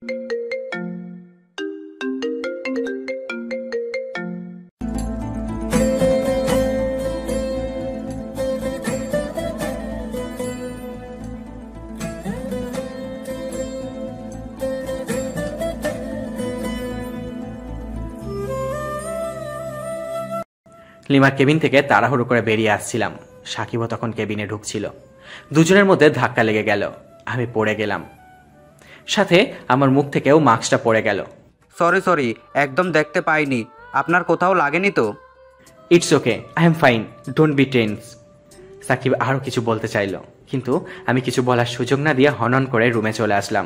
লিমার cabin থেকে তাড়াহুড়ো করে বেরিয়ে আসছিলাম। সাকিবও তখন কেবিনে ঢুকছিল। দুজনের মধ্যে ধাক্কা লেগে গেল, আমি পড়ে গেলাম, সাথে আমার মুখ থেকেও মাস্কটা পড়ে গেল। সরি, একদম দেখতে পাইনি। আপনার কোথাও লাগেনি তো? It's okay, I am fine, don't be tense. Sakib আরও কিছু বলতে চাইল, কিন্তু আমি কিছু বলার সুযোগ না দিয়ে হনন করে রুমে চলে আসলাম।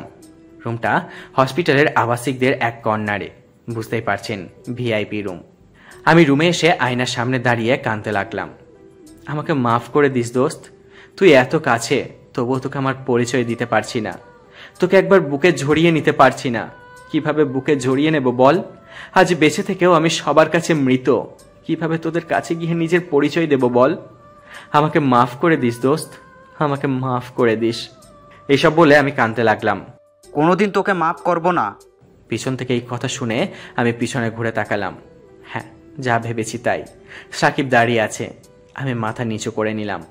রুমটা হসপিটালের আবাসিকদের এক কর্নারে, বুঝতেই পারছেন, ভিআইপি রুম। আমি রুমে এসে আয়নার সামনে দাঁড়িয়ে কাঁদতে লাগলাম। আমাকে মাফ করে দিস দোস্ত, তুই এত কাছে, তবুও তোকে আমার পরিচয় দিতে পারছি না, তোকে একবার বুকে জড়িয়ে নিতে পারছি না। কিভাবে বুকে জড়িয়ে নেব বল? আজ বেঁচে থেকেও আমি সবার কাছে মৃত, কিভাবে তোদের কাছে গিয়ে নিজের পরিচয় দেব বল? আমাকে মাফ করে দিস দোস্ত, আমাকে মাফ করে দিস। এইসব বলে আমি কাঁদতে লাগলাম। কোনোদিন তোকে মাফ করব না। পিছন থেকে এই কথা শুনে আমি পিছনে ঘুরে তাকালাম। হ্যাঁ, যা ভেবেছি তাই, সাকিব দাঁড়িয়ে আছে। আমি মাথা নিচু করে নিলাম।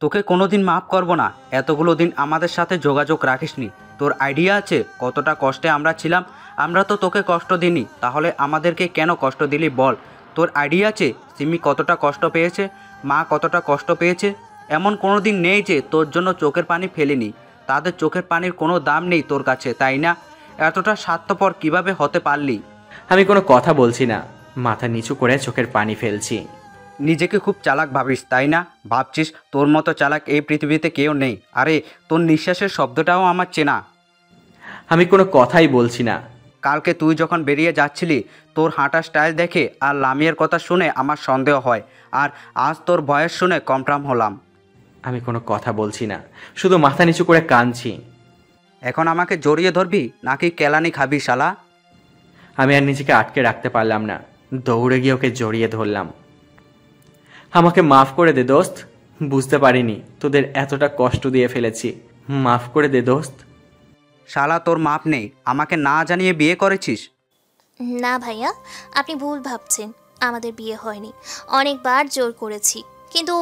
তোকে কোনোদিন মাফ করব না। এতগুলো দিন আমাদের সাথে যোগাযোগ রাখিসনি। তোর আইডিয়া আছে কতটা কষ্টে আমরা ছিলাম? আমরা তো তোকে কষ্ট দিইনি, তাহলে আমাদেরকে কেন কষ্ট দিলি বল? তোর আইডিয়া আছে সিমি কতটা কষ্ট পেয়েছে, মা কতটা কষ্ট পেয়েছে? এমন কোনো দিন নেই যে তোর জন্য চোখের পানি ফেলেনি। তাদের চোখের পানির কোনো দাম নেই তোর কাছে, তাই না? এতটা স্বার্থপর কিভাবে হতে পারলি? আমি কোনো কথা বলছি না, মাথা নিচু করে চোখের পানি ফেলছি। নিজেকে খুব চালাক ভাবিস, তাই না? ভাবছিস তোর মতো চালাক এই পৃথিবীতে কেউ নেই। আরে তোর নিঃশ্বাসের শব্দটাও আমার চেনা। আমি কোনো কথাই বলছি না। কালকে তুই যখন বেরিয়ে যাচ্ছিলি, তোর হাঁটার স্টাইল দেখে আর লামিয়ার কথা শুনে আমার সন্দেহ হয়, আর আজ তোর বয়স শুনে কনফার্ম হলাম। আমি কোনো কথা বলছি না, শুধু মাথা নিচু করে কাঁদছি। এখন আমাকে জড়িয়ে ধরবি নাকি কেলানি খাবি শালা? আমি আর নিজেকে আটকে রাখতে পারলাম না, দৌড়ে গিয়ে ওকে জড়িয়ে ধরলাম। আমাকে মাফ করে দে দোস্ত, বুঝতে পারিনি তোদের এতটা কষ্ট দিয়ে ফেলেছি, মাফ করে দে দোস্ত। শালা তোর মাপ নেই, আমাকে না জানিয়ে বিয়ে করেছিস। না ভাইয়া, আপনি ভুল ভাবছেন, আমাদের বিয়ে হয়নি। অনেকবার জোর করেছি, কিন্তু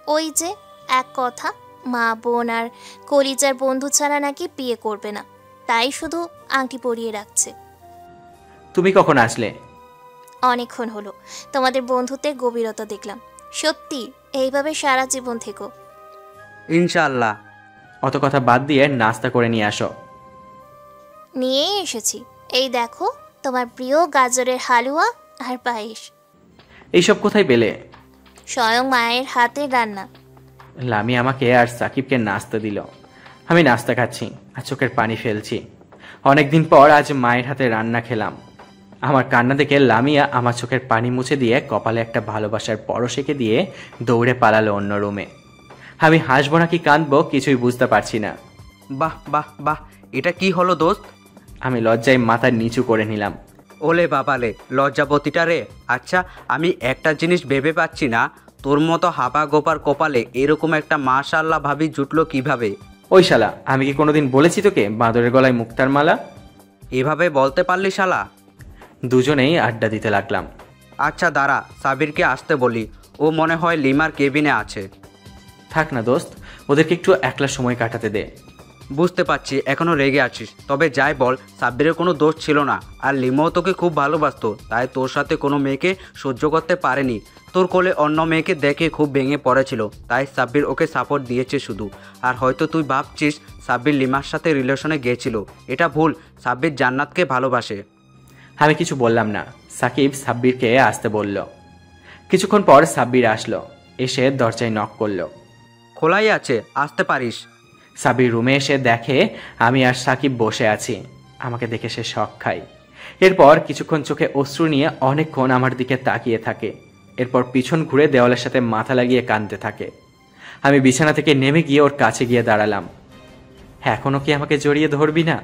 ওই যে এক কথা, মা বোন আর কলিজার বন্ধু ছাড়া নাকি বিয়ে করবে না, তাই শুধু আংটি পরিয়ে রাখছে। তুমি কখন আসলে? অনেকক্ষণ হলো, তোমাদের বন্ধুত্বের গভীরতা দেখলাম। সত্যি এইভাবে সারা জীবন থেকো। ইনশাআল্লাহ। অত কথা বাদ দিয়ে নাস্তা করে নিয়ে আসো। নিয়েই এসেছি, এই দেখো তোমার প্রিয় গাজরের হালুয়া আর পায়েস। এইসব কোথায় পেলে? স্বয়ং মায়ের হাতের রান্না। লামি আমাকে আর সাকিবকে নাস্তা দিল। আমি নাস্তা খাচ্ছি আর চোখের পানি ফেলছি। অনেকদিন পর আজ মায়ের হাতে রান্না খেলাম। আমার কান্না দেখে লামিয়া আমার চোখের পানি মুছে দিয়ে কপালে একটা ভালোবাসার পরশ এঁকে দিয়ে দৌড়ে পালালো অন্য রুমে। আমি হাসবো নাকি কাঁদবো কিছুই বুঝতে পারছি না। বাহ বাহ বাহ, এটা কি হলো দোস্ত? আমি লজ্জায় মাথা নিচু করে নিলাম। ওলে বাবালে, লজ্জাবতীটা রে। আচ্ছা, আমি একটা জিনিস ভেবে পাচ্ছি না, তোর মতো হাপা গোপার কপালে এরকম একটা মাশাআল্লাহ ভাবি জুটলো কিভাবে? ওই শালা, আমি কি কোনোদিন বলেছি তোকে বাঁদরের গলায় মুক্তার মালা? এভাবে বলতে পারলি শালা? দুজনেই আড্ডা দিতে লাগলাম। আচ্ছা দাঁড়া, সাবিরকে আসতে বলি, ও মনে হয় লিমার কেবিনে আছে। থাক না দোস্ত, ওদেরকে একটু একলা সময় কাটাতে দে। বুঝতে পারছি এখনও রেগে আছিস, তবে যাই বল, সাব্বিরের কোনো দোষ ছিল না, আর লিমাও তোকে খুব ভালোবাসতো, তাই তোর সাথে কোনো মেয়েকে সহ্য করতে পারেনি। তোর কোলে অন্য মেয়েকে দেখে খুব ভেঙে পড়েছিল, তাই সাব্বির ওকে সাপোর্ট দিয়েছে শুধু। আর হয়তো তুই ভাবছিস সাব্বির লিমার সাথে রিলেশনে গিয়েছিল, এটা ভুল। সাব্বির জান্নাতকে ভালোবাসে। আমি কিছু বললাম না। সাকিব সাব্বিরকে আসতে বলল। কিছুক্ষণ পর সাব্বির আসলো, এসে দরজায় নক করলো। খোলাই আছে, আসতে পারিস। সাব্বির রুমে এসে দেখে আমি আর সাকিব বসে আছি। আমাকে দেখে সে শক খায়। এরপর কিছুক্ষণ চোখে অশ্রু নিয়ে অনেকক্ষণ আমার দিকে তাকিয়ে থাকে। এরপর পিছন ঘুরে দেওয়ালের সাথে মাথা লাগিয়ে কাঁদতে থাকে। আমি বিছানা থেকে নেমে গিয়ে ওর কাছে গিয়ে দাঁড়ালাম। এখনও কি আমাকে জড়িয়ে ধরবি না?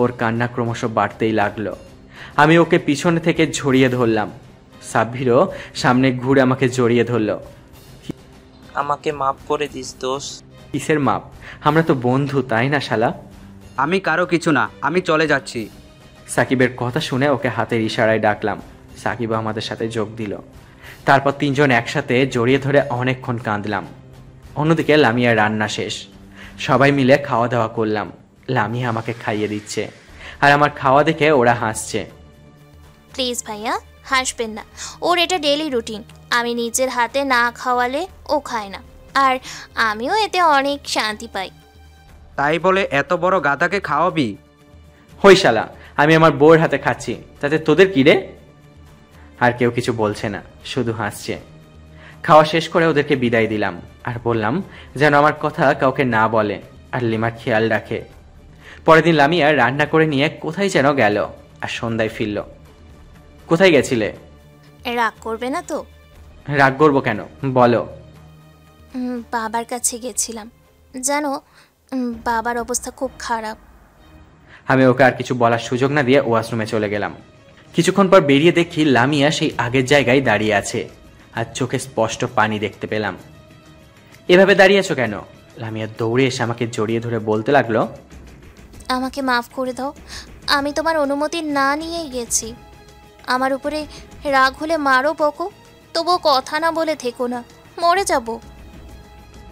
ওর কান্না ক্রমশ বাড়তেই লাগলো। আমি ওকে পিছন থেকে জড়িয়ে ধরলাম। সাব্বিরও সামনে ঘুরে আমাকে জড়িয়ে ধরল। আমাকে মাফ করে দিস দোষ। কিসের মাপ? আমরা তো বন্ধু, তাই না শালা? আমি কারো কিছু না, আমি চলে যাচ্ছি। সাকিবের কথা শুনে ওকে হাতের ইশারায় ডাকলাম। সাকিবও আমাদের সাথে যোগ দিল। তারপর তিনজন একসাথে জড়িয়ে ধরে অনেকক্ষণ কাঁদলাম। অন্যদিকে লামিয়ার রান্না শেষ। সবাই মিলে খাওয়া দাওয়া করলাম। লামিয়া আমাকে খাইয়ে দিচ্ছে, আর আমার খাওয়া দেখে ওরা হাসছে। প্লিজ ভাইয়া, হাসবেন না। ওর এটা ডেইলি রুটিন। আমি নিজের হাতে না খাওয়ালে ও খায় না, আর আমিও এতে অনেক শান্তি পাই। তাই বলে এত বড় গাধাকে খাওয়াবি? হই শালা, আমি আমার বউয়ের হাতে খাচ্ছি, তাতে তোদের কি রে? আর কেউ কিছু বলছে না, শুধু হাসছে। খাওয়া শেষ করে ওদেরকে বিদায় দিলাম, আর বললাম যেন আমার কথা কাউকে না বলে, আর লিমার খেয়াল রাখে। পরের দিন লামিয়া রান্না করে নিয়ে কোথায় যেন গেল, আর সন্ধ্যায় ফিরল। কোথায় গেছিলে? রাগ করবে না তো? রাগ করবো কেন, বলো। বাবার কাছে গেছিলাম, জানো বাবার অবস্থা খুব খারাপ। আমি ওকে আর কিছু বলার সুযোগ না দিয়ে ওয়াশরুমে চলে গেলাম। কিছুক্ষণ পর বেরিয়ে দেখি লামিয়া সেই আগের জায়গায় দাঁড়িয়ে আছে, আর চোখে স্পষ্ট পানি দেখতে পেলাম। এভাবে দাঁড়িয়ে আছো কেন? লামিয়া দৌড়ে এসে আমাকে জড়িয়ে ধরে বলতে লাগলো, আমাকে মাফ করে দাও, আমি তোমার অনুমতি না নিয়েই গেছি। আমার উপরে রাগ হলে মারো বকো, তবুও কথা না বলে থেকো না, মরে যাব।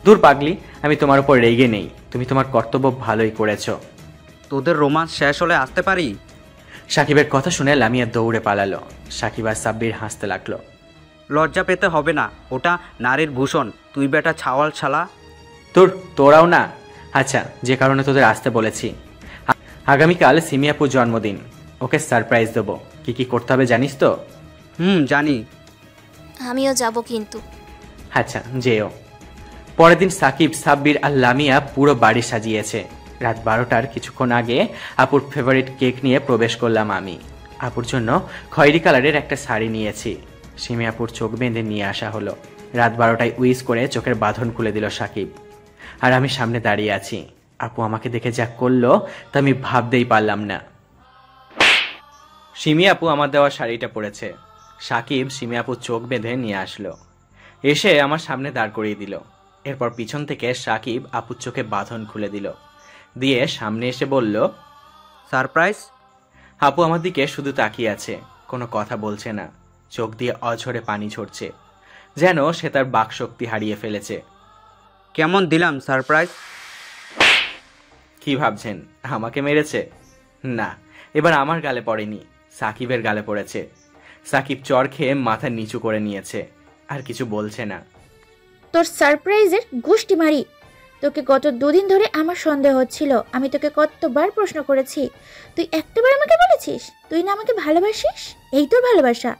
দূর পাগলি, আমি তোমার উপর রেগে নেই, তুমি তোমার কর্তব্য ভালোই করেছো। তোদের রোমান্স শেষ হলে আসতে পারি? সাকিবের কথা শুনে লামিয়া দৌড়ে পালালো। সাকিব আর সাব্বির হাসতে লাগলো। লজ্জা পেতে হবে না, ওটা নারীর ভূষণ, তুই বেটা ছাওয়াল ছালা। তোরাও না। আচ্ছা, যে কারণে তোদের আসতে বলেছি, আগামীকাল সিমিয়াপুর জন্মদিন, ওকে সারপ্রাইজ দেবো। কি কি করতে হবে জানিস তো? জানি। আমিও যাব কিন্তু। আচ্ছা, যেও। পরের দিন সাকিব, সাব্বির আর লামিয়া পুরো বাড়ি সাজিয়েছে। রাত 12টার কিছুক্ষণ আগে আপুর ফেভারিট কেক নিয়ে প্রবেশ করলাম আমি। আপুর জন্য খয়েরি কালারের একটা শাড়ি নিয়েছি। সিমি আপুর চোখ বেঁধে নিয়ে আসা হলো। রাত 12টায় উইশ করে চোখের বাঁধন খুলে দিল সাকিব, আর আমি সামনে দাঁড়িয়ে আছি। আপু আমাকে দেখে যা করলো তা আমি ভাবতেই পারলাম না। সিমি আপু আমার দেওয়া শাড়িটা পরেছে। সাকিব সিমি আপুর চোখ বেঁধে নিয়ে আসলো, এসে আমার সামনে দাঁড় করিয়ে দিল। এরপর পিছন থেকে সাকিব আপুর চোখে বাঁধন খুলে দিল, দিয়ে সামনে এসে বলল, সারপ্রাইজ। আপু আমার দিকে শুধু তাকিয়ে আছে, কোনো কথা বলছে না। চোখ দিয়ে অঝরে পানি ঝরছে, যেন সে তার বাকশক্তি হারিয়ে ফেলেছে। কেমন দিলাম সারপ্রাইজ? কি ভাবছেন আমাকে মেরেছে? না, এবার আমার গালে পড়েনি, সাকিবের গালে পড়েছে। সাকিব চর খেয়ে মাথা নিচু করে নিয়েছে, আর কিছু বলছে না। তোর সারপ্রাইজের গোষ্ঠী মারি। তোকে গত 2 দিন ধরে আমার সন্দেহ হচ্ছিল। আমি তোকে কতবার প্রশ্ন করেছি, তুই একটাবার আমাকে বলেছিস তুই না আমাকে ভালোবাসিস। এই তোর ভালোবাসা?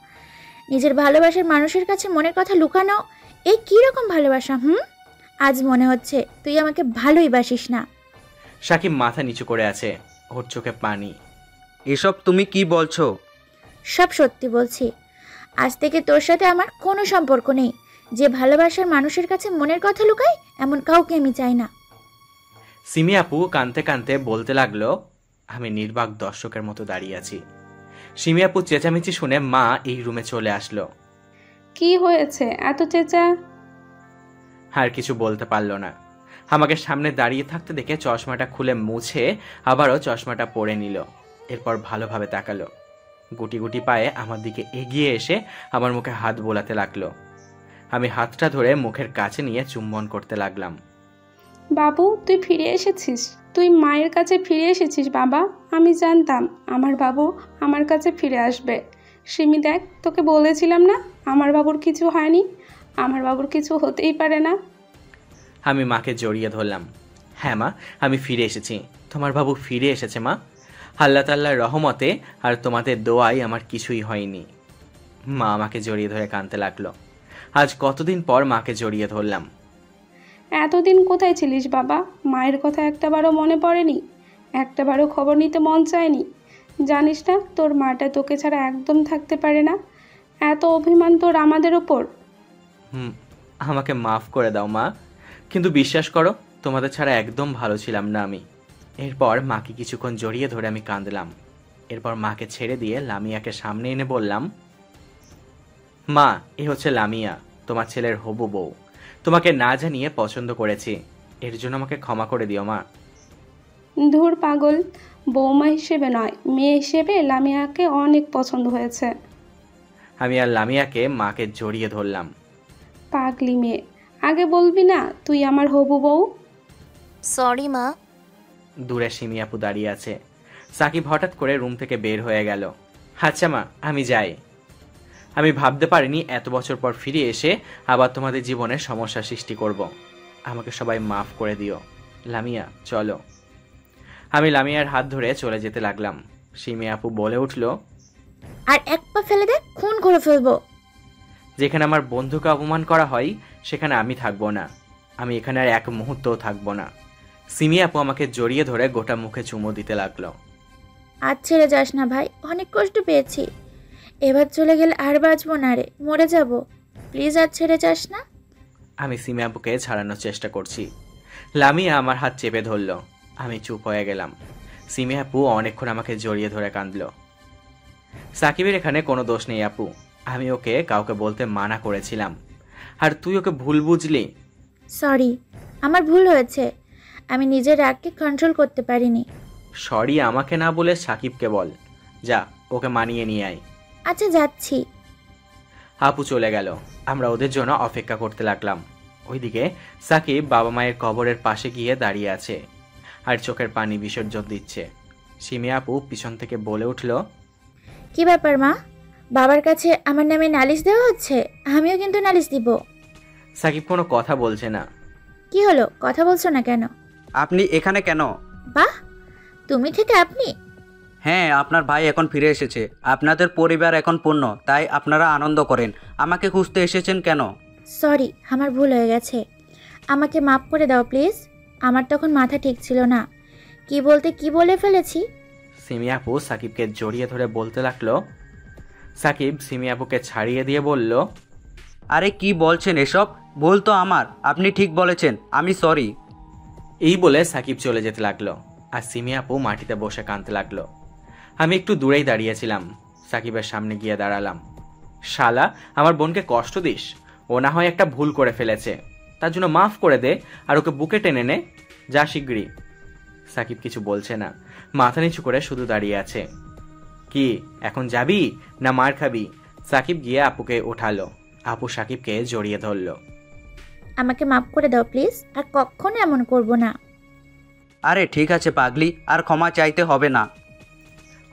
নিজের ভালোবাসার মানুষের কাছে মনের কথা লুকানো, এই কি রকম ভালোবাসা? আজ মনে হচ্ছে তুই আমাকে ভালোই বাসিস না। সাকিব মাথা নিচু করে আছে, ওর চোখে পানি। এসব তুমি কি বলছো? সব সত্যি বলছি। আজ থেকে তোর সাথে আমার কোনো সম্পর্ক নেই। যে ভালোবাসার মানুষের কাছে মনের কথা লুকায়, এমন কাউকে আমি চাই না। সিমি আপু কাঁদতে কাঁদতে বলতে লাগলো। আমি নির্বাক দর্শকের মতো দাঁড়িয়ে আছি। সিমি আপু চেঁচামেচি শুনে মা এই রুমে চলে আসলো। কি হয়েছে এত চেঁচা? আর কিছু বলতে পারলো না। আমাকে সামনে দাঁড়িয়ে থাকতে দেখে চশমাটা খুলে মুছে আবারও চশমাটা পরে নিল। এরপর ভালোভাবে তাকালো, গুটি গুটি পায়ে আমার দিকে এগিয়ে এসে আমার মুখে হাত বোলাতে লাগলো। আমি হাতটা ধরে মুখের কাছে নিয়ে চুম্বন করতে লাগলাম। বাবু, তুই ফিরে এসেছিস, তুই মায়ের কাছে ফিরে এসেছিস বাবা। আমি জানতাম আমার বাবু আমার কাছে ফিরে আসবে। সিমি দেখ, তোকে বলেছিলাম না আমার বাবুর কিছু হয়নি, আমার বাবুর কিছু হতেই পারে না। আমি মাকে জড়িয়ে ধরলাম। হ্যাঁ মা, আমি ফিরে এসেছি, তোমার বাবু ফিরে এসেছে মা। আল্লাহ তাআলার রহমতে আর তোমাদের দোয়ায় আমার কিছুই হয়নি। মা আমাকে জড়িয়ে ধরে কাঁদতে লাগলো। আজ কতদিন পর মাকে জড়িয়ে ধরলাম। এতদিন কোথায় ছিলিস বাবা? মায়ের কথা একটাবারও মনে পড়েনি, একটাবারও খবর নিতে মন চায়নি? জানিস না তোর মাটা তোকে ছাড়া একদম থাকতে পারে না? এত অভিমান তোর আমাদের ওপর। আমাকে মাফ করে দাও মা, কিন্তু বিশ্বাস করো তোমাদের ছাড়া একদম ভালো ছিলাম না আমি। এরপর মাকে কিছুক্ষণ জড়িয়ে ধরে আমি কাঁদলাম। এরপর মাকে ছেড়ে দিয়ে লামিয়াকে সামনে এনে বললাম, মা, এ হচ্ছে লামিয়া, তোমার ছেলের হবু বউ। তোমাকে না জানিয়ে পছন্দ করেছি, এর জন্য আমাকে ক্ষমা করে দিও মা। ধুর পাগল, বৌমা হিসেবে নয়, মেয়ে হিসেবে লামিয়াকে অনেক পছন্দ হয়েছে। আমি আর লামিয়াকে মাকে জড়িয়ে ধরলাম। পাগলি মেয়ে, আগে বলবি না তুই আমার হবু বউ? সরি মা। দূরে সিমি আপু দাঁড়িয়ে আছে। সাকিব হঠাৎ করে রুম থেকে বের হয়ে গেল। আচ্ছা মা, আমি যাই। আমি ভাবতে পারিনি এত বছর পর ফিরে এসে আবার তোমাদের জীবনে সমস্যা সৃষ্টি করব। আমাকে সবাই মাফ করে দিও। লামিয়া চলো। আমি লামিয়ার হাত ধরে চলে যেতে লাগলাম। সিমি আপু বলে উঠল, আর এক পা ফেলে দেখ, খুন করে ফেলবো। যেখানে আমার বন্ধুকে অপমান করা হয় সেখানে আমি থাকবো না। আমি এখানে আর এক মুহূর্তও থাকবো না। সিমি আপু আমাকে জড়িয়ে ধরে গোটা মুখে চুমু দিতে লাগলো। আর ছেড়ে যাস না ভাই, অনেক কষ্ট পেয়েছি। এবার চলে গেলে আর বাঁচবো না রে, মরে যাব। প্লিজ আর ছেড়ে যাস না। আমি সিমি আপুকে ছাড়ানোর চেষ্টা করছি। লামিয়া আমার হাত চেপে ধরল। আমি চুপ হয়ে গেলাম। সিমি আপু অনেকক্ষণ আমাকে জড়িয়ে ধরে কাঁদল। সাকিবের এখানে কোনো দোষ নেই আপু। আমি ওকে কাউকে বলতে মানা করেছিলাম, আর তুই ওকে ভুল বুঝলি। সরি, আমার ভুল হয়েছে। আমি নিজের রাগকে কন্ট্রোল করতে পারিনি। সরি আমাকে না বলে সাকিবকে বল। যা, ওকে মানিয়ে নিয়ে আয়। আচ্ছা যাচ্ছি। আপু চলে গেল। আমরা ওদের জন্য অপেক্ষা করতে লাগলাম। ওইদিকে সাকিব বাবা মায়ের কবরের পাশে গিয়ে দাঁড়িয়ে আছে আর চোখের পানি বিসর্জন দিচ্ছে। সিমি আপু পিছন থেকে বলে উঠল, কি ব্যাপার মা, বাবার কাছে আমার নামে নালিশ দেওয়া হচ্ছে? আমিও কিন্তু নালিশ দিব। সাকিব কোনো কথা বলছে না। কি হলো, কথা বলছো না কেন? আপনি এখানে কেন? বাহ, তুমি থেকে আপনি? হ্যাঁ, আপনার ভাই এখন ফিরে এসেছে। আপনাদের পরিবার এখন পূর্ণ, তাই আপনারা আনন্দ করেন। আমাকে খুঁজতে এসেছেন কেন? সরি, আমার ভুল হয়ে গেছে। আমাকে মাফ করে দাও প্লিজ। আমার তখন মাথা ঠিক ছিল না, কি বলতে কি বলে ফেলেছি। সিমি আপু সাকিবকে জড়িয়ে ধরে বলতে লাগলো। সাকিব সিমি আপুকে ছাড়িয়ে দিয়ে বলল, আরে কি বলছেন এসব? ভুল তো আমার, আপনি ঠিক বলেছেন, আমি সরি। এই বলে সাকিব চলে যেতে লাগলো আর সিমি আপু মাটিতে বসে কাঁদতে লাগলো। আমি একটু দূরেই দাঁড়িয়েছিলাম। সাকিবের সামনে গিয়ে দাঁড়ালাম। শালা, আমার বোনকে কষ্ট দিস? ও না হয় একটা ভুল করে ফেলেছে, তার জন্য মাফ করে দে আর ওকে বুকে টেনে নে। যা শিগগিরই। সাকিব কিছু বলছে না, মাথা নিচু করে শুধু দাঁড়িয়ে আছে। কি এখন যাবি না মার খাবি? সাকিব গিয়ে আপুকে ওঠালো। আপু সাকিবকে জড়িয়ে ধরল। আমাকে মাফ করে দাও প্লিজ, আর কখনো এমন করব না। আরে ঠিক আছে পাগলি, আর ক্ষমা চাইতে হবে না।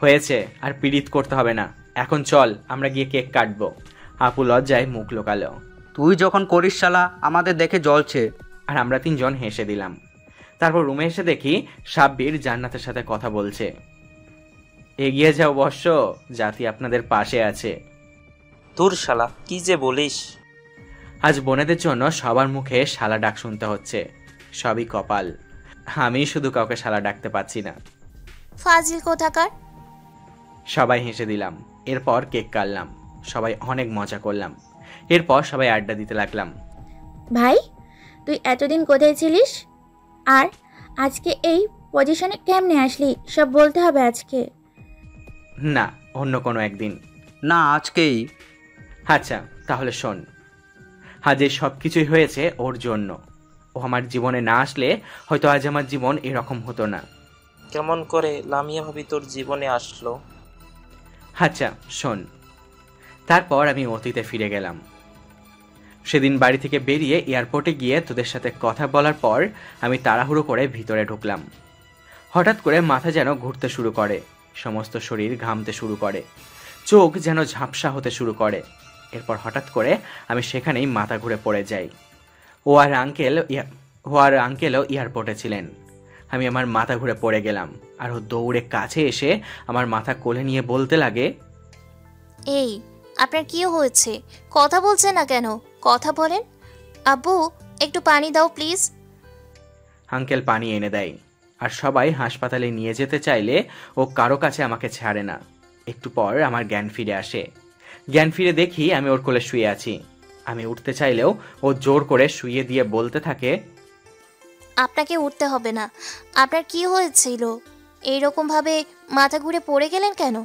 হয়েছে, আর পীড়িত করতে হবে না। এখন চল, আমরা গিয়ে কেক কাটবো। আপু লজ্জায় মুখ লোকালো। তুই যখন করিস শালা, আমাদের দেখে জ্বলছে। আর আমরা তিনজন হেসে দিলাম। তারপর রুমে এসে দেখি সাব্বির জান্নাতের সাথে কথা বলছে। এগিয়ে যাও বর্ষ, জাতি আপনাদের পাশে আছে। তোর শালা, কি যে বলিস। আজ বোনেদের জন্য সবার মুখে শালা ডাক শুনতে হচ্ছে। সবই কপাল, আমি শুধু কাউকে শালা ডাকতে পাচ্ছি না। ফাজিল কোথাকার। সবাই হেসে দিলাম। এরপর কেক কাটলাম। সবাই অনেক মজা করলাম। এরপর সবাই আড্ডা দিতে লাগলাম। ভাই, তুই এতদিন কোথায় ছিলিস? আর আজকে এই পজিশনে কেমনে আসলি, সব বলতে হবে আজকে। না, অন্য কোনো একদিন। না, আজকেই। আচ্ছা তাহলে শোন, আজ এই সব কিছুই হয়েছে ওর জন্য। ও আমার জীবনে না আসলে হয়তো আজ আমার জীবন এরকম হতো না। কেমন করে লামিয়া ভাবি তোর জীবনে আসলো? আচ্ছা শোন। তারপর আমি অতীতে ফিরে গেলাম। সেদিন বাড়ি থেকে বেরিয়ে এয়ারপোর্টে গিয়ে তোদের সাথে কথা বলার পর আমি তাড়াহুড়ো করে ভিতরে ঢুকলাম। হঠাৎ করে মাথা যেন ঘুরতে শুরু করে, সমস্ত শরীর ঘামতে শুরু করে, চোখ যেন ঝাপসা হতে শুরু করে। এরপর হঠাৎ করে আমি সেখানেই মাথা ঘুরে পড়ে যাই। ও আর আঙ্কেলও এয়ারপোর্টে ছিলেন। আমি আমার মাথা ঘুরে পড়ে গেলাম আর ও দৌড়ে কাছে এসে আমার মাথা কোলে নিয়ে বলতে লাগে, এই আপনার কি হয়েছে? কথা বলছে না কেন? কথা বলেন। আব্বু, একটু পানি দাও প্লিজ। আঙ্কেল পানি এনে দেয় আর সবাই হাসপাতালে নিয়ে যেতে চাইলে ও কারো কাছে আমাকে ছাড়ে না। একটু পর আমার জ্ঞান ফিরে আসে। জ্ঞান ফিরে দেখি আমি ওর কোলে শুয়ে আছি। আমি উঠতে চাইলেও ও জোর করে শুয়ে দিয়ে বলতে থাকে, আপনাকে উঠতে হবে না। আপনার কি হয়েছিল? এইরকম ভাবে মাথা ঘুরে পড়ে গেলেন কেন?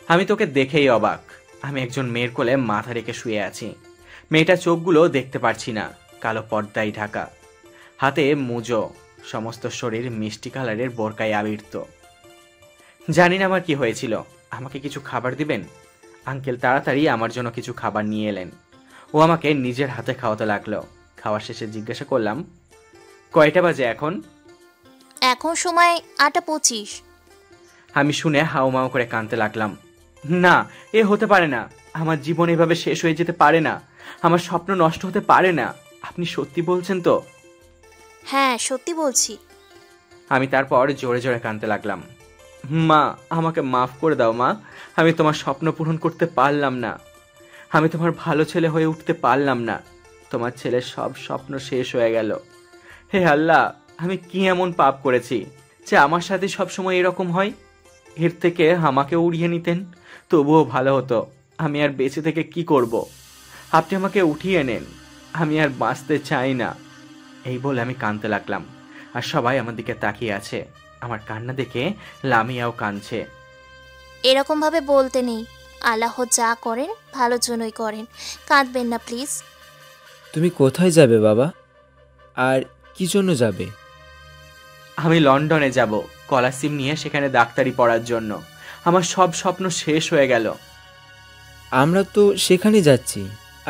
আমি তোকে দেখেই অবাক। আমি একজন মেয়ের কোলে মাথা রেখে শুয়ে আছি। মেয়েটার চোখগুলো দেখতে পারছি না, কালো পর্দায় ঢাকা, হাতে মুজো, সমস্ত শরীর মিষ্টি কালারের বোরকায় আবির্ত। জানি না আমার কি হয়েছিল। আমাকে কিছু খাবার দিবেন? আঙ্কেল তাড়াতাড়ি আমার জন্য কিছু খাবার নিয়ে এলেন। ও আমাকে নিজের হাতে খাওয়াতে লাগলো। খাওয়ার শেষে জিজ্ঞাসা করলাম, কয়টা বাজে এখন? এখন সময় 8:25। আমি শুনে হাউমাউ করে কাঁদতে লাগলাম। না, এ হতে পারে না। আমার জীবন এভাবে শেষ হয়ে যেতে পারে না। আমার স্বপ্ন নষ্ট হতে পারে না। আপনি সত্যি বলছেন তো? হ্যাঁ, সত্যি বলছি। আমি তারপর জোরে জোরে কাঁদতে লাগলাম। মা, আমাকে মাফ করে দাও মা। আমি তোমার স্বপ্ন পূরণ করতে পারলাম না। আমি তোমার ভালো ছেলে হয়ে উঠতে পারলাম না। তোমার ছেলের সব স্বপ্ন শেষ হয়ে গেল। হে আল্লাহ, আমি কি এমন পাপ করেছি যে আমার সাথে সবসময় এরকম হয়? এর থেকে আমাকে উড়িয়ে নিতেন, তবুও ভালো হতো। আমি আর বেঁচে থেকে কি করব? আপনি আমাকে উঠিয়ে নেন। আমি আর বাঁচতে চাই না। এই বলে আমি কাঁদতে লাগলাম। আর সবাই আমার দিকে তাকিয়ে আছে। আমার কান্না দেখে লামিয়াও কাঁদছে। এরকম ভাবে বলতে নেই। আল্লাহ যা করেন ভালোর জন্যই করেন। কাঁদবেন না প্লিজ। তুমি কোথায় যাবে বাবা? আর কি জন্য যাবে? আমি লন্ডনে যাব স্কলারশিপ নিয়ে, সেখানে ডাক্তারি পড়ার জন্য। আমার সব স্বপ্ন শেষ হয়ে গেল। আমরা তো সেখানে যাচ্ছি।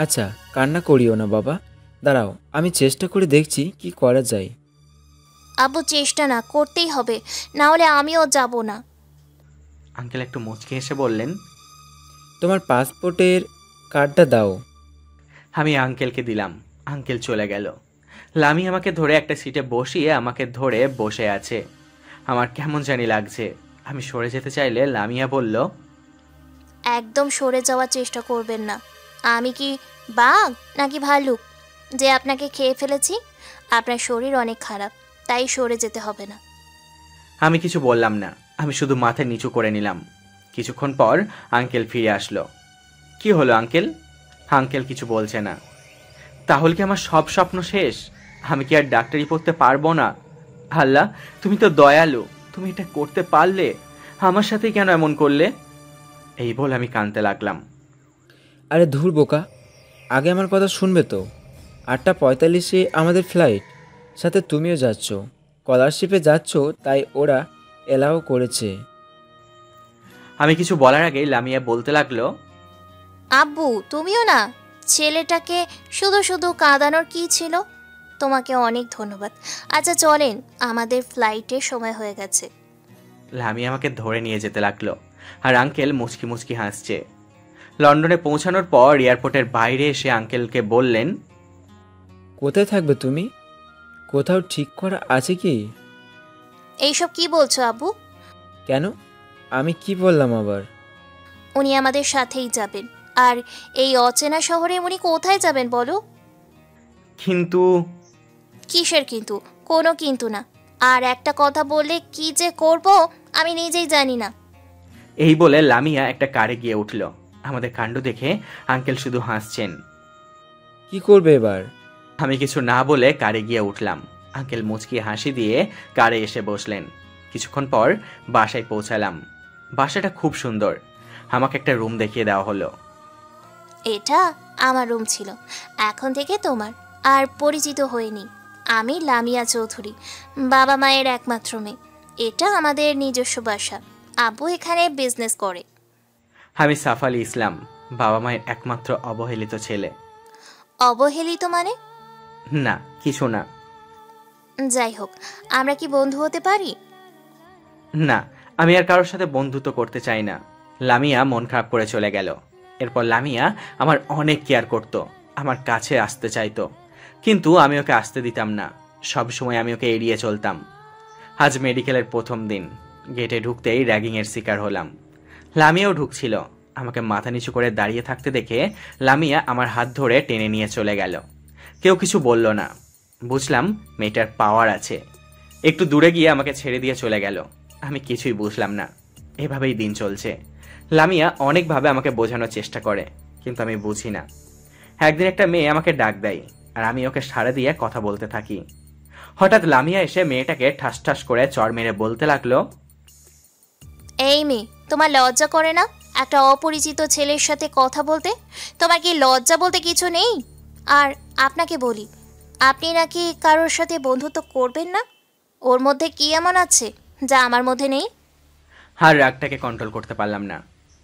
আচ্ছা, কান্না করিও না বাবা। দাঁড়াও, আমি চেষ্টা করে দেখছি কি করা যায়। আব্বু, চেষ্টা না করতেই হবে, না হলে আমিও যাব না। আঙ্কেল একটু মুচকি এসে বললেন, তোমার পাসপোর্টের কার্ডটা দাও। আমি আঙ্কেলকে দিলাম। আঙ্কেল চলে গেল। লামি আমাকে ধরে একটা সিটে বসিয়ে আমাকে ধরে বসে আছে। আমার কেমন জানি লাগছে। আমি সরে যেতে চাইলে লামিয়া বলল, একদম সরে যাওয়ার চেষ্টা করবেন না। আমি কি বাঘ নাকি ভালুক যে আপনাকে খেয়ে ফেলেছি? আপনার শরীর অনেক খারাপ, তাই সরে যেতে হবে না। আমি কিছু বললাম না। আমি শুধু মাথা নিচু করে নিলাম। কিছুক্ষণ পর আঙ্কেল ফিরে আসলো। কি হলো আঙ্কেল? আঙ্কেল কিছু বলছে না। তাহলে কি আমার সব স্বপ্ন শেষ? আমি কি আর ডাক্তারি পড়তে পারবো না? আল্লাহ, তুমি তো দয়ালু। তুমি এটা করতে পারলে। আমার সাথে কেন এমন করলে? এই বলে আমি কাঁদতে লাগলাম। আরে ধুর বোকা, আগে আমার কথা শুনবে তো। 8:45-এ আমাদের ফ্লাইট। সাথে তুমিও যাচ্ছ, স্কলারশিপে যাচ্ছ, তাই ওরা এলাও করেছে। আমি কিছু বলার আগেই লামিয়া বলতে লাগলো, আব্বু, তুমিও না। ছেলেটাকে শুধু শুধু কাঁদানোর কি ছিল? তোমাকে অনেক ধন্যবাদ। আচ্ছা চলেন, আমাদের ফ্লাইটের সময় হয়ে গেছে। লামিয়া আমাকে ধরে নিয়ে যেতে লাগলো। আর আঙ্কেল মুচকি মুচকি হাসছে। লন্ডনে পৌঁছানোর পর এয়ারপোর্টের বাইরে এসে আঙ্কেলকে বললেন, কোথায় থাকবে তুমি? কোথাও ঠিক করা আছে কি? এইসব কি বলছো আব্বু? কেন? আমি কি বললাম আবার? উনি আমাদের সাথেই যাবেন। আর এই অচেনা শহরে উনি কোথায় যাবেন বলো? কিন্তু কিসের কিন্তু? কোনো কিন্তু না। আর একটা কথা বললে কি যে করব আমি নিজেই জানি না। এই বলে লামিয়া একটা কারে গিয়ে উঠল। আমাদের কাণ্ড দেখে আঙ্কেল শুধু হাসছেন। কি করবে এবার? আমি কিছু না বলে কারে গিয়ে উঠলাম। আঙ্কেল মুচকি হাসি দিয়ে কারে এসে বসলেন। কিছুক্ষণ পর বাসায় পৌঁছালাম। বাসাটা খুব সুন্দর। আমাকে একটা রুম দেখিয়ে দেওয়া হলো। এটা আমার রুম ছিল, এখন থেকে তোমার। আর পরিচিত হয়নি, আমি লামিয়া চৌধুরী, বাবা মায়ের একমাত্র মেয়ে। এটা আমাদের নিজস্ব বাসা। আব্বু এখানে বিজনেস করে। আমি সাফ আলী ইসলাম, বাবা মায়ের একমাত্র অবহেলিত ছেলে। অবহেলিত মানে? না, কিছু না। যাই হোক, আমরা কি বন্ধু হতে পারি? না, আমি আর কারোর সাথে বন্ধুত্ব করতে চাই না। লামিয়া মন খারাপ করে চলে গেল। এরপর লামিয়া আমার অনেক কেয়ার করত, আমার কাছে আসতে চাইতো, কিন্তু আমি ওকে আসতে দিতাম না। সব সময় আমি ওকে এড়িয়ে চলতাম। আজ মেডিকেলের প্রথম দিন। গেটে ঢুকতেই র্যাগিংয়ের শিকার হলাম। লামিয়াও ঢুকছিল। আমাকে মাথা নিচু করে দাঁড়িয়ে থাকতে দেখে লামিয়া আমার হাত ধরে টেনে নিয়ে চলে গেল। কেউ কিছু বলল না। বুঝলাম মেয়েটার পাওয়ার আছে। একটু দূরে গিয়ে আমাকে ছেড়ে দিয়ে চলে গেল। আমি কিছুই বুঝলাম না। এভাবেই দিন চলছে। লামিয়া অনেকভাবে আমাকে বোঝানোর চেষ্টা করে, কিন্তু আমি বুঝি না। একদিন একটা মেয়ে আমাকে ডাক দেয়, আর আমি ওকে সাড়া দিয়ে কথা বলতে থাকি। হঠাৎ লামিয়া এসে মেয়েটাকে ঠাস ঠাস করে চড় মেরে বলতে লাগলো, এই মেয়ে, তোমার লজ্জা করে না একটা অপরিচিত ছেলের সাথে কথা বলতে? তোমার কি লজ্জা বলতে কিছু নেই? আর আপনাকে বলি, আপনি নাকি কারোর সাথে বন্ধুত্ব করবেন না? ওর মধ্যে কি এমন আছে যা আমার মধ্যে নেই? আর রাগটাকে কন্ট্রোল করতে পারলাম না,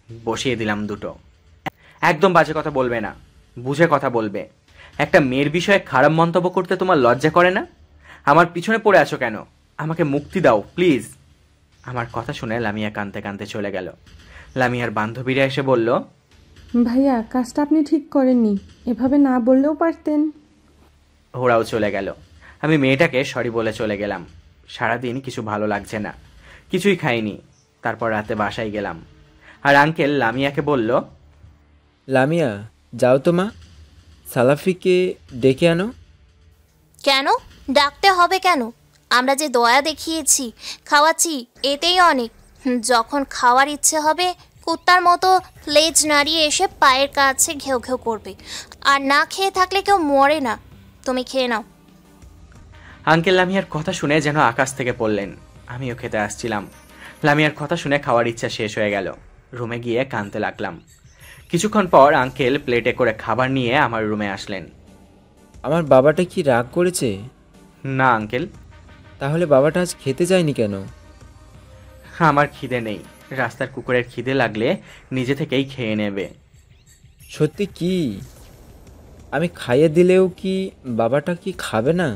বসিয়ে দিলাম দুটো। একদম বাজে কথা বলবে না, বুঝে কথা বলবে। একটা মেয়ের বিষয়ে খারাপ মন্তব্য করতে তোমার লজ্জা করে না? আমার পিছনে পড়ে আছো কেন? আমাকে মুক্তি দাও প্লিজ। আমার কথা শুনে লামিয়া কাঁদতে কাঁদতে চলে গেল। লামিয়ার বান্ধবীরা এসে বলল, ভাইয়া কাজটা আপনি ঠিক করেননি, এভাবে না বললেও পারতেন। ওরাও চলে গেল। আমি মেয়েটাকে সরি বলে চলে গেলাম। সারাদিন কিছু ভালো লাগছে না, কিছুই খাইনি। তারপর রাতে বাসায় গেলাম, আর আঙ্কেল লামিয়াকে বলল, লামিয়া যাও তো মা, সালাফিকে ডেকে আনো। কেন ডাকতে হবে কেন? আমরা যে দয়া দেখিয়েছি, খাওয়াচ্ছি, এতেই অনেক। যখন খাওয়ার ইচ্ছে হবে কুত্তার মতো লেজ নাড়িয়ে এসে পায়ের কাছে ঘেউ ঘেউ করবে। আর না খেয়ে থাকলে কেউ মরে না। তুমি খেয়ে নাও। আঙ্কেল লামিয়ার কথা শুনে যেন আকাশ থেকে পড়লেন। আমিও খেতে আসছিলাম। লামিয়ার কথা শুনে খাওয়ার ইচ্ছা শেষ হয়ে গেল। রুমে গিয়ে কাঁদতে লাগলাম। কিছুক্ষণ পর আঙ্কেল প্লেটে করে খাবার নিয়ে আমার রুমে আসলেন। আমার বাবাটা কি রাগ করেছে? না আঙ্কেল। তাহলে বাবাটা আজ খেতে যায়নি কেন? আমার খিদে নেই। রাস্তার কুকুরের খিদে লাগলে নিজে থেকেই খেয়ে নেবে। সত্যি কি? আমি খাইয়ে দিলেও কি বাবাটা কি খাবে না?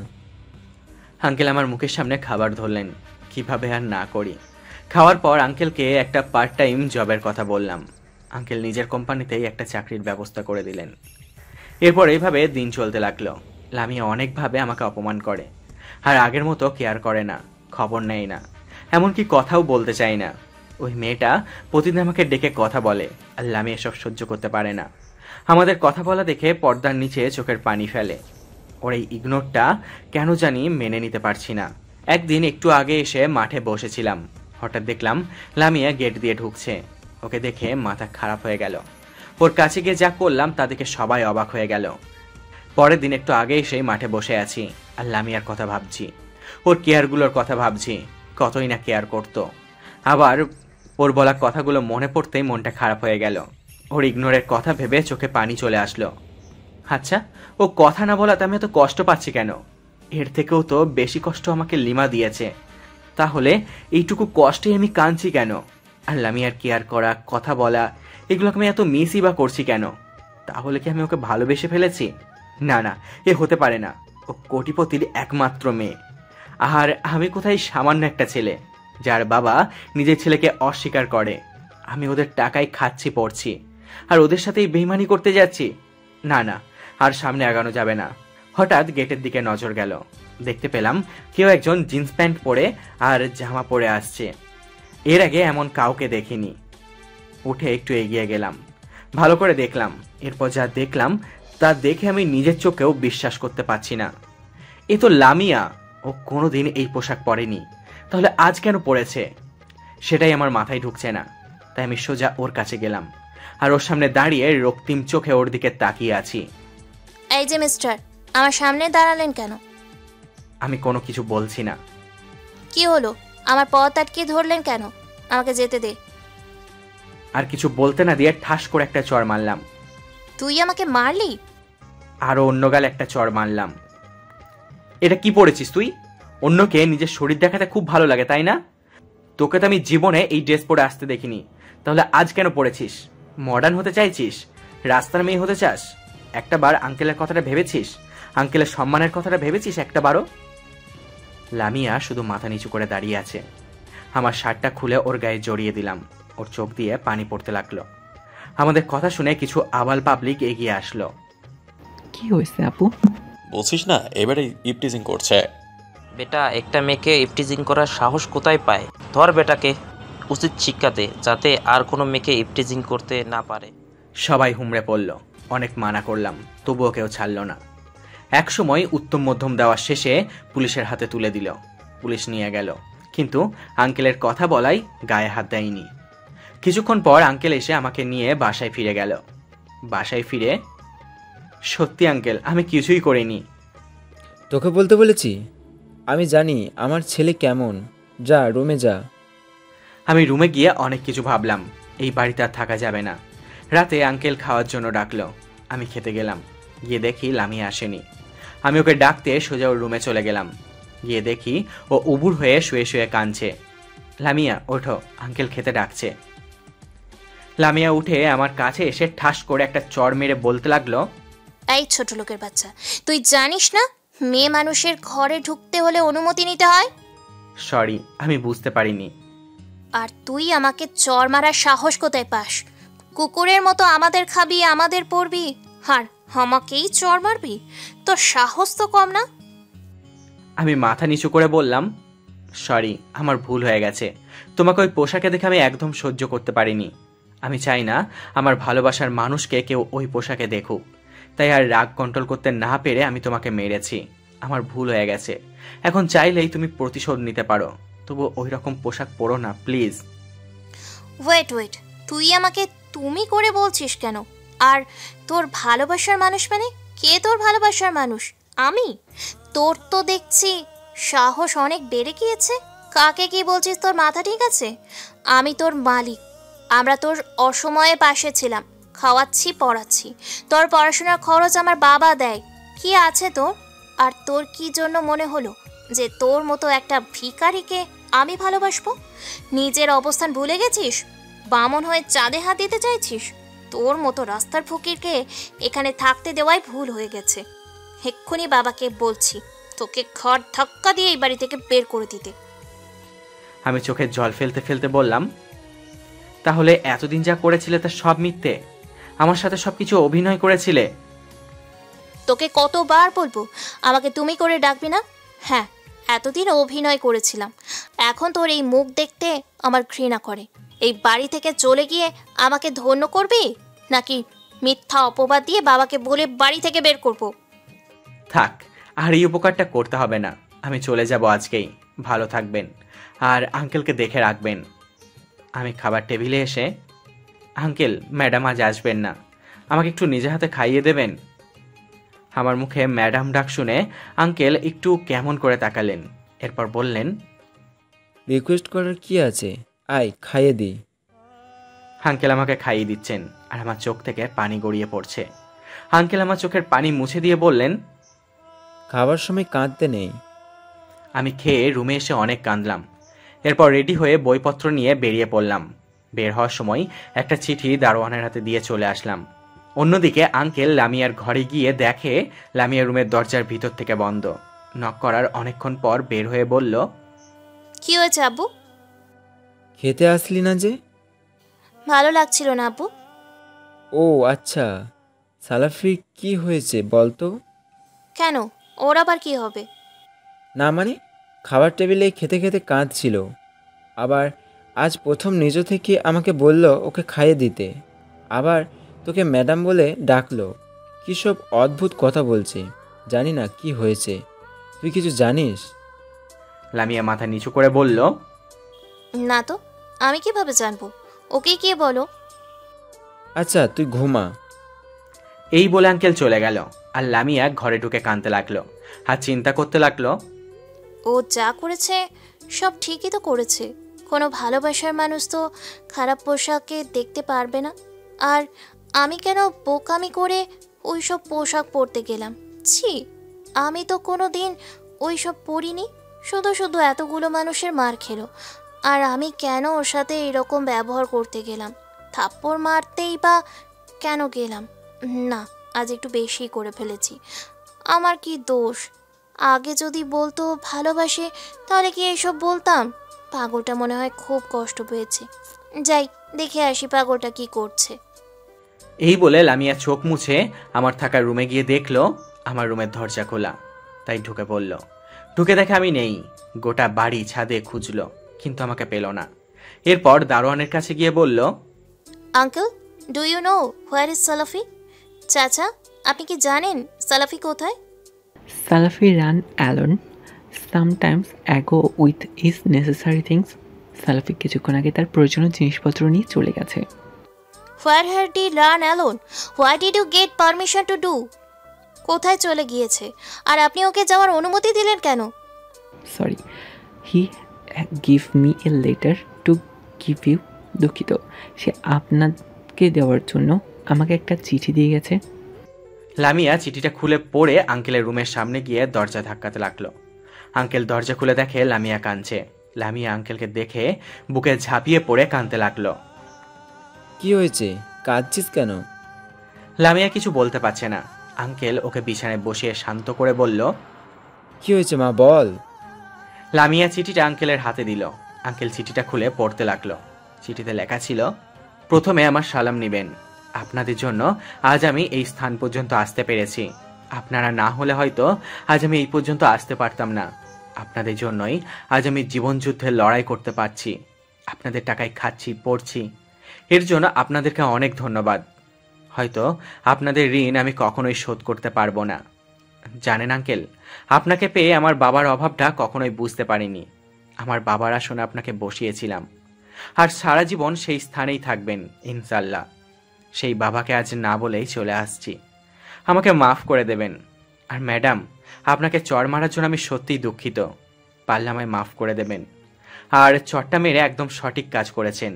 আঙ্কেল আমার মুখের সামনে খাবার ধরলেন। কিভাবে আর না করি। খাওয়ার পর আঙ্কেলকে একটা পার্ট টাইম জবের কথা বললাম। আঙ্কেল নিজের কোম্পানিতেই একটা চাকরির ব্যবস্থা করে দিলেন। এরপর এইভাবে দিন চলতে লাগলো। লামিয়া অনেকভাবে আমাকে অপমান করে, আর আগের মতো কেয়ার করে না, খবর নেয় না, এমনকি কথাও বলতে চায় না। ওই মেয়েটা প্রতিদিন আমাকে ডেকে কথা বলে, আর লামিয়া এসব সহ্য করতে পারে না। আমাদের কথা বলা দেখে পর্দার নিচে চোখের পানি ফেলে। ওর এই ইগনোরটা কেন জানি মেনে নিতে পারছি না। একদিন একটু আগে এসে মাঠে বসেছিলাম, হঠাৎ দেখলাম লামিয়া গেট দিয়ে ঢুকছে। ওকে দেখে মাথা খারাপ হয়ে গেল। ওর কাছে গিয়ে যা করলাম তা দেখে সবাই অবাক হয়ে গেল। পরের দিন একটু আগে এসে মাঠে বসে আছি, আর লামিয়ার কথা ভাবছি, ওর কেয়ারগুলোর কথা ভাবছি। কতই না কেয়ার করতো। আবার ওর বলা কথাগুলো মনে পড়তেই মনটা খারাপ হয়ে গেল। ওর ইগনোরের কথা ভেবে চোখে পানি চলে আসলো। আচ্ছা, ও কথা না বলাতে আমি এত কষ্ট পাচ্ছি কেন? এর থেকেও তো বেশি কষ্ট আমাকে লিমা দিয়েছে। তাহলে এইটুকু কষ্টে আমি কাঁদছি কেন? আর লামিয়ার কেয়ার করা, কথা বলা, এগুলোকে আমি এত মিসই বা করছি কেন? তাহলে কি আমি ওকে ভালোবেসে ফেলেছি? না না, এ হতে পারে না। ও কোটিপতির একমাত্র মেয়ে, আর আমি কোথায় সামান্য একটা ছেলে যার বাবা নিজের ছেলেকে অস্বীকার করে। আমি ওদের টাকায় খাচ্ছি পড়ছি, আর ওদের সাথেই বেইমানি করতে যাচ্ছি। না না, আর সামনে আগানো যাবে না। হঠাৎ গেটের দিকে নজর গেল। দেখতে পেলাম কেউ একজন জিন্স প্যান্ট পরে আর জামা পরে আসছে। এর আগে এমন কাউকে দেখিনি। উঠে একটু এগিয়ে গেলাম, ভালো করে দেখলাম। এরপর যা দেখলাম তা দেখে আমি নিজের চোখেও বিশ্বাস করতে পারছি না। এ তো লামিয়া। ও কোনোদিন এই পোশাক পরেনি, তাহলে আজ কেন পরেছে? সেটাই আমার মাথায় ঢুকছে না। তাই আমি সোজা ওর কাছে গেলাম, আর ওর সামনে দাঁড়িয়ে রক্তিম চোখে ওর দিকে তাকিয়ে আছি। এই যে মিস্টার, আমার সামনে দাঁড়ালেন কেন? আমি কোনো কিছু বলছি না। কি হলো? আমার পথ আটকে ধরলেন কেন? আমাকে যেতে দে। আর কিছু বলতে না দিয়ে ঠাস করে একটা চড় মারলাম। তুই আমাকে মারলি? আরো অন্য গাল একটা চড় মারলাম। এটা কি পড়েছিস তুই? অন্যকে নিজের শরীর দেখাতে খুব ভালো লাগে, তাই না? তোকে তো আমি জীবনে এই ড্রেস পরে আসতে দেখিনি, তাহলে আজ কেন পড়েছিস? মডার্ন হতে চাইছিস? রাস্তার মেয়ে হতে চাস? একটা বার আঙ্কেলের কথাটা ভেবেছিস? আঙ্কেলের সম্মানের কথাটা ভেবেছিস একটা বারও? লামিয়া শুধু মাথা নিচু করে দাঁড়িয়ে আছে। আমার শার্টটা খুলে ওর গায়ে জড়িয়ে দিলাম। ওর চোখ দিয়ে পানি পড়তে লাগলো। আমাদের কথা শুনে কিছু আবাল পাবলিক এগিয়ে আসলো। কি হয়েছে আপু? বলছিস না এবারে ইপটিজিং করছে। বেটা একটা মেয়েকে ইপটিজিং করার সাহস কোথায় পায়? ধর বেটাকে, উচিত শিক্ষা দে যাতে আর কোনো মেয়েকে ইপটিজিং করতে না পারে। সবাই হুমড়ে পড়ল। অনেক মানা করলাম, তবুও কেউ ছাড়ল না। একসময় উত্তম মধ্যম দেওয়ার শেষে পুলিশের হাতে তুলে দিল। পুলিশ নিয়ে গেল, কিন্তু আঙ্কেলের কথা বলাই গায়ে হাত দেয়নি। কিছুক্ষণ পর আঙ্কেল এসে আমাকে নিয়ে বাসায় ফিরে গেল। বাসায় ফিরে, সত্যি আঙ্কেল আমি কিছুই করিনি। তোকে বলতে বলেছি? আমি জানি আমার ছেলে কেমন। যা রুমে যা। আমি রুমে গিয়ে অনেক কিছু ভাবলাম। এই বাড়িতে আর থাকা যাবে না। রাতে আঙ্কেল খাওয়ার জন্য ডাকলো। আমি খেতে গেলাম। গিয়ে দেখি লামিয়া আসেনি। আমি ওকে ডাকতে সোজা ওর রুমে চলে গেলাম। গিয়ে দেখি ও উবুর হয়ে শুয়ে শুয়ে কাঁদছে। লামিয়া ওঠো, আঙ্কেল খেতে ডাকছে। লামিয়া উঠে আমার কাছে এসে ঠাস করে একটা চড় মেরে বলতে লাগলো, এই ছোট লোকের বাচ্চা, তুই জানিস না মেয়ে মানুষের ঘরে ঢুকতে হলে অনুমতি নিতে হয়? সরি, আমি বুঝতে পারিনি। আর তুই আমাকে চড় মারার সাহস কোথায় পাস? কুকুরের মতো আমাদের খাবি, আমাদের পড়বি, আর আমাকেই চড় মারবি? তোর সাহস তো কম না। আমি মাথা নিচু করে বললাম, সরি, আমার ভুল হয়ে গেছে। তোমাকে ওই পোশাকে দেখে আমি একদম সহ্য করতে পারিনি। আমি চাই না আমার ভালোবাসার মানুষকে কেউ ওই পোশাকে দেখুক। তাই আর রাগ কন্ট্রোল করতে না পেরে আমি তোমাকে মেরেছি। আমার ভুল হয়ে গেছে। এখন চাইলেই তুমি প্রতিশোধ নিতে পারো, তবু ওই রকম পোশাক পরো না প্লিজ। ওয়েট, তুই আমাকে তুমি করে বলছিস কেন? আর তোর ভালোবাসার মানুষ মানে কে? তোর ভালোবাসার মানুষ আমি? তোর তো দেখছি সাহস অনেক বেড়ে গিয়েছে। কাকে কি বলছিস? তোর মাথা ঠিক আছে? আমি তোর মালিক। আমরা তোর অসময়ে পাশে ছিলাম, খাওয়াচ্ছি, পড়াচ্ছি। তোর পড়াশোনার খরচ আমার বাবা দেয়। কি আছে তোর? আর তোর কি জন্য মনে হলো যে তোর মতো একটা ভিখারিকে আমি ভালোবাসবো? নিজের অবস্থান ভুলে গেছিস? বামন হয়ে চাঁদে হাত দিতে চাইছিস? তোর মতো রাস্তার ফকিরকে এখানে থাকতে দেওয়াই ভুল হয়ে গেছে। এক্ষুনি বাবাকে বলছি তোকে ঘর ধাক্কা দিয়ে এই বাড়ি থেকে বের করে দিতে। আমি চোখে জল ফেলতে ফেলতে বললাম, তাহলে এতদিন যা করেছিলে তা সব মিথ্যে? আমার সাথে সবকিছু অভিনয় করেছিলে? তোকে কতবার বলবো আমাকে তুমি করে ডাকবি না? হ্যাঁ, এতদিন অভিনয় করেছিলাম। এখন তোর এই মুখ দেখতে আমার ঘৃণা করে। এই বাড়ি থেকে চলে গিয়ে আমাকে ধন্য করবি, নাকি মিথ্যা অপবাদ দিয়ে বাবাকে বলে বাড়ি থেকে বের করব? থাক, আর এই উপকারটা করতে হবে না। আমি চলে যাব আজকেই। ভালো থাকবেন, আর আঙ্কেলকে দেখে রাখবেন। আমি খাবার টেবিলে এসে, আঙ্কেল ম্যাডাম আজ আসবেন না, আমাকে একটু নিজে হাতে খাইয়ে দেবেন? আমার মুখে ম্যাডাম ডাক শুনে আঙ্কেল একটু কেমন করে তাকালেন। এরপর বললেন, রিকোয়েস্ট করার কি আছে, আয় খাইয়ে দিই। আঙ্কেল আমাকে খাইয়ে দিচ্ছেন, আর আমার চোখ থেকে পানি গড়িয়ে পড়ছে। আঙ্কেল আমার চোখের পানি মুছে দিয়ে বললেন, খাবার সময় কাঁদতে নেই। আমি খেয়ে রুমে এসে অনেক কাঁদলাম। এরপর রেডি হয়ে বইপত্র নিয়ে বেরিয়ে পড়লাম। বের হওয়ার সময় একটা চিঠি দারোয়ানের হাতে দিয়ে চলে আসলাম। অন্যদিকে আঙ্কেল লামিয়ার ঘরে গিয়ে দেখে লামিয়ার রুমের দরজার ভিতর থেকে বন্ধ। নক করার অনেকক্ষণ পর বের হয়ে বলল, কি হয়েছে আব্বু? খেতে আসলি না যে? ভালো লাগছিল না আব্বু। ও আচ্ছা, সালাফির কি হয়েছে বলতো? কেন, ওর আবার কি হবে? না মানে, খাবার টেবিলে খেতে খেতে কাঁদছিল। আবার আজ প্রথম নিজ থেকে আমাকে বলল ওকে খাইয়ে দিতে। আবার তোকে ম্যাডাম বলে ডাকলো। কী সব অদ্ভুত কথা বলছে, জানি না কি হয়েছে। তুই কিছু জানিস? লামিয়া মাথা নিচু করে বলল, না তো, আমি কিভাবে জানবো? ওকে কে বলো। আচ্ছা তুই ঘুমা। এই বলে আঙ্কেল চলে গেল, আর লামিয়া ঘরে ঢুকে কাঁদতে লাগলো, আর চিন্তা করতে লাগলো, ও যা করেছে সব ঠিকই তো করেছে। কোনো ভালোবাসার মানুষ তো খারাপ পোশাকে দেখতে পারবে না। আর আমি কেন বোকামি করে ওই সব পোশাক পরতে গেলাম? ছি, আমি তো কোনো দিন ওই সব পরিনি। শুধু শুধু এতগুলো মানুষের মার খেলো, আর আমি কেন ওর সাথে এরকম ব্যবহার করতে গেলাম? থাপ্পড় মারতেই বা কেন গেলাম? না, আজ একটু বেশি করে ফেলেছি। আমার কি দোষ? আগে যদি বলতো ভালোবাসে, তাহলে কি এইসব বলতাম? পাগলটা মনে হয় খুব কষ্ট পেয়েছে। যাই দেখে আসি পাগলটা কি করছে। এই বলে লামিয়া চোখ মুছে আমার থাকার রুমে গিয়ে দেখলো আমার রুমের দরজা খোলা। তাই ঢুকে পড়ল। ঢুকে দেখে আমি নেই। গোটা বাড়ি ছাদে খুঁজলো, কিন্তু আমাকে পেল না। এরপর দারোয়ানের কাছে গিয়ে বলল, uncle, do you know where is Salafi? চাচা, আপনি কি জানেন সালাফি কোথায়? Salafi ran alone, sometimes ago with his necessary things. সালাফি কিছুক্ষণ আগে তার প্রয়োজনীয় জিনিসপত্র নিয়ে চলে গেছে। Where had he run alone? Why did you get permission to do? কোথায় চলে গিয়েছে? আর আপনি ওকে যাওয়ার অনুমতি দিলেন কেন? Sorry, he give me a letter to give you. দুঃখিত, সে আপনাকে দেওয়ার জন্য আমাকে একটা চিঠি দিয়ে গেছে। লামিয়া চিঠিটা খুলে পড়ে আঙ্কেলের রুমের সামনে গিয়ে দরজা ধাক্কাতে লাগলো। আঙ্কেল দরজা খুলে দেখে লামিয়া কাঁদছে। লামিয়া আঙ্কেলকে দেখে বুকে ঝাঁপিয়ে পড়ে কাঁদতে লাগলো। কি হয়েছে, কাঁদছিস কেন? লামিয়া কিছু বলতে পারছে না। আঙ্কেল ওকে বিছানায় বসিয়ে শান্ত করে বলল, কি হয়েছে মা, বল। লামিয়া চিঠিটা আঙ্কেলের হাতে দিল। আঙ্কেল চিঠিটা খুলে পড়তে লাগলো। চিঠিতে লেখা ছিল, প্রথমে আমার সালাম নিবেন। আপনাদের জন্য আজ আমি এই স্থান পর্যন্ত আসতে পেরেছি। আপনারা না হলে হয়তো আজ আমি এই পর্যন্ত আসতে পারতাম না। আপনাদের জন্যই আজ আমি জীবনযুদ্ধে লড়াই করতে পারছি। আপনাদের টাকায় খাচ্ছি, পড়ছি। এর জন্য আপনাদেরকে অনেক ধন্যবাদ। হয়তো আপনাদের ঋণ আমি কখনোই শোধ করতে পারবো না। জানেন আঙ্কেল, আপনাকে পেয়ে আমার বাবার অভাবটা কখনোই বুঝতে পারিনি। আমার বাবার আসনে আপনাকে বসিয়েছিলাম, আর সারা জীবন সেই স্থানেই থাকবেন ইনশাল্লাহ। সেই বাবাকে আজ না বলেই চলে আসছি। আমাকে মাফ করে দেবেন। আর ম্যাডাম, আপনাকে চড় মারার জন্য আমি সত্যিই দুঃখিত। পারলে আমায় মাফ করে দেবেন। আর চটটা মেরে একদম সঠিক কাজ করেছেন।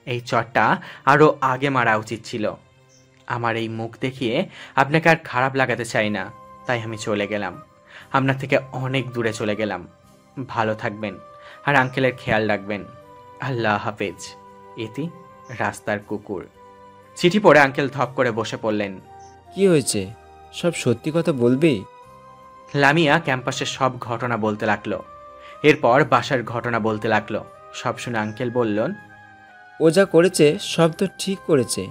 এই চটটা আরও আগে মারা উচিত ছিল। আমার এই মুখ দেখিয়ে আপনাকে আর খারাপ লাগাতে চাই না, তাই আমি চলে গেলাম। আপনার থেকে অনেক দূরে চলে গেলাম। ভালো থাকবেন আর আঙ্কেলের খেয়াল রাখবেন। আল্লাহ হাফেজ। ইতি, রাস্তার কুকুর। চিঠি পড়ে আঙ্কেল ধপ করে বসে পড়লেন। কি হয়েছে, সব সত্যি কথা বলবি? লামিয়া ক্যাম্পাসের সব ঘটনা বলতে লাগলো। এরপর বাসার ঘটনা বলতে লাগলো। সব শুনে আঙ্কেল বললেন, ও যা করেছে সব তো ঠিক করেছে।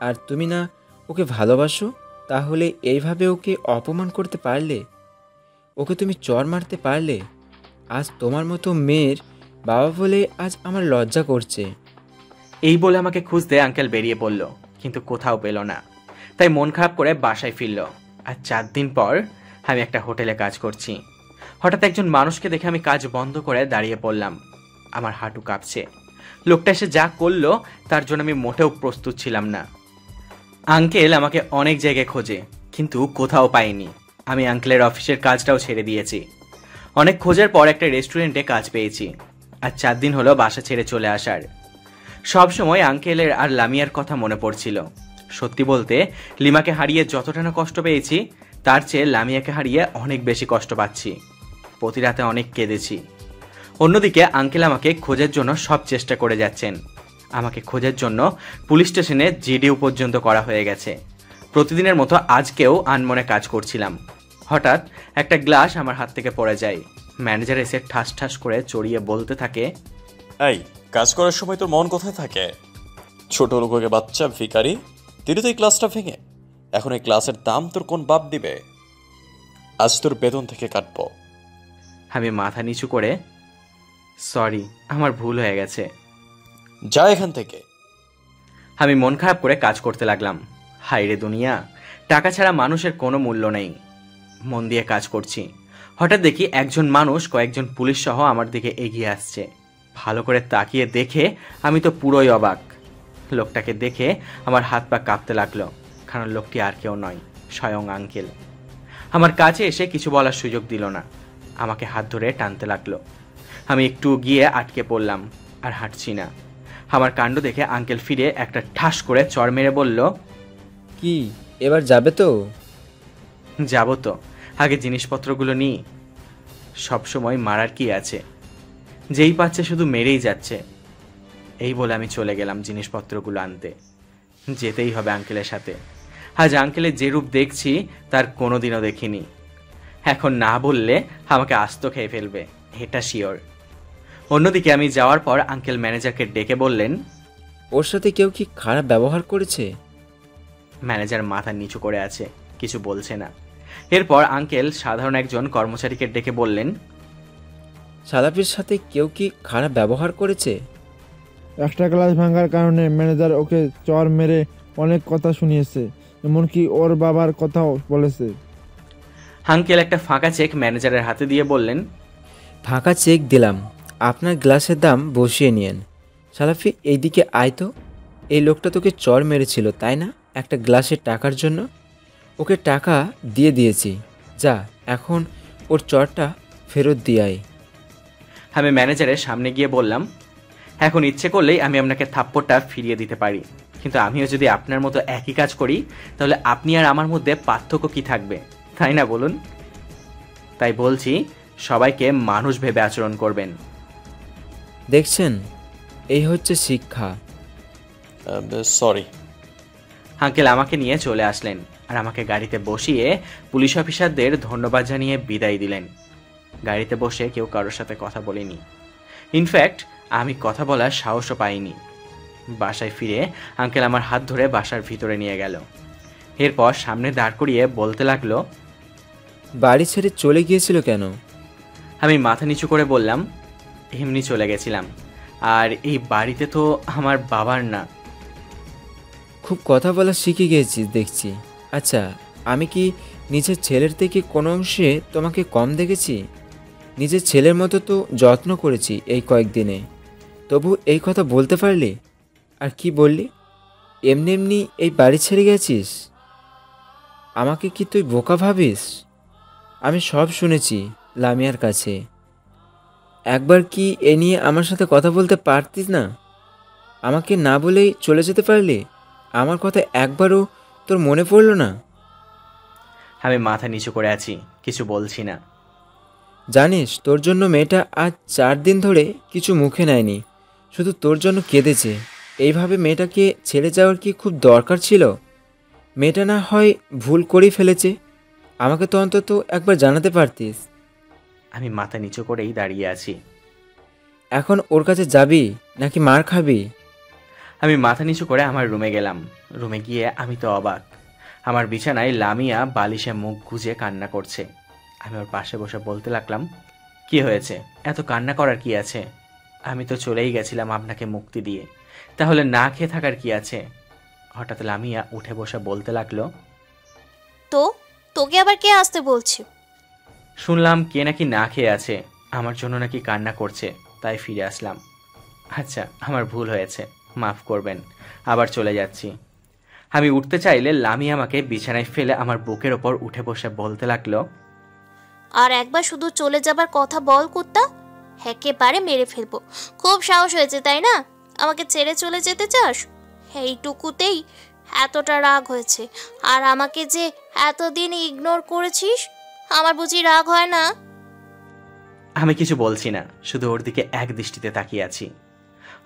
আর তুমি না ওকে ভালোবাসো, তাহলে এইভাবে ওকে অপমান করতে পারলে? ওকে তুমি চড় মারতে পারলে? আজ তোমার মতো মেয়ের বাবা বলে আজ আমার লজ্জা করছে। এই বলে আমাকে খুঁজতে আঙ্কেল বেরিয়ে পড়ল, কিন্তু কোথাও পেল না। তাই মন খারাপ করে বাসায় ফিরল। আর 4 দিন পর আমি একটা হোটেলে কাজ করছি। হঠাৎ একজন মানুষকে দেখে আমি কাজ বন্ধ করে দাঁড়িয়ে পড়লাম। আমার হাঁটু কাঁপছে। লোকটা এসে যা করলো তার জন্য আমি মোটেও প্রস্তুত ছিলাম না। আঙ্কেল আমাকে অনেক জায়গায় খোঁজে, কিন্তু কোথাও পাইনি। আমি আঙ্কেলের অফিসের কাজটাও ছেড়ে দিয়েছি। অনেক খোঁজার পর একটা রেস্টুরেন্টে কাজ পেয়েছি। আর 4 দিন হলো বাসা ছেড়ে চলে আসার। সব সময় আঙ্কেলের আর লামিয়ার কথা মনে পড়ছিল। সত্যি বলতে, লিমাকে হারিয়ে যতটা না কষ্ট পেয়েছি, তার চেয়ে লামিয়াকে হারিয়ে অনেক বেশি কষ্ট পাচ্ছি। প্রতি রাতে অনেক কেঁদেছি। অন্যদিকে আঙ্কেল আমাকে খোঁজার জন্য সব চেষ্টা করে যাচ্ছেন। আমাকে খোঁজার জন্য পুলিশ স্টেশনে জিডিও পর্যন্ত করা হয়ে গেছে। প্রতিদিনের মতো আজকেও আনমনে কাজ করছিলাম। হঠাৎ একটা গ্লাস আমার হাত থেকে পড়ে যায়। ম্যানেজার এসে ঠাস ঠাস করে চড়িয়ে বলতে থাকে, এই কাজ করার সময় তোর মন কোথায় থাকে? ছোট লোকের বাচ্চা ভিখারি, তুই তো এই ক্লাসটা ভেঙে এখন এই ক্লাসের দাম তোর কোন বাপ দিবে? আজ তোর বেতন থেকে কাটবো। আমি মাথা নিচু করে, সরি, আমার ভুল হয়ে গেছে। যা এখান থেকে। আমি মন খারাপ করে কাজ করতে লাগলাম। হায়রে দুনিয়া, টাকা ছাড়া মানুষের কোনো মূল্য নেই। মন দিয়ে কাজ করছি। হঠাৎ দেখি একজন মানুষ কয়েকজন পুলিশ সহ আমার দিকে এগিয়ে আসছে। ভালো করে তাকিয়ে দেখে আমি তো পুরোই অবাক। লোকটাকে দেখে আমার হাত পা কাঁপতে লাগলো, কারণ লোকটি আর কেউ নয়, স্বয়ং আঙ্কেল। আমার কাছে এসে কিছু বলার সুযোগ দিল না। আমাকে হাত ধরে টানতে লাগলো। আমি একটু গিয়ে আটকে পড়লাম, আর হাঁটছি না। আমার কাণ্ড দেখে আঙ্কেল ফিরে একটা ঠাস করে চড় মেরে বলল, কি এবার যাবে তো? যাব তো, আগে জিনিসপত্রগুলো নিই। সবসময় মারার কি আছে, যেই পাচ্ছে শুধু মেরেই যাচ্ছে। এই বলে আমি চলে গেলাম জিনিসপত্রগুলো আনতে। যেতেই হবে আঙ্কেলের সাথে। আজ আঙ্কেলের যে রূপ দেখছি তার কোনোদিনও দেখিনি। এখন না বললে আমাকে আস্ত খেয়ে ফেলবে, এটা শিওর। অন্যদিকে আমি যাওয়ার পর আঙ্কেল ম্যানেজারকে ডেকে বললেন, ওর সাথে কেউ কি খারাপ ব্যবহার করেছে? ম্যানেজার মাথা নিচু করে আছে, কিছু বলছে না। এরপর আঙ্কেল সাধারণ একজন কর্মচারীকে ডেকে বললেন, সালাফির সাথে কেউ কি খারাপ ব্যবহার করেছে? একটা ক্লাস ভাঙার কারণে ম্যানেজার ওকে চর মেরে অনেক কথা শুনিয়েছে, এমনকি ওর বাবার কথাও বলেছে। আঙ্কেল একটা ফাঁকা চেক ম্যানেজারের হাতে দিয়ে বললেন, ফাঁকা চেক দিলাম, আপনার গ্লাসের দাম বসিয়ে নিয়েন। সালাফি, এইদিকে আয় তো। এই লোকটা তোকে চড় মেরেছিল তাই না, একটা গ্লাসের টাকার জন্য? ওকে টাকা দিয়ে দিয়েছি, যা এখন ওর চড়টা ফেরত দিয়ে আয়। আমি ম্যানেজারের সামনে গিয়ে বললাম, এখন ইচ্ছে করলেই আমি আপনাকে থাপ্পড়টা ফিরিয়ে দিতে পারি, কিন্তু আমিও যদি আপনার মতো একই কাজ করি তাহলে আপনি আর আমার মধ্যে পার্থক্য কি থাকবে, তাই না বলুন? তাই বলছি, সবাইকে মানুষ ভেবে আচরণ করবেন। দেখছেন, এই হচ্ছে শিক্ষা। সরি। আঙ্কেল আমাকে নিয়ে চলে আসলেন আর আমাকে গাড়িতে বসিয়ে পুলিশ অফিসারদের ধন্যবাদ জানিয়ে বিদায় দিলেন। গাড়িতে বসে কেউ কারোর সাথে কথা বলিনি। ইনফ্যাক্ট আমি কথা বলার সাহসও পাইনি। বাসায় ফিরে আঙ্কেল আমার হাত ধরে বাসার ভিতরে নিয়ে গেল। এরপর সামনে দাঁড় করিয়ে বলতে লাগলো, বাড়ি ছেড়ে চলে গিয়েছিল কেন? আমি মাথা নিচু করে বললাম, এমনি চলে গেছিলাম, আর এই বাড়িতে তো আমার বাবার না। খুব কথা বলা শিখে গিয়েছিস দেখছি। আচ্ছা, আমি কি নিজের ছেলের থেকে কোনো অংশে তোমাকে কম দেখেছি? নিজের ছেলের মতো তো যত্ন করেছি এই কয়েকদিনে, তবু এই কথা বলতে পারলি? আর কি বললি? এমনি এমনি এই বাড়ি ছেড়ে গেছিস? আমাকে কি তুই বোকা ভাবিস? আমি সব শুনেছি লামিয়ার কাছে। একবার কি এ নিয়ে আমার সাথে কথা বলতে পারতিস না? আমাকে না বলেই চলে যেতে পারলি? আমার কথা একবারও তোর মনে পড়লো না? আমি মাথা নিচু করে আছি, কিছু বলছি না। জানিস, তোর জন্য মেয়েটা আজ 4 দিন ধরে কিছু মুখে নেয়নি, শুধু তোর জন্য কেঁদেছে। এইভাবে মেয়েটাকে ছেড়ে যাওয়ার কি খুব দরকার ছিল? মেয়েটা না হয় ভুল করেই ফেলেছে, আমাকে তো অন্তত একবার জানাতে পারতিস। আমি মাথা নিচু করেই দাঁড়িয়ে আছি। এখন ওর কাছে যাবি নাকি মার খাবি? আমি মাথা নিচু করে আমার রুমে গেলাম। রুমে গিয়ে আমি তো অবাক। আমার বিছানায় লামিয়া বালিশে মুখ গুজে কান্না করছে। আমি ওর পাশে বসে বলতে লাগলাম, কি হয়েছে? এত কান্না করার কি আছে? আমি তো চলেই গেছিলাম আপনাকে মুক্তি দিয়ে, তাহলে না খেয়ে থাকার কি আছে? হঠাৎ লামিয়া উঠে বসে বলতে লাগলো, তো তোকে আবার কে আসতে বলছে? শুনলাম কে নাকি না খেয়ে আছে, আমার জন্য নাকি কান্না করছে, তাই ফিরে আসলাম। আচ্ছা, আমার ভুল হয়েছে, মাফ করবেন, আবার চলে যাচ্ছি। আমি উঠতে চাইলে লামি আমাকে বিছানায় ফেলে আমার বুকের ওপর উঠে বসে বলতে লাগলো, আর একবার শুধু চলে যাবার কথা বল কুত্তা, একেবারে মেরে ফেলবো। খুব সাহস হয়েছে তাই না? আমাকে ছেড়ে চলে যেতে চাস? এইটুকুতেই এতটা রাগ হয়েছে? আর আমাকে যে এতদিন ইগনোর করেছিস, আমার বুঝি রাগ হয় না? আমি কিছু বলছি না, শুধু ওর দিকে এক দৃষ্টিতে তাকিয়ে আছি।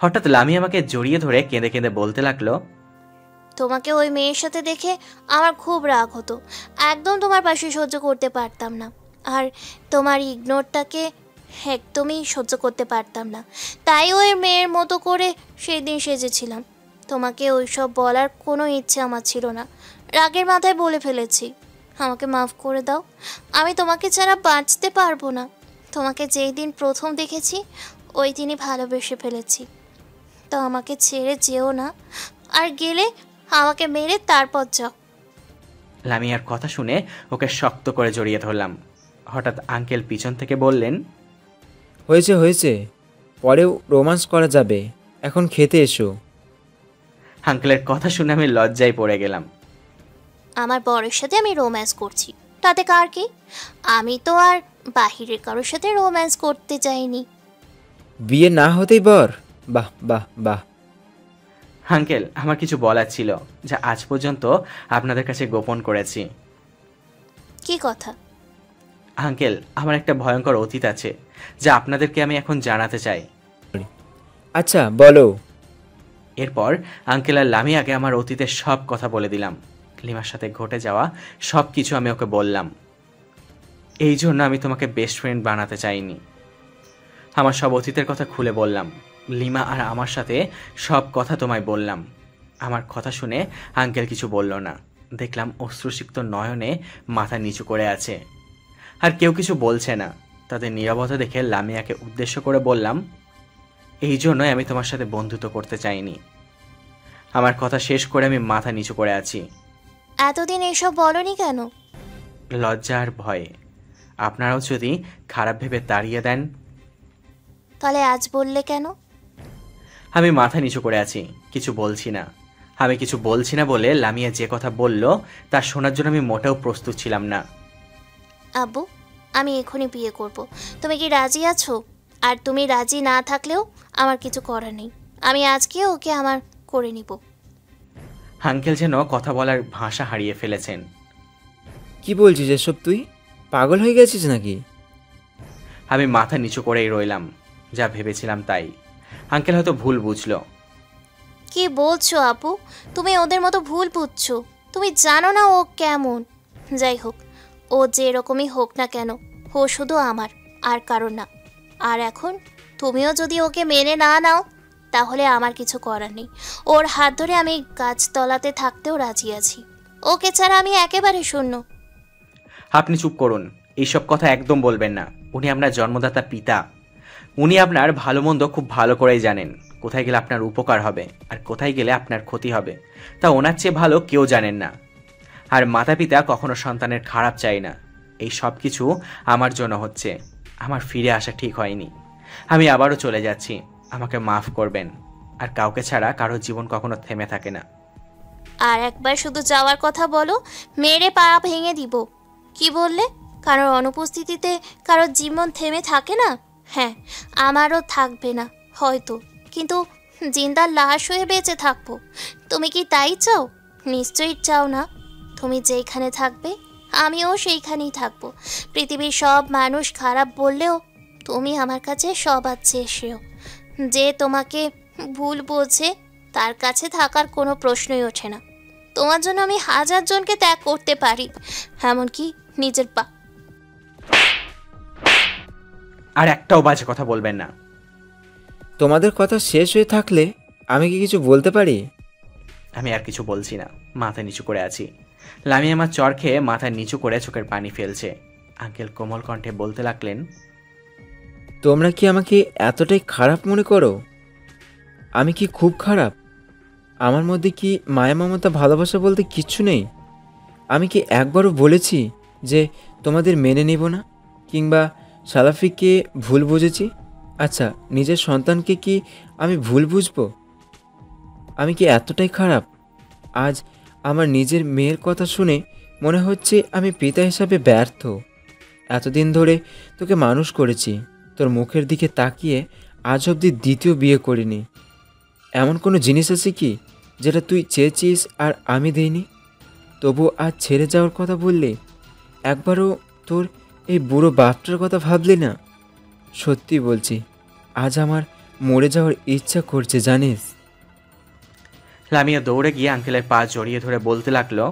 হঠাৎ লামি আমাকে জড়িয়ে ধরে কেঁদে কেঁদে বলতে লাগলো, তোমাকে ওই মেয়ের সাথে দেখে আমার খুব রাগ হতো, একদম তোমার পাশে সহ্য করতে পারতাম না। আর তোমার ইগনোরটাকে একদমই সহ্য করতে পারতাম না, তাই ওই মেয়ের মতো করে সেই দিন সেজেছিলাম। তোমাকে ওইসব বলার কোনো ইচ্ছে আমার ছিল না, রাগের মাথায় বলে ফেলেছি। আমাকে মাফ করে দাও, আমি তোমাকে ছাড়া বাঁচতে পারবো না। তোমাকে যেই দিন প্রথম দেখেছি ওই দিনই ভালোবেসে ফেলেছি। তো আমাকে ছেড়ে যেও না, আর গেলে আমাকে মেরে তারপর যাও। লামিয়ার কথা শুনে ওকে শক্ত করে জড়িয়ে ধরলাম। হঠাৎ আঙ্কেল পিছন থেকে বললেন, হয়েছে হয়েছে, পরেও রোমান্স করা যাবে, এখন খেতে এসো। আঙ্কেলের কথা শুনে আমি লজ্জায় পড়ে গেলাম। আমার বরের সাথে আমি রোম্যান্স করছি, তাতে কার কি? আমি তো আর বাহিরের কারোর সাথে রোম্যান্স করতে যাইনি। বিয়ে না হতেই বর? বাহ বাহ বাহ। আঙ্কেল, আমার কিছু বলার ছিল, যা আজ পর্যন্ত আপনাদের কাছে গোপন করেছি। কি কথা? আঙ্কেল, আমার একটা ভয়ঙ্কর অতীত আছে, যা আপনাদেরকে আমি এখন জানাতে চাই। আচ্ছা বলো। এরপর আঙ্কেল আর লামিয়াকে আমার অতীতের সব কথা বলে দিলাম। লিমার সাথে ঘটে যাওয়া সব কিছু আমি ওকে বললাম। এই জন্য আমি তোমাকে বেস্ট ফ্রেন্ড বানাতে চাইনি। আমার সব অতীতের কথা খুলে বললাম। লিমা আর আমার সাথে সব কথা তোমায় বললাম। আমার কথা শুনে আঙ্কেল কিছু বলল না। দেখলাম অশ্রুসিক্ত নয়নে মাথা নিচু করে আছে, আর কেউ কিছু বলছে না। তাদের নীরবতা দেখে লামিয়াকে উদ্দেশ্য করে বললাম, এই জন্যই আমি তোমার সাথে বন্ধুত্ব করতে চাইনি। আমার কথা শেষ করে আমি মাথা নিচু করে আছি। এতদিন এসব বলনি কেন? লজ্জা আর ভয়ে। আপনারাও যদি খারাপ ভেবে তাড়িয়ে দেন। তাহলে আজ বললে কেন? আমি মাথা নিচু করে আছি, কিছু বলছি না। আমি কিছু বলছি না বলে লামিয়া যে কথা বলল তা শোনার জন্য আমি মোটেও প্রস্তুত ছিলাম না। আব্বু, আমি এখনই বিয়ে করব, তুমি কি রাজি আছো? আর তুমি রাজি না থাকলেও আমার কিছু করার নেই, আমি আজকে ওকে আমার করে নিব। আঙ্কেল যেন কথা বলার ভাষা হারিয়ে ফেলেছেন। কি বলছিস এসব? তুই পাগল হয়ে গেছিস নাকি? আমি মাথা নিচু করেই রইলাম। যা ভেবেছিলাম তাই। আঙ্কেল হয়তো ভুল বুঝলো। কি বলছো আপু? তুমি ওদের মতো ভুল বুঝছো। তুমি জানো না ও কেমন। যাই হোক, ও যেরকমই হোক না কেন, ও শুধু আমার, আর কারণ না। আর এখন তুমিও যদি ওকে মেনে না নাও, তাহলে আমার কিছু করার নেই। ওর হাত ধরে আমি গাছতলাতে থাকতেও রাজি আছি। ওকে ছাড়া আমি একেবারে শূন্য। আপনি চুপ করুন। এইসব কথা একদম বলবেন না। উনি আপনার জন্মদাতা পিতা। উনি আপনার ভালো মন্দ খুব ভালো করেই জানেন। কোথায় গেলে আপনার উপকার হবে আর কোথায় গেলে আপনার ক্ষতি হবে তা ওনার চেয়ে ভালো কেউ জানেন না। আর মাতা পিতা কখনো সন্তানের খারাপ চায় না। এই সব কিছু আমার জন্য হচ্ছে। আমার ফিরে আসা ঠিক হয়নি। আমি আবারও চলে যাচ্ছি। আমাকে মাফ করবেন। আর কাউকে ছাড়া কারো জীবন কখনো থেমে থাকে না। আর একবার শুধু যাওয়ার কথা বলো, মেরে পা ভেঙে দিব। কি বললে? কারোর অনুপস্থিতিতে কারোর জীবন থেমে থাকে না? হ্যাঁ, আমারও থাকবে না হয়তো, কিন্তু জিন্দার লাশ হয়ে বেঁচে থাকবো। তুমি কি তাই চাও? নিশ্চয়ই চাও না। তুমি যেইখানে থাকবে আমিও সেইখানেই থাকবো। পৃথিবীর সব মানুষ খারাপ বললেও তুমি আমার কাছে সবার চেয়ে শ্রেয়। যে তোমাকে ভুল বোঝে তার কাছে থাকার কোনো প্রশ্নই ওঠে না। তোমার জন্য আমি 1000 জনকে ত্যাগ করতে পারি, এমনকি নিজের পা। আর একটাও বাজে কথা বলবেন না। তোমাদের কথা শেষ হয়ে থাকলে আমি কি কিছু বলতে পারি? আমি আর কিছু বলছি না। মাথা নিচু করে আছি। লামি আমার চর খেয়ে মাথা নিচু করে চোখের পানি ফেলছে। আঙ্কেল কোমল কণ্ঠে বলতে লাগলেন, তোমরা কি আমাকে এতটাই খারাপ মনে করো? আমি কি খুব খারাপ? আমার মধ্যে কি মায়া মমতা ভালোবাসা বলতে কিচ্ছু নেই? আমি কি একবারও বলেছি যে তোমাদের মেনে নেব না, কিংবা সালাফিকে ভুল বুঝেছি? আচ্ছা, নিজের সন্তানকে কি আমি ভুল বুঝবো? আমি কি এতটাই খারাপ? আজ আমার নিজের মেয়ের কথা শুনে মনে হচ্ছে আমি পিতা হিসাবে ব্যর্থ। এতদিন ধরে তোকে মানুষ করেছি, তোর মুখের দিকে তাকিয়ে আজ অবধি দ্বিতীয় বিয়ে করিনি। এমন কোনো জিনিস আছে কি যেটা তুই চেয়েছিস আর আমি দিইনি? তবু আজ ছেড়ে যাওয়ার কথা বললি। একবারও তোর এই বুড়ো বাপটার কথা ভাবলি না? সত্যি বলছি, আজ আমার মরে যাওয়ার ইচ্ছা করছে, জানিস? লামিয়া দৌড়ে গিয়ে আঙ্কেলের পা জড়িয়ে ধরে বলতে লাগলো,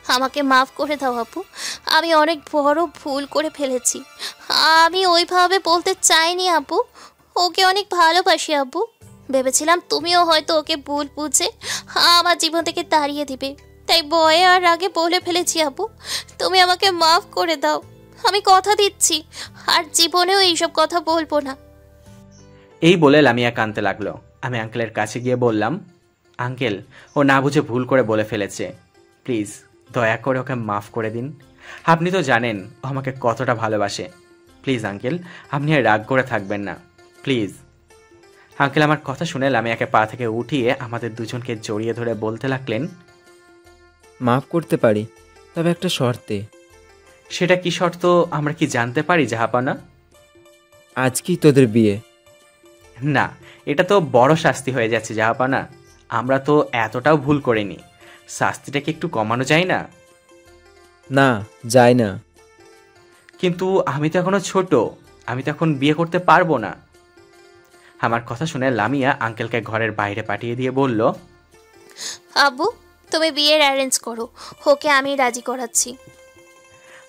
আমাকে মাফ করে দাও আপু। আমি অনেক বড় ভুল করে ফেলেছি। আমি ওইভাবে বলতে চাইনি আপু। ওকে অনেক ভালোবাসি আপু। ভেবেছিলাম তুমিও হয়তো ওকে ভুল বুঝে আমার জীবন থেকে তাড়িয়ে দিবে, তাই ভয়ে আর আগে বলে ফেলেছি আপু। তুমি আমাকে মাফ করে দাও। আমি কথা দিচ্ছি আর জীবনেও এইসব কথা বলবো না। এই বলে লামিয়া কাঁদতে লাগলো। আমি আঙ্কেলের কাছে গিয়ে বললাম, আঙ্কেল, ও না বুঝে ভুল করে বলে ফেলেছে। প্লিজ দয়া করে ওকে মাফ করে দিন। আপনি তো জানেন ও আমাকে কতটা ভালোবাসে। প্লিজ আঙ্কেল, আপনি আর রাগ করে থাকবেন না, প্লিজ। আঙ্কেল আমার কথা শুনে লামিয়াকে পা থেকে উঠিয়ে আমাদের দুজনকে জড়িয়ে ধরে বলতে লাগলেন, মাফ করতে পারি, তবে একটা শর্তে। সেটা কি শর্ত আমরা কি জানতে পারি জাহাপানা? আজকেই তোদের বিয়ে। না, এটা তো বড় শাস্তি হয়ে যাচ্ছে জাহাপানা। আমরা তো এতটাও ভুল করিনি। শাস্তিটাকে একটু কমানো যায় না? না, যায় না। কিন্তু আমি তো এখনো ছোট। আমি তো এখন বিয়ে করতে পারবো না। আমার কথা শুনে লামিয়া আঙ্কেলকে ঘরের বাইরে পাঠিয়ে দিয়ে বলল, আব্বু, তুমি বিয়ের অ্যারেঞ্জ করো, ওকে আমি রাজি করাচ্ছি।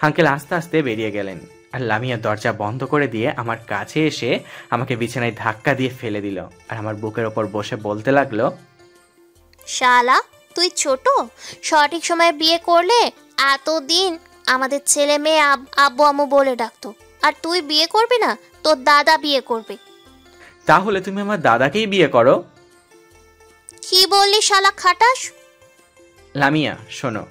আঙ্কেল আস্তে আস্তে বেরিয়ে গেলেন আর লামিয়া দরজা বন্ধ করে দিয়ে আমার কাছে এসে আমাকে বিছানায় ধাক্কা দিয়ে ফেলে দিল আর আমার বুকের ওপর বসে বলতে লাগলো, শালা, তুই ছোট, সঠিক সময়ে বিয়ে করলে এতদিন আমাদের ছেলে মেয়ে আব্বু আম্মু বলে ডাকতো, আর তুই বিয়ে করবি না, তোর দাদা বিয়ে করবে। তাহলে তুমি আমার দাদাকেই বিয়ে করো। কি বললি শালা খাটাস? লামিয়া শোনো,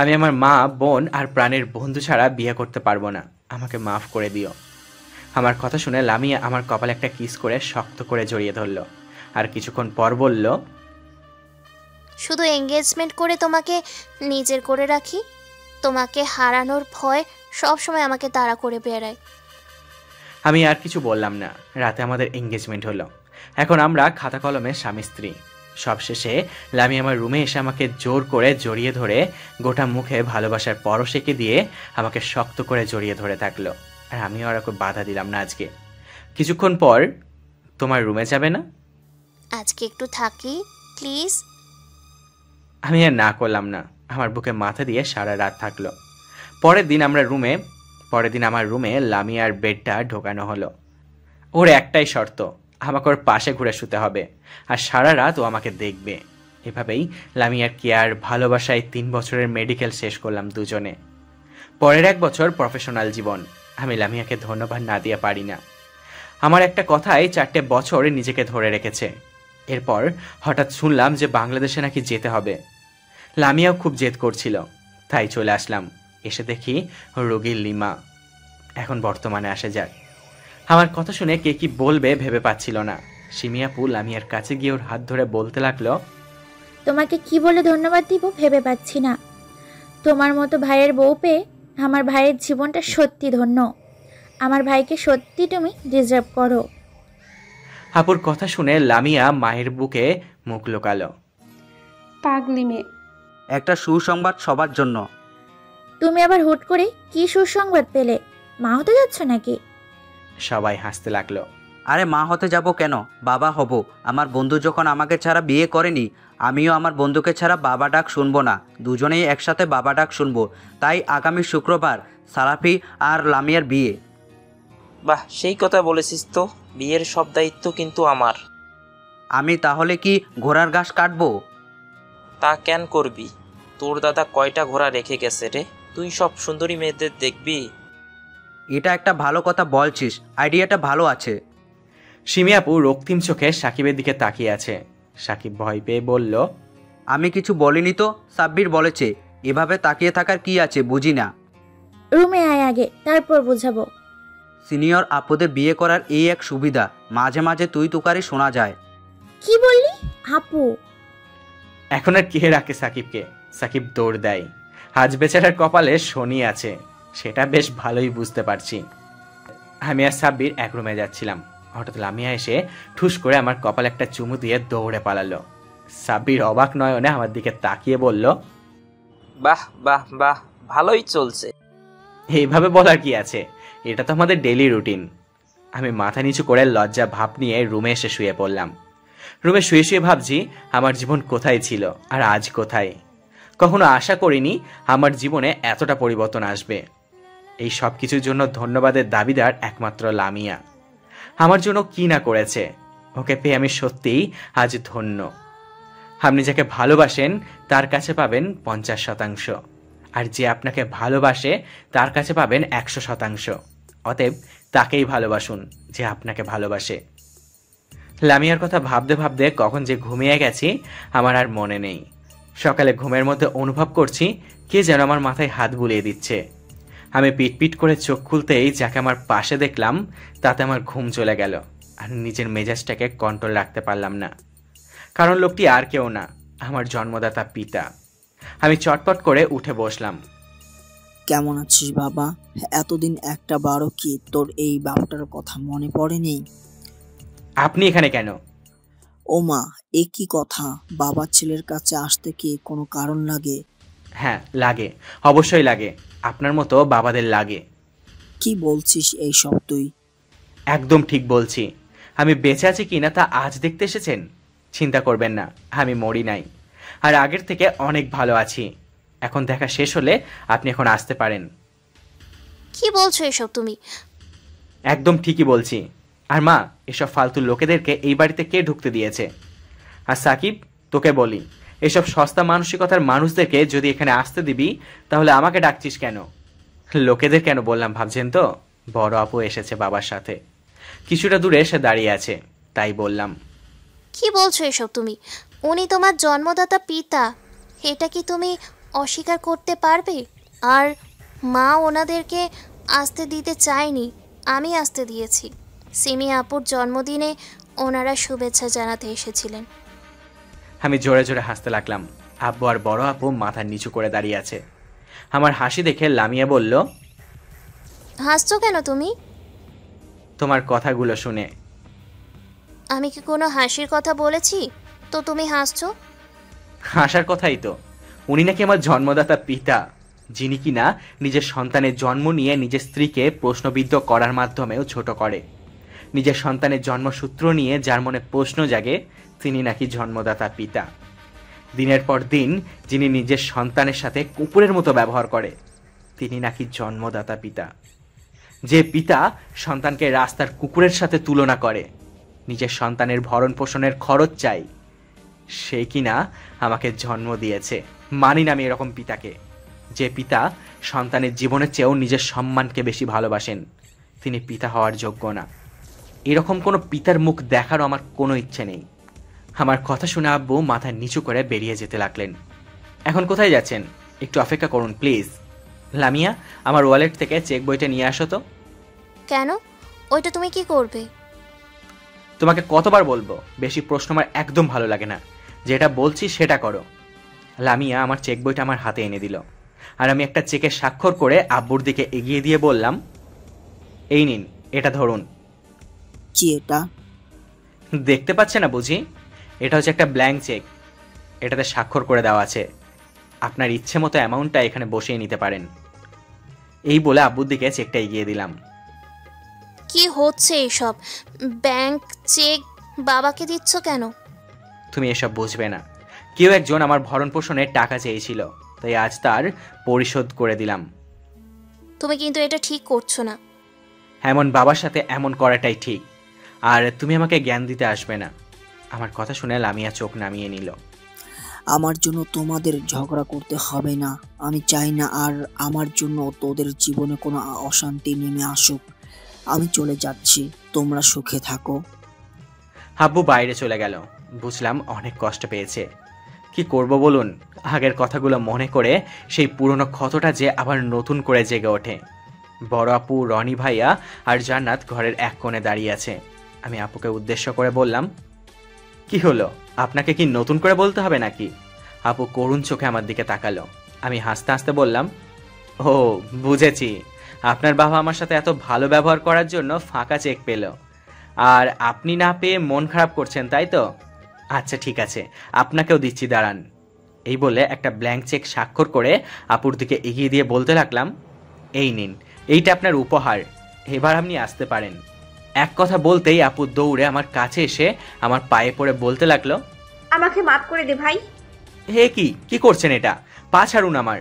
আমি আমার মা, বোন আর প্রাণের বন্ধু ছাড়া বিয়ে করতে পারবো না। আমাকে মাফ করে দিও। আমার কথা শুনে লামিয়া আমার কপালে একটা কিস করে শক্ত করে জড়িয়ে ধরল আর কিছুক্ষণ পর বলল, শুধু এঙ্গেজমেন্ট করে তোমাকে নিজের করে রাখি। তোমাকে হারানোর ভয় সবসময় আমাকে তাড়া করে বেড়ায়। আমি আর কিছু বললাম না। রাতে আমাদের এঙ্গেজমেন্ট হলো। এখন আমরা খাতা কলমে স্বামী স্ত্রী। সবশেষে লামি আমার রুমে এসে আমাকে জোর করে জড়িয়ে ধরে গোটা মুখে ভালোবাসার পরশ এঁকে দিয়ে আমাকে শক্ত করে জড়িয়ে ধরে থাকলো আর আমিও আর ওকে বাধা দিলাম না আজকে। কিছুক্ষণ পর, তোমার রুমে যাবে না? আজকে একটু থাকি প্লিজ। আমি আর না করলাম না। আমার বুকে মাথা দিয়ে সারা রাত থাকলো। পরের দিন আমার রুমে লামিয়ার বেডটা ঢোকানো হলো। ওর একটাই শর্ত, আমাকে ওর পাশে ঘুরে শুতে হবে, আর সারা রাত ও আমাকে দেখবে। এভাবেই লামিয়ার কেয়ার, ভালোবাসায় 3 বছরের মেডিকেল শেষ করলাম দুজনে। পরের 1 বছর প্রফেশনাল জীবন। আমি লামিয়াকে ধন্যবাদ না দিয়ে পারি না। আমার একটা কথায় 4টে বছর নিজেকে ধরে রেখেছে। এরপর হঠাৎ শুনলাম যে বাংলাদেশে নাকি যেতে হবে। লামিয়াও খুব জেদ করছিল, তাই চলে আসলাম। এসে দেখি রোগীর লিমা। এখন বর্তমানে আসে যাক। আমার কথা শুনে কে কি বলবে ভেবে পাচ্ছিল না। সিমিয়াপু লামিয়ার কাছে গিয়ে ওর হাত ধরে বলতে লাগলো, তোমাকে কি বলে ধন্যবাদ দিব ভেবে পাচ্ছি না। তোমার মতো ভাইয়ের বউ পেয়ে আমার ভাইয়ের জীবনটা সত্যি ধন্য। আমার ভাইকে সত্যি তুমি ডিজার্ভ করো। আপুর কথা শুনে লামিয়া মায়ের বুকে মুখ লুকালো। পাগলি মেয়ে। একটা সুসংবাদ সবার জন্য। তুমি আবার হুট করে কি সুসংবাদ পেলে? মা হতে যাচ্ছ নাকি? সবাই হাসতে লাগলো। আরে মা হতে যাব কেন, বাবা হব। আমার বন্ধু যখন আমাকে ছাড়া বিয়ে করেনি, আমিও আমার বন্ধুকে ছাড়া বাবা ডাক শুনবো না। দুজনেই একসাথে বাবা ডাক শুনবো। তাই আগামী শুক্রবার সারাফি আর লামিয়ার বিয়ে। বাহ, সেই কথা বলেছিস তো। বিয়ের সব দায়িত্ব কিন্তু আমার। আমি তাহলে কি ঘোড়ার ঘাস কাটবো? তা কেন করবি? তোর দাদা কয়টা ঘোড়া রেখে গেছে রে? তুই সব সুন্দরী মেয়েদের দেখবি। এটা একটা ভালো কথা বলছিস, আইডিয়াটা ভালো আছে। সিমিয়াপু রক্তিম চোখে সাকিবের দিকে তাকিয়ে আছে। সাকিব ভয় পেয়ে বলল, আমি কিছু বলিনি তো, সাব্বির বলেছে। এভাবে তাকিয়ে থাকার কি আছে বুঝি না। রুমে আয় আগে, তারপর বুঝাবো। সিনিয়র আপুদের বিয়ে করার এই এক সুবিধা, মাঝে মাঝে তুই তুকারি শোনা যায়। কি বললি? আপু? এখন আর কে রাখে সাকিবকে? সাকিব দৌড় দেয়। আজ বেচারার কপালে শনি আছে, সেটা বেশ ভালোই বুঝতে পারছি। আমি আর সাব্বির এক রুমে যাচ্ছিলাম। হঠাৎ লামিয়া এসে ঠুস করে আমার কপালে একটা চুমু দিয়ে দৌড়ে পালালো। সাব্বির অবাক নয়নে আমার দিকে তাকিয়ে বলল, বাহ বাহ বাহ, ভালোই চলছে। এইভাবে বলার কি আছে, এটা তো আমাদের ডেইলি রুটিন। আমি মাথা নিচু করে লজ্জা ভাব নিয়ে রুমে এসে শুয়ে পড়লাম। রুমে শুয়ে শুয়ে ভাবছি আমার জীবন কোথায় ছিল আর আজ কোথায়। কখনো আশা করিনি আমার জীবনে এতটা পরিবর্তন আসবে। এই সব কিছুর জন্য ধন্যবাদের দাবিদার একমাত্র লামিয়া। আমার জন্য কি না করেছে। ওকে পেয়ে আমি সত্যিই আজ ধন্য। আপনি যাকে ভালোবাসেন তার কাছে পাবেন 50%, আর যে আপনাকে ভালোবাসে তার কাছে পাবেন 100%। অতএব তাকেই ভালোবাসুন যে আপনাকে ভালোবাসে। লামিয়ার কথা ভাবতে ভাবতে কখন যে ঘুমিয়ে গেছি আমার আর মনে নেই। সকালে ঘুমের মধ্যে অনুভব করছি কে যেন আমার মাথায় হাত বুলিয়ে দিচ্ছে। আমি পিটপিট করে চোখ খুলতেই যাকে আমার পাশে দেখলাম তাতে আমার ঘুম চলে গেল, আর নিজের মেজাজটাকে কন্ট্রোল রাখতে পারলাম না। কারণ লোকটি আর কেউ না, আমার জন্মদাতা পিতা। আমি চটপট করে উঠে বসলাম। কেমন আছিস বাবা? এতদিন একটা বারও কি তোর এই বাপটার কথা মনে পড়েনি? আপনি এখানে কেন? ও মা, এ কি কথা? বাবা ছেলের কাছে আসতে কি কোনো কারণ লাগে? হ্যাঁ লাগে, অবশ্যই লাগে। আপনার মতো বাবাদের লাগে। কি বলছিস এইসব তুই? একদম ঠিক বলছি। আমি বেঁচে আছি কিনা তা আজ দেখতে এসেছেন? চিন্তা করবেন না, আমি মরি নাই, আর আগের থেকে অনেক ভালো আছি। এখন দেখা শেষ হলে আপনি এখন আসতে পারেন। কি বলছো এসব তুমি? একদম ঠিকই বলছি। আর মা, এসব ফালতু লোকেদেরকে এই বাড়িতে কে ঢুকতে দিয়েছে? আর সাকিব, তোকে বলি, এসব সস্তা মানসিকতার মানুষদেরকে যদি এখানে আসতে দিবি তাহলে আমাকে ডাকছিস কেন? লোকেদের কেন বললাম ভাবছেন তো? বড় আপু এসেছে বাবার সাথে, কিছুটা দূরে এসে দাঁড়িয়ে আছে, তাই বললাম। কি বলছো এসব তুমি? উনি তোমার জন্মদাতা পিতা, এটা কি তুমি অস্বীকার করতে পারবে? আর মা ওনাদেরকে আসতে দিতে চায়নি, আমি আসতে দিয়েছি। সিমি আপুর জন্মদিনে ওনারা শুভেচ্ছা জানাতে এসেছিলেন। আমি জোরে জোরে হাসতে লাগলাম। আব্বু আর বড় আপু মাথা নিচু করে দাঁড়িয়ে আছে। আমার হাসি দেখে লামিয়া বলল, হাসছো কেন তুমি? তোমার কথাগুলো শুনে। আমি কি কোনো হাসির কথা বলেছি তো তুমি হাসছো? হাসার কথাই তো। উনি নাকি আমার জন্মদাতা পিতা। যিনি কিনা নিজের সন্তানের জন্ম নিয়ে নিজের স্ত্রীকে প্রশ্নবিদ্ধ করার মাধ্যমেও ছোট করে। নিজের সন্তানের জন্মসূত্র নিয়ে যার মনে প্রশ্ন জাগে তিনি নাকি জন্মদাতা পিতা। দিনের পর দিন যিনি নিজের সন্তানের সাথে কুকুরের মতো ব্যবহার করে তিনি নাকি জন্মদাতা পিতা। যে পিতা সন্তানকে রাস্তার কুকুরের সাথে তুলনা করে, নিজের সন্তানের ভরণ পোষণের খরচ চাই, সে কিনা আমাকে জন্ম দিয়েছে। মানি না আমি এরকম পিতাকে। যে পিতা সন্তানের জীবনের চেয়েও নিজের সম্মানকে বেশি ভালোবাসেন তিনি পিতা হওয়ার যোগ্য না। এরকম কোনো পিতার মুখ দেখারও আমার কোনো ইচ্ছে নেই। আমার কথা শুনে আব্বু মাথা নিচু করে বেরিয়ে যেতে লাগলেন। এখন কোথায় যাচ্ছেন? একটু অপেক্ষা করুন প্লিজ। লামিয়া, আমার ওয়ালেট থেকে চেক বইটা নিয়ে আসো তো। কেন? ওইটা তুমি কি করবে? তোমাকে কতবার বলবো, বেশি প্রশ্ন আমার একদম ভালো লাগে না। যেটা বলছি সেটা করো। লামিয়া আমার চেক বইটা আমার হাতে এনে দিল, আর আমি একটা চেকে স্বাক্ষর করে আব্বুর দিকে এগিয়ে দিয়ে বললাম, এই নিন, এটা ধরুন। কি এটা? দেখতে পাচ্ছে না বুঝি? এটা হচ্ছে একটা ব্ল্যাঙ্ক চেক। এটাতে স্বাক্ষর করে দেওয়া আছে। আপনার ইচ্ছে মতো অ্যামাউন্টটা এখানে বসিয়ে নিতে পারেন। এই বলে আব্বুর দিকে চেকটা এগিয়ে দিলাম। কি হচ্ছে এইসব? ব্যাংক চেক বাবাকে দিচ্ছ কেন? তুমি এসব বুঝবে না। কেউ একজন আমার ভরণ পোষণের টাকা চেয়েছিল, তাই আজ তার পরিশোধ করে দিলাম। তুমি কিন্তু এটা ঠিক করছো না। এমন বাবার সাথে এমন করাটাই ঠিক। আর তুমি আমাকে জ্ঞান দিতে আসবে না। আমার কথা শুনে লামিয়া চোখ নামিয়ে নিল। আমার জন্য তোমাদের ঝগড়া করতে হবে না। আমি চাই না আর আমার জন্য তোদের জীবনে কোনো অশান্তি নেমে আসুক। আমি চলে যাচ্ছি, তোমরা সুখে থাকো। আব্বু বাইরে চলে গেল। বুঝলাম অনেক কষ্ট পেয়েছে। কি করব বলুন? আগের কথাগুলো মনে করে সেই পুরনো ক্ষতটা যে আবার নতুন করে জেগে ওঠে। বড় আপু, রনি ভাইয়া আর জান্নাত ঘরের এক কোণে দাঁড়িয়ে আছে। আমি আপুকে উদ্দেশ্য করে বললাম, কি হলো, আপনাকে কি নতুন করে বলতে হবে নাকি? আপু করুণ চোখে আমার দিকে তাকালো। আমি হাসতে হাসতে বললাম, ও বুঝেছি, আপনার বাবা আমার সাথে এত ভালো ব্যবহার করার জন্য ফাঁকা চেক পেল, আর আপনি না পেয়ে মন খারাপ করছেন, তাই তো? আচ্ছা ঠিক আছে, আপনাকেও দিচ্ছি, দাঁড়ান। এই বলে একটা ব্ল্যাঙ্ক চেক স্বাক্ষর করে আপুর দিকে এগিয়ে দিয়ে বলতে লাগলাম, এই নিন, এইটা আপনার উপহার, এবার আপনি আসতে পারেন। এক কথা বলতেই আপু দৌড়ে আমার কাছে এসে আমার পায়ে পড়ে বলতে লাগলো, আমাকে মাফ করে দে ভাই। হে কি করছেন এটা? পা ছাড়ুন আমার।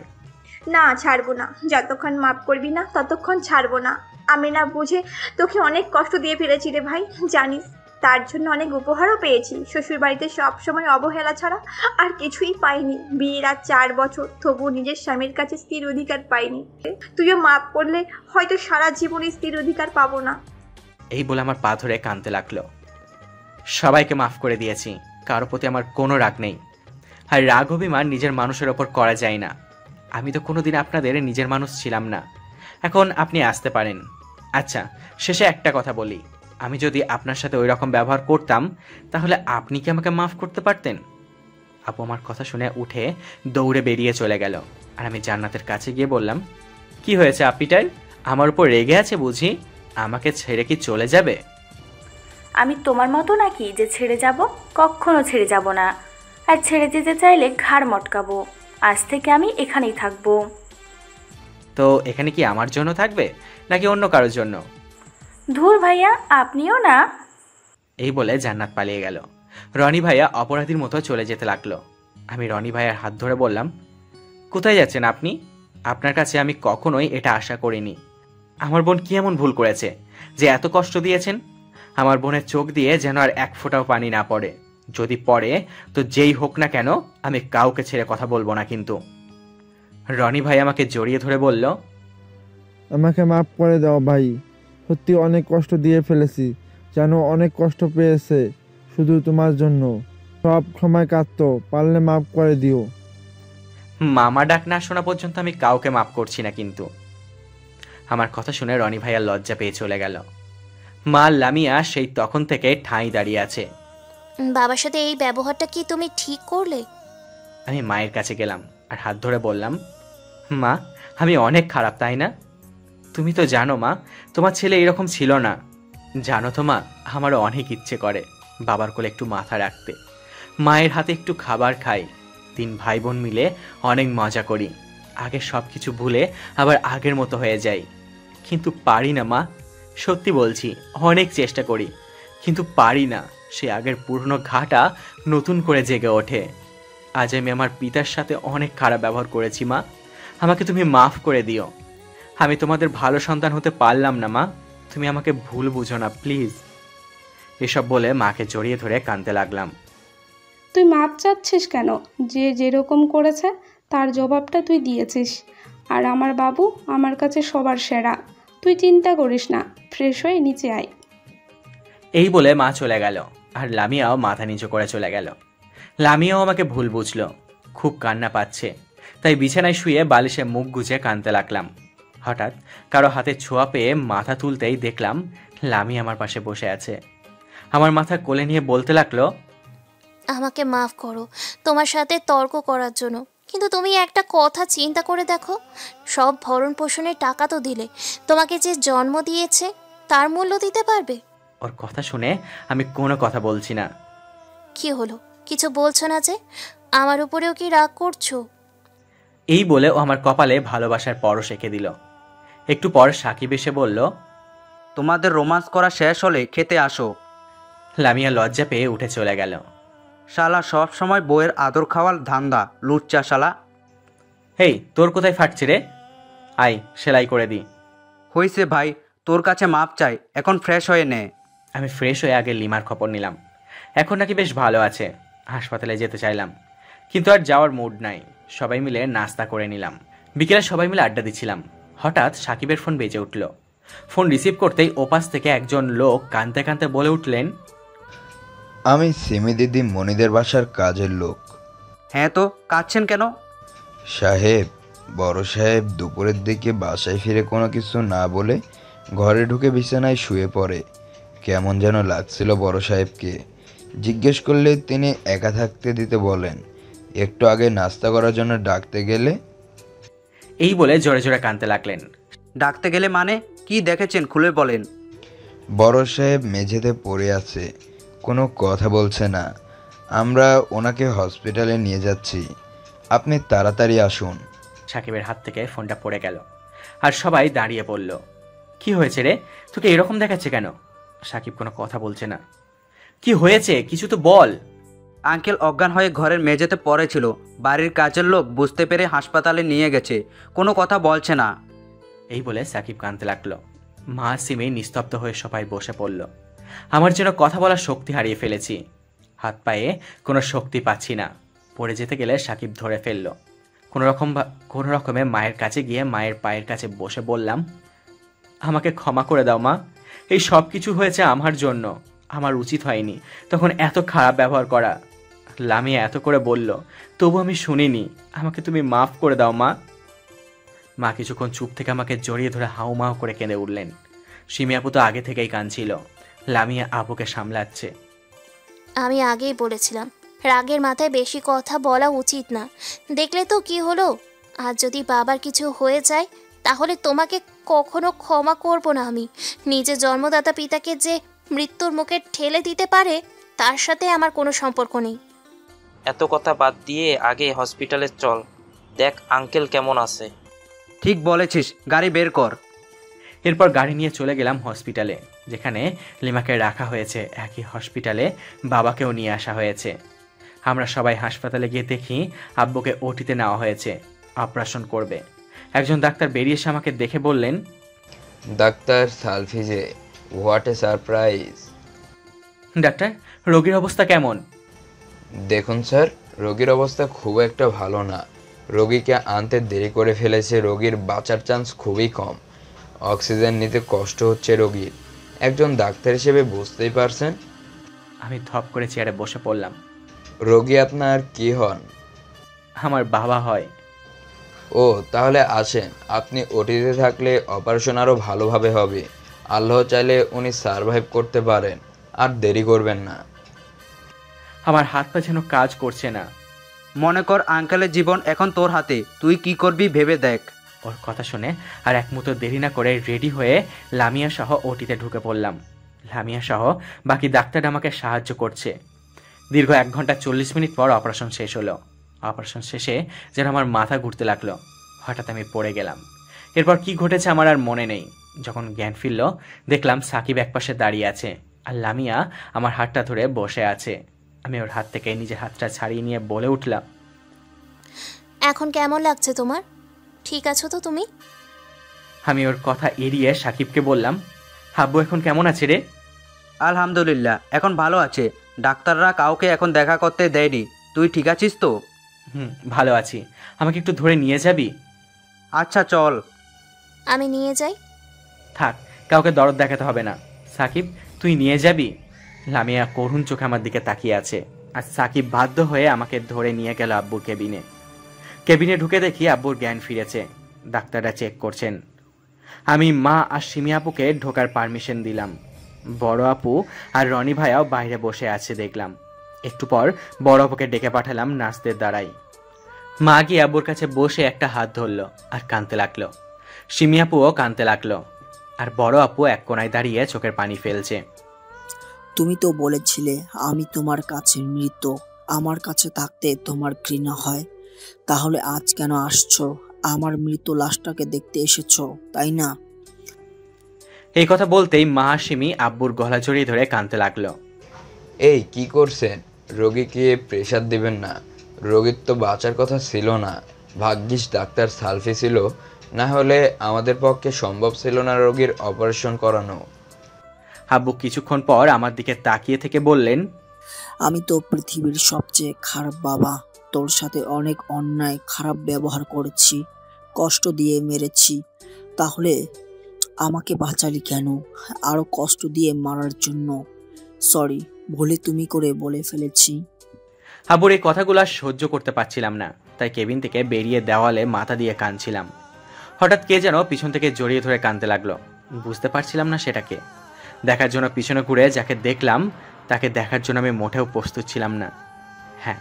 না, ছাড়বো না। যতক্ষণ মাফ করবি না ততক্ষণ ছাড়বো না। আমি না বুঝে তোকে অনেক কষ্ট দিয়ে ফেলেছি রে ভাই, জানিস। তার জন্য অনেক উপহারও পেয়েছি। শ্বশুর বাড়িতে সবসময় অবহেলা ছাড়া আর কিছুই পাইনি। বিয়ের আর 4 বছর, তবু নিজের স্বামীর কাছে স্থির অধিকার পাইনি। তুইও মাফ করলে হয়তো সারা জীবনে স্থির অধিকার পাবো না। এই বলে আমার পা ধরে কাঁদতে লাগলো। সবাইকে মাফ করে দিয়েছি, কারো প্রতি আমার কোনো রাগ নেই। আর রাগ অভিমান নিজের মানুষের ওপর করা যায় না। আমি তো কোনোদিন আপনাদের নিজের মানুষ ছিলাম না। এখন আপনি আসতে পারেন। আচ্ছা, শেষে একটা কথা বলি, আমি যদি আপনার সাথে ওই রকম ব্যবহার করতাম তাহলে আপনি কি আমাকে মাফ করতে পারতেন? আপু আমার কথা শুনে উঠে দৌড়ে বেরিয়ে চলে গেল। আর আমি জান্নাতের কাছে গিয়ে বললাম, কি হয়েছে আপিটার? আমার উপর রেগে আছে বুঝি? আমাকে ছেড়ে কি চলে যাবে? আমি তোমার মতো নাকি যে ছেড়ে যাব? কখনো ছেড়ে যাব না। আর ছেড়ে যেতে চাইলে ঘাড় মটকাবো। আজ থেকে আমি এখানেই থাকবো। তো এখানে কি আমার জন্য থাকবে নাকি অন্য কারোর জন্য? ধুর ভাইয়া, আপনিও না। এই বলে জান্নাত পালিয়ে গেল। রনি ভাইয়া অপরাধীর মতো চলে যেতে লাগলো। আমি রনি ভাইয়ার হাত ধরে বললাম, কোথায় যাচ্ছেন আপনি? আপনার কাছে আমি কখনোই এটা আশা করিনি। আমার বোন কি এমন ভুল করেছে যে এত কষ্ট দিয়েছেন? আমার বোনের চোখ দিয়ে যেন আর এক ফোঁটাও পানি না পড়ে। যদি পড়ে তো যেই হোক না কেন, আমি কাউকে ছেড়ে কথা বলবো না কিন্তু। রনি ভাই আমাকে জড়িয়ে ধরে বলল, আমাকে মাফ করে দাও ভাই, সত্যি অনেক কষ্ট দিয়ে ফেলেছি। জানো অনেক কষ্ট পেয়েছে শুধু তোমার জন্য। সব সময় কাঁদতো, পারলে মাফ করে দিও। মামা ডাক না শোনা পর্যন্ত আমি কাউকে মাফ করছি না কিন্তু। আমার কথা শুনে রনি ভাইয়া লজ্জা পেয়ে চলে গেল। মা লামিয়া সেই তখন থেকে ঠাঁই দাঁড়িয়ে আছে। বাবার সাথে এই ব্যবহারটা কি তুমি ঠিক করলে? আমি মায়ের কাছে গেলাম আর হাত ধরে বললাম, মা আমি অনেক খারাপ, তাই না? তুমি তো জানো মা, তোমার ছেলে এরকম ছিল না। জানো তো মা, আমারও অনেক ইচ্ছে করে বাবার কোলে একটু মাথা রাখতে, মায়ের হাতে একটু খাবার খাই, 3 ভাই বোন মিলে অনেক মজা করি। আগে সব কিছু ভুলে আবার আগের মতো হয়ে যাই, কিন্তু পারি না মা। সত্যি বলছি, অনেক চেষ্টা করি, কিন্তু পারি না। সে আগের পুরনো ঘাটা নতুন করে জেগে ওঠে। আজ আমি আমার পিতার সাথে অনেক খারাপ ব্যবহার করেছি মা, আমাকে তুমি মাফ করে দিও। আমি তোমাদের ভালো সন্তান হতে পারলাম না মা, তুমি আমাকে ভুল বুঝো না প্লিজ। এসব বলে মাকে জড়িয়ে ধরে কাঁদতে লাগলাম। তুই মাপ চাচ্ছিস কেন? যে যেরকম করেছে তার জবাবটা তুই দিয়েছিস। আর আমার বাবু আমার কাছে সবার সেরা। তুই চিন্তা করিস না, ফ্রেশ হয়ে নিচে আয়। এই বলে মা চলে গেল, আর লামিয়াও মাথা নিচু করে চলে গেল। লামিয়াও আমাকে ভুল বুঝলো, খুব কান্না পাচ্ছে, তাই বিছানায় শুয়ে বালিশে মুখ গুজে কাঁদতে লাগলাম। হঠাৎ কারো হাতে ছোঁয়া পেয়ে মাথা তুলতেই দেখলাম লামি আমার পাশে বসে আছে। আমার মাথা কোলে নিয়ে বলতে লাগলো, আমাকে মাফ করো তোমার সাথে তর্ক করার জন্য, কিন্তু তুমি একটা কথা চিন্তা করে দেখো, সব ভরণ পোষণের টাকা তো দিলে, তোমাকে যে জন্ম দিয়েছে তার মূল্য দিতে পারবে? ওর কথা শুনে আমি কোনো কথা বলছি না। কি হলো, কিছু বলছো না যে? আমার উপরেও কি রাগ করছো? এই বলে ও আমার কপালে ভালোবাসার পরশ এঁকে দিল। একটু পর সাকিব এসে বলল, তোমাদের রোমান্স করা শেষ হলে খেতে আসো। লামিয়া লজ্জা পেয়ে উঠে চলে গেল। শালা সব সময় বউয়ের আদর খাওয়ার ধান্দা, লুচ্চা শালা। হেই, তোর কোথায় ফাটছে রে? আয় সেলাই করে দি। হইছে ভাই, তোর কাছে মাপ চাই, এখন ফ্রেশ হয়ে নে। আমি ফ্রেশ হয়ে আগে লিমার খবর নিলাম। এখন নাকি বেশ ভালো আছে। হাসপাতালে যেতে চাইলাম, কিন্তু আর যাওয়ার মুড নাই। সবাই মিলে নাস্তা করে নিলাম। বিকেলে সবাই মিলে আড্ডা দিচ্ছিলাম। হঠাৎ সাকিবের ফোন বেজে উঠল। ফোন রিসিভ করতেই ওপাশ থেকে একজন লোক কাঁদতে কাঁদতে বলে উঠলেন, আমি সিমি দিদি মনিদের বাসার কাজের লোক। হ্যাঁ তো কাঁদছেন কেন? সাহেব, বড় সাহেব দুপুরের দিকে বাসায় ফিরে কোনো কিছু না বলে ঘরে ঢুকে বিছানায় শুয়ে পড়ে। কেমন যেন লাগছিল বড় সাহেবকে। জিজ্ঞেস করলে তিনি একা থাকতে দিতে বলেন। একটু আগে নাস্তা করার জন্য ডাকতে গেলে। এই বলে জোরে জোরে কাঁদতে লাগলেন। ডাকতে গেলে মানে কি দেখেছেন খুলে বলেন। বড় সাহেব মেঝেতে পড়ে আছে, কোনো কথা বলছে না। আমরা ওনাকে হসপিটালে নিয়ে যাচ্ছি, আপনি তাড়াতাড়ি আসুন। সাকিবের হাত থেকে ফোনটা পড়ে গেল, আর সবাই দাঁড়িয়ে পড়ল। কি হয়েছে রে, তোকে এরকম দেখাচ্ছে কেন? সাকিব কোনো কথা বলছে না। কি হয়েছে, কিছু তো বল। আঙ্কেল অজ্ঞান হয়ে ঘরের মেঝেতে পড়েছিল, বাড়ির কাজের লোক বুঝতে পেরে হাসপাতালে নিয়ে গেছে, কোনো কথা বলছে না। এই বলে সাকিব কাঁদতে লাগলো। মা সিমি নিস্তব্ধ হয়ে সবাই বসে পড়ল। আমার যেন কথা বলার শক্তি হারিয়ে ফেলেছি। হাত পায়ে কোনো শক্তি পাচ্ছি না। পড়ে যেতে গেলে সাকিব ধরে ফেলল। কোনো রকমে মায়ের কাছে গিয়ে মায়ের পায়ের কাছে বসে বললাম, আমাকে ক্ষমা করে দাও মা, এই সব কিছু হয়েছে আমার জন্য। আমার উচিত হয়নি তখন এত খারাপ ব্যবহার করা। লামিয়া এত করে বলল, তবু আমি শুনিনি। আমাকে তুমি মাফ করে দাও মা। মা কিছুক্ষণ চুপ থেকে আমাকে জড়িয়ে ধরে হাউমাউ করে কেঁদে উঠলেন। সিমি আপু তো আগে থেকেই কাঁদছিল। লামিয়া আপুকে সামলাচ্ছে। আমি আগেই বলেছিলাম, রাগের মাথায় বেশি কথা বলা উচিত না। দেখলে তো কি হলো। আর যদি বাবার কিছু হয়ে যায় তাহলে তোমাকে কখনো ক্ষমা করব না আমি। নিজের জন্মদাতা পিতাকে যে মৃত্যুর মুখে ঠেলে দিতে পারে তার সাথে আমার কোনো সম্পর্ক নেই। এত কথা বাদ দিয়ে আগে হসপিটালে চল, দেখ আঙ্কেল কেমন আছে। ঠিক বলেছিস, গাড়ি বের কর। এরপর গাড়ি নিয়ে চলে গেলাম হসপিটালে, যেখানে লিমাকে রাখা হয়েছে। একই হসপিটালে বাবাকেও নিয়ে আসা হয়েছে। আমরা সবাই হাসপাতালে গিয়ে দেখি আব্বুকে ওটিতে নেওয়া হয়েছে, অপারেশন করবে। একজন ডাক্তার বেরিয়ে এসে আমাকে দেখে বললেন, ডাক্তার সালফিজে, হোয়াট এ সারপ্রাইজ। ডাক্তার, রোগীর অবস্থা কেমন? দেখুন স্যার, রোগীর অবস্থা খুব একটা ভালো না। রোগীকে আনতে দেরি করে ফেলেছে। রোগীর বাঁচার চান্স খুবই কম। অক্সিজেন নিতে কষ্ট হচ্ছে রোগীর। একজন ডাক্তার হিসেবে বুঝতেই পারছেন। আমি ধপ করে চেয়ারে বসে পড়লাম। রোগী আপনার কি হন? আমার বাবা হয়। ও, তাহলে আসেন। আপনি ওটিতে থাকলে অপারেশন আরও ভালোভাবে হবে। আল্লাহ চাইলে উনি সারভাইভ করতে পারেন। আর দেরি করবেন না। আমার হাত পা যেন কাজ করছে না। মনে কর আঙ্কেলের জীবন এখন তোর হাতে, তুই কি করবি ভেবে দেখ। ওর কথা শুনে আর এক মুহূর্ত দেরি না করে রেডি হয়ে লামিয়া সহ ওটিতে ঢুকে পড়লাম। লামিয়া সহ বাকি ডাক্তার আমাকে সাহায্য করছে। দীর্ঘ 1 ঘন্টা 40 মিনিট পর অপারেশন শেষ হলো। অপারেশন শেষে যেন আমার মাথা ঘুরতে লাগলো। হঠাৎ আমি পড়ে গেলাম। এরপর কি ঘটেছে আমার আর মনে নেই। যখন জ্ঞান ফিরল, দেখলাম সাকিব একপাশে দাঁড়িয়ে আছে আর লামিয়া আমার হাতটা ধরে বসে আছে। আমি ওর হাত থেকে নিজের হাতটা ছাড়িয়ে নিয়ে বলে উঠলাম, এখন কেমন লাগছে তোমার? ঠিক আছো তো তুমি? আমি ওর কথা এড়িয়ে সাকিবকে বললাম, আব্বু এখন কেমন আছে রে? আলহামদুলিল্লাহ, এখন ভালো আছে। ডাক্তাররা কাউকে এখন দেখা করতে দেয়নি। তুই ঠিক আছিস তো? ভালো আছি। আমাকে একটু ধরে নিয়ে যাবি? আচ্ছা চল। আমি নিয়ে যাই? থাক, কাউকে দরদ দেখাতে হবে না। সাকিব, তুই নিয়ে যাবি? লামিয়া করুণ চোখে আমার দিকে তাকিয়ে আছে। আর সাকিব বাধ্য হয়ে আমাকে ধরে নিয়ে গেল আব্বুর কেবিনে। কেবিনে ঢুকে দেখি আব্বুর জ্ঞান ফিরেছে। ডাক্তাররা চেক করছেন। আমি মা আর সিমি আপুকে ঢোকার পারমিশন দিলাম। বড় আপু আর রনি ভাইয়াও বাইরে বসে আছে দেখলাম। একটু পর বড় আপুকে ডেকে পাঠালাম নার্সদের দ্বারাই। মা গিয়ে আব্বুর কাছে বসে একটা হাত ধরলো আর কাঁদতে লাগলো। সিমি আপুও কাঁদতে লাগলো। আর বড় আপু এক কোনায় দাঁড়িয়ে চোখের পানি ফেলছে। তুমি তো বলেছিলে আমি তোমার কাছে মৃত, আমার কাছে থাকতে তোমার ঘৃণা হয়। তাহলে আজ কেন আসছো? আমার মৃত লাশটাকে দেখতে এসেছো, তাই না? এই কথা বলতেই মা সিমি আব্বুর গলা জড়িয়ে ধরে কাঁদতে লাগলো। এই কি করছেন? রোগীকে প্রেসার দিবেন না। রোগীর তো বাঁচার কথা ছিল না। ভাগ্যিস ডাক্তার সালফি ছিল, না হলে আমাদের পক্ষে সম্ভব ছিল না রোগীর অপারেশন করানো। আব্বু কিছুক্ষণ পর আমার দিকে তাকিয়ে থেকে বললেন, আমি তো পৃথিবীর সবচেয়ে খারাপ বাবা। তোর সাথে অনেক অন্যায় খারাপ ব্যবহার করেছি, কষ্ট দিয়ে মেরেছি। তাহলে আমাকে বাঁচালি কেন? আরো কষ্ট দিয়ে মারার জন্য? সরি, ভুলে তুমি করে বলে ফেলেছি। আব্বুর এই কথাগুলো আর সহ্য করতে পারছিলাম না, তাই কেবিন থেকে বেরিয়ে দেওয়ালে মাথা দিয়ে কাঁদছিলাম। হঠাৎ কে যেন পিছন থেকে জড়িয়ে ধরে কাঁদতে লাগলো। বুঝতে পারছিলাম না সেটাকে। দেখার জন্য পিছনে ঘুরে যাকে দেখলাম তাকে দেখার জন্য আমি মোটেও প্রস্তুত ছিলাম না। হ্যাঁ,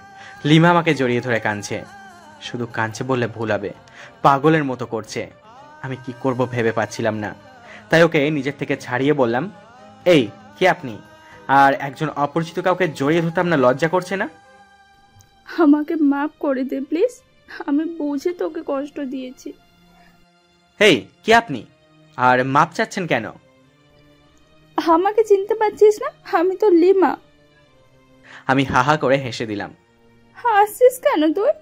লিমা আমাকে জড়িয়ে ধরে কাঁদছে। শুধু কাঁদছে বললে ভুল হবে, পাগলের মতো করছে। আমি কি করব ভেবে পাচ্ছিলাম না, তাই ওকে নিজের থেকে ছাড়িয়ে বললাম, এই কে আপনি? আর একজন অপরিচিত কাউকে জড়িয়ে ধরতাম না লজ্জা করছে না? আমাকে মাফ করে দে প্লিজ, আমি বুঝে তোকে কষ্ট দিয়েছি। এই কে আপনি? আর মাপ চাচ্ছেন কেন? আমাকে চিনতে পারছিস না? আমি তো লিমা। আমি হাহা করে হেসে দিলাম। হাসছিস কেন তুই?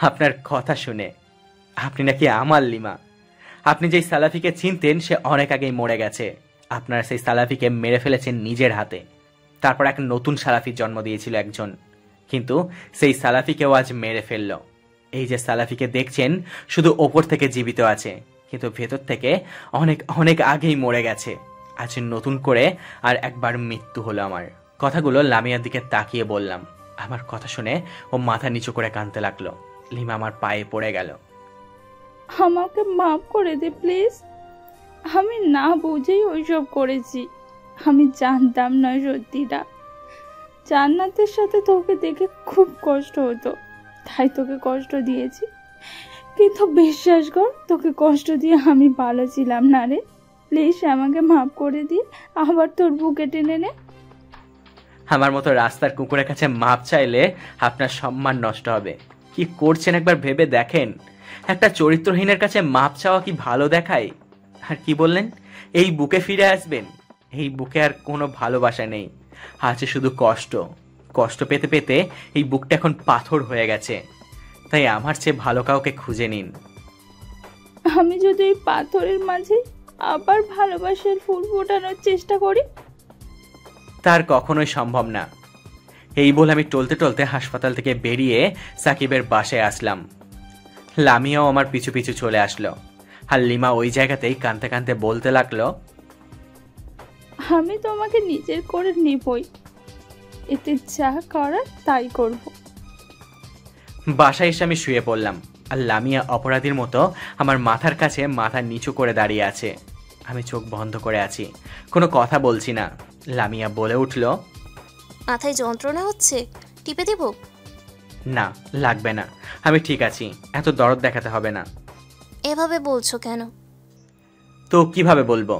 আপনার কথা শুনে আপনি নাকি আমার লিমা। আপনি যেই সালাফিকে চিনতেন সে অনেক আগেই মরে গেছে। আপনারা সেই সালাফিকে মেরে ফেলেছেন নিজের হাতে। তারপর এক নতুন সালাফির জন্ম দিয়েছিল একজন, কিন্তু সেই সালাফিকেও আজ মেরে ফেলল। এই যে সালাফিকে দেখছেন শুধু ওপর থেকে জীবিত আছে, কিন্তু ভেতর থেকে অনেক অনেক আগেই মরে গেছে। আজ নতুন করে আর একবার মৃত্যু হলো আমার। কথাগুলো লামিয়ার দিকে তাকিয়ে বললাম। আমার কথা শুনে ও মাথা নিচু করে কাঁদতে লাগলো। লিমা আমার পায়ে পড়ে গেল। আমাকে মাফ করে দে প্লিজ, আমি না বুঝেই ওইসব করেছি। আমি জানতাম না সত্যিটা। জান্নাতের সাথে তোকে দেখে খুব কষ্ট হতো, তাই তোকে কষ্ট দিয়েছি। কিন্তু বিশ্বাস কর, তোকে কষ্ট দিয়ে আমি ভালো ছিলাম না রে। প্লিজ আমাকে মাফ করে দিয়ে আবার তোর বুকে টেনে নে। আমার মতো রাস্তার কুকুরের কাছে মাপ চাইলে আপনার সম্মান নষ্ট হবে। কি করছেন একবার ভেবে দেখেন। একটা চরিত্রহীনের কাছে মাপ চাওয়া কি ভালো দেখায়? আর কি বললেন, এই বুকে ফিরে আসবেন? এই বুকে আর কোনো ভালোবাসা নেই, আছে শুধু কষ্ট। কষ্ট পেতে পেতে এই বুকটা এখন পাথর হয়ে গেছে। তাই আমার চেয়ে ভালো কাউকে খুঁজে নিন। আমি যদি এই পাথরের মাঝে আবার ভালোবাসার ফুল ফোটানোর চেষ্টা করি? তার কখনোই সম্ভব না। এই বলে আমি টলতে টলতে হাসপাতাল থেকে বেরিয়ে সাকিবের বাসায় আসলাম। লামিয়াও আমার পিছু পিছু চলে আসলো। আর লিমা ওই জায়গাতেই কাঁদতে কাঁদতে বলতে লাগলো, আমি তোমাকে নিজের করে নিবই, এতে যা করার তাই করব। বাসায় এসে আমি শুয়ে পড়লাম। আর লামিয়া অপরাধীর মতো আমার মাথার কাছে মাথা নিচু করে দাঁড়িয়ে আছে। আমি চোখ বন্ধ করে আছি, কোনো কথা বলছি না। লামিয়া বলে উঠল, মাথায় যন্ত্রণা হচ্ছে, টিপে দেব? না, লাগবে না, আমি ঠিক আছি, এত দরদ দেখাতে হবে না। এভাবে বলছো কেন? তো কিভাবে বলবো?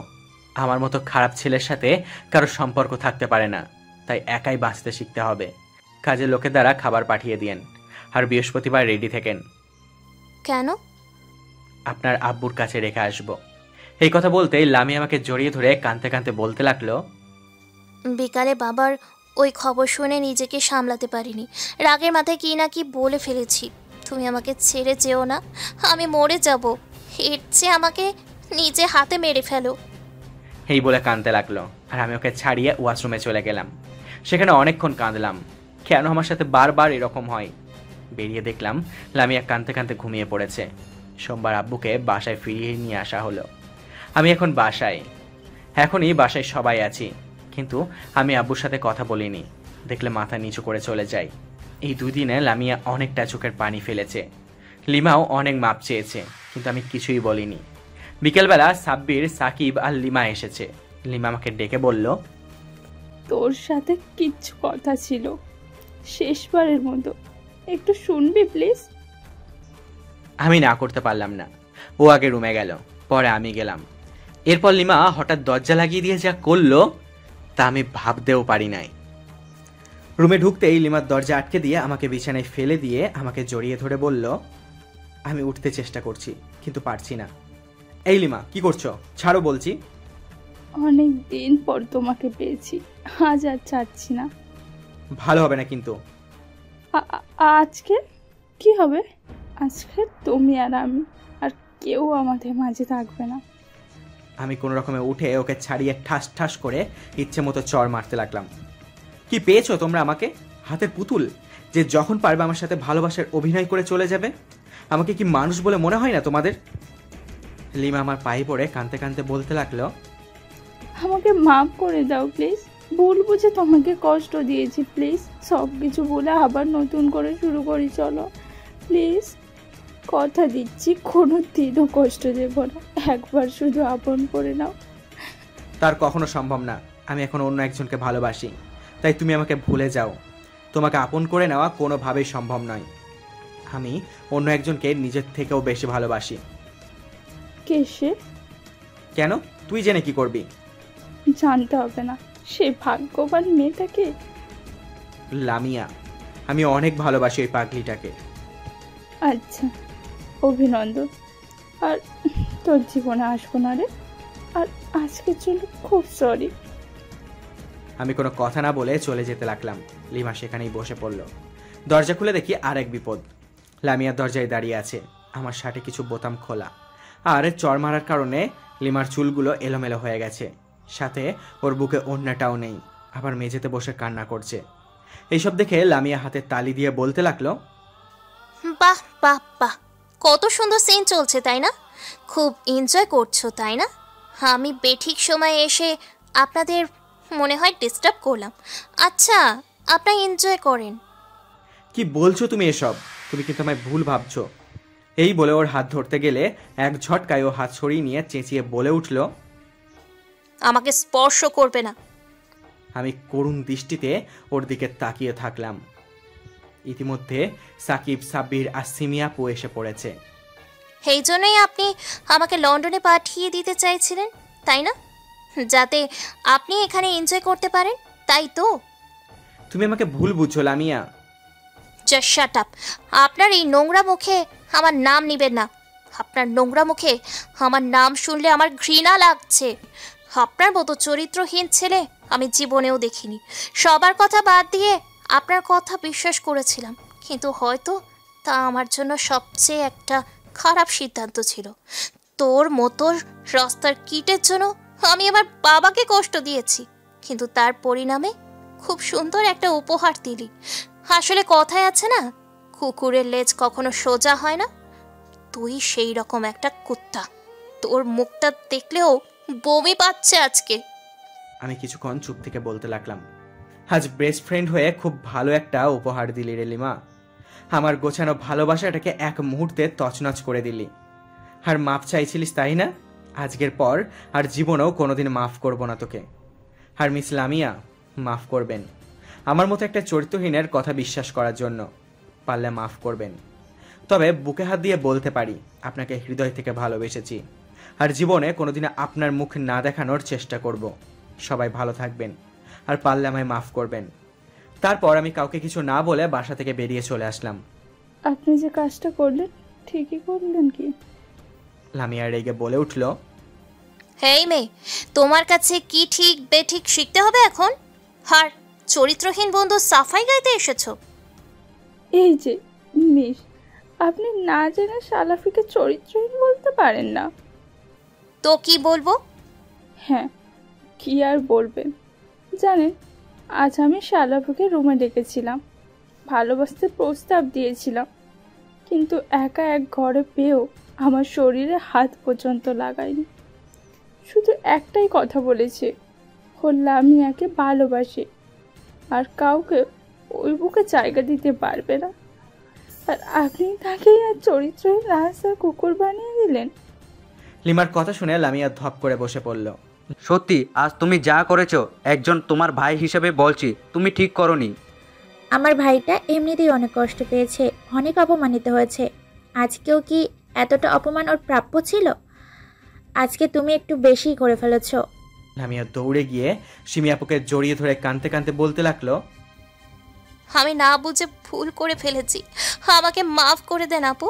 আমার মতো খারাপ ছেলের সাথে কারো সম্পর্ক থাকতে পারে না, তাই একাই বাঁচতে শিখতে হবে। কাজের লোকের দ্বারা খাবার পাঠিয়ে দিয়েন, আর বৃহস্পতিবার রেডি থাকেন। কেন? আপনার আব্বুর কাছে রেখে আসব। এই কথা বলতেই লামিয়া আমাকে জড়িয়ে ধরে কাঁদতে কাঁদতে বলতে লাগলো, বিকালে বাবার ওই খবর শুনে নিজেকে সামলাতে পারিনি। রাগের মাথায় কি না কি বলে ফেলেছি। তুমি আমাকে ছেড়ে যেও না, আমি মরে যাব। এর চেয়ে আমাকে নিজে হাতে মেরে ফেলো। এই বলে কাঁদতে লাগলো, আর আমি ওকে ছাড়িয়ে ওয়াশরুমে চলে গেলাম। সেখানে অনেকক্ষণ কাঁদলাম, কেন আমার সাথে বারবার এরকম হয়। বেরিয়ে দেখলাম লামিয়া কাঁদতে কাঁদতে ঘুমিয়ে পড়েছে। সোমবার আব্বুকে বাসায় ফিরিয়ে নিয়ে আসা হলো। আমি এখন বাসায়, এখনই বাসায় সবাই আছি, কিন্তু আমি আব্বুর সাথে কথা বলিনি। দেখলে মাথা নিচু করে চলে যাই। এই 2 দিনে লামিয়া অনেকটা চোখের পানি ফেলেছে। লিমাও অনেক মাপ চেয়েছে, কিন্তু আমি কিছুই বলিনি। বিকেলবেলা সাব্বির, সাকিব আর লিমা এসেছে। লিমা আমাকে ডেকে বলল, তোর সাথে কিচ্ছু কথা ছিল, শেষবারের মতো একটু শুনবি প্লিজ? আমি না করতে পারলাম না। ও আগে রুমে গেল, পরে আমি গেলাম। এরপর লিমা হঠাৎ দরজা লাগিয়ে দিয়ে যা করলো তা আমি ভাবতেও পারি নাই। রুমে ঢুকতেই লিমার দরজা আটকে দিয়ে আমাকে বিছানায় ফেলে দিয়ে আমাকে জড়িয়ে ধরে বলল, আমি উঠতে চেষ্টা করছি কিন্তু পারছি না। এই লিমা, কি করছো? ছাড়ো বলছি। অনেক দিন পর তোমাকে পেয়েছি, আজ আর ছাড়ছি না। ভালো হবে না কিন্তু। আজকে কি হবে? আজকে তুমি আর আমি, আর কেউ আমাদের মাঝে থাকবে না। আমি কোনো রকমে উঠে ওকে ছাড়িয়ে ঠাস ঠাস করে ইচ্ছে মতো চড় মারতে লাগলাম। কি পেয়েছো তোমরা আমাকে? হাতের পুতুল, যে যখন পারবে আমার সাথে ভালোবাসার অভিনয় করে চলে যাবে? আমাকে কি মানুষ বলে মনে হয় না তোমাদের? লিমা আমার পায়ে পড়ে কাঁদতে কাঁদতে বলতে লাগলো, আমাকে মাফ করে দাও প্লিজ, ভুল বুঝে তোমাকে কষ্ট দিয়েছি প্লিজ। সব কিছু বলে আবার নতুন করে শুরু করি, চলো প্লিজ। কথা দিচ্ছি কোনো দিনও কষ্ট দেব না, একবার শুধু আপন করে নাও। তার কখনো সম্ভব না। আমি এখন অন্য একজনকে ভালোবাসি, তাই তুমি আমাকে ভুলে যাও। তোমাকে আপন করে নেওয়া কোনোভাবেই সম্ভব নয়। আমি অন্য একজনকে নিজের থেকেও বেশি ভালোবাসি। কে সে? কেন? তুই জেনে কি করবি? জানতে হবে না। সে ভাগ্যবান মেয়েটাকে? লামিয়া, আমি অনেক ভালোবাসি ওই পাগলিটাকে। আচ্ছা, অভিনন্দন। আর তোর জীবনে আসবো না রে। আর আজকের জন্য খুব সরি। আমি কোনো কথা না বলে চলে যেতে লাগলাম। লিমা সেখানেই বসে পড়ল। দরজা খুলে দেখি আর এক বিপদ। লামিয়ার দরজায় দাঁড়িয়ে আছে, আমার শার্টে কিছু বোতাম খোলা, আর চড় মারার কারণে লিমার চুলগুলো এলোমেলো হয়ে গেছে। সাথে ওর বুকে ওড়নাটাও নেই, আবার মেঝেতে বসে কান্না করছে। এইসব দেখে লামিয়া হাতে তালি দিয়ে বলতে লাগলো, বাহ বাহ বাহ, কত সুন্দর সিন চলছে তাই না? খুব এনজয় করছো তাই না? আমি বেঠিক সময়ে এসে আপনাদের মনে হয় ডিস্টার্ব করলাম। আচ্ছা, আপনারা এনজয় করেন। কি বলছো তুমি এসব? তুমি কিন্তু আমায় ভুল ভাবছো। এই বলে ওর হাত ধরতে গেলে এক ঝটকায় ও হাত সরিয়ে নিয়ে চেঁচিয়ে বলে উঠল, আমাকে স্পর্শ করবে না। আমি করুণ দৃষ্টিতে ওর দিকে তাকিয়ে থাকলাম। ইতিমধ্যে সাকিব, সাব্বির আর সিমিয়া আপু এসে পড়েছে। এই জন্যই আপনি আমাকে লন্ডনে পাঠিয়ে দিতে চাইছিলেন তাই না? যাতে আপনি এখানে এনজয় করতে পারেন, তাই তো? তুমি আমাকে ভুল বুঝছো লামিয়া। Just shut up. আপনার এই নোংরা মুখে আমার নাম নিবেন না। আপনার নোংরা মুখে আমার নাম শুনলে আমার ঘৃণা লাগছে। আপনার মতো চরিত্রহীন ছেলে আমি জীবনেও দেখিনি। সবার কথা বাদ দিয়ে আপনার কথা বিশ্বাস করেছিলাম, কিন্তু হয়তো তা আমার জন্য সবচেয়ে একটা খারাপ সিদ্ধান্ত ছিল। তোর মতো রাস্তার কিটের জন্য আমি আমার বাবাকে কষ্ট দিয়েছি, কিন্তু তার পরিণামে খুব সুন্দর একটা উপহার দিলি। আসলে কথায় আছে না, কুকুরের লেজ কখনো সোজা হয় না। তুই সেই রকম একটা কুত্তা। তোর মুখটা দেখলেও বমি পাচ্ছে আজকে। আমি কিছুক্ষণ চুপ থেকে বলতে লাগলাম, আজ বেস্ট ফ্রেন্ড হয়ে খুব ভালো একটা উপহার দিলি রে লিমা। আমার গোছানো ভালোবাসাটাকে এক মুহূর্তে তছনছ করে দিলি। আর মাপ চাইছিলিস তাই না? আজকের পর আর জীবনেও কোনোদিন মাফ করব না তোকে। আর মিস লামিয়া, মাফ করবেন আমার মতো একটা চরিত্রহীনের কথা বিশ্বাস করার জন্য। পারলে মাফ করবেন। তবে বুকে হাত দিয়ে বলতে পারি, আপনাকে হৃদয় থেকে ভালোবেসেছি, আর জীবনে কোনোদিন আপনার মুখ না দেখানোর চেষ্টা করব। সবাই ভালো থাকবেন, আর পারলে আমায় মাফ করবেন। তারপর আমি কাউকে কিছু না বলে বাসা থেকে বেরিয়ে চলে আসলাম। আপনি যে কাজটা করলেন ঠিকই করলেন কি? লামিয়া রেগে বলে উঠল, হেই মেয়ে, তোমার কাছে কি ঠিক বেঠিক শিখতে হবে এখন? আর চরিত্রহীন বন্ধু সাফাই গাইতে এসেছো? এই যে মিস, আপনি না জেনে সালাফিকে চরিত্রহীন বলতে পারেন না। তো কি বলবো? হ্যাঁ, কি আর বলবেন। জানেন, আজ আমি সালাফিকে রুমে ডেকেছিলাম, ভালোবাসতে প্রস্তাব দিয়েছিলাম, কিন্তু একা এক ঘরে পেয়েও আমার শরীরে হাত পর্যন্ত লাগায়নি। শুধু একটাই কথা বলেছে, লামিয়াকে ভালোবাসে আর কাউকে ওই বুকে জায়গা দিতে পারবে না। আর আপনি তাকে আর চরিত্রহীন রাস্তার কুকুর বানিয়ে দিলেন। লিমার কথা শুনে লামিয়া ধপ করে বসে পড়ল। সত্যি আজ তুমি যা করেছো, একজন তোমার ভাই হিসেবে বলছি, তুমি ঠিক করনি। আমার ভাইটা এমনিতেই অনেক কষ্ট পেয়েছে, অনেক অপমানিত হয়েছে। আজকেও কি এতটা অপমান ওর প্রাপ্য ছিল? আজকে তুমি একটু বেশি করে ফেলেছ। লামিয়া দৌড়ে গিয়ে সিমি আপুকে জড়িয়ে ধরে কাঁদতে কাঁদতে বলতে লাগলো, আমি না বুঝে ভুল করে ফেলেছি, আমাকে মাফ করে দেন আপু।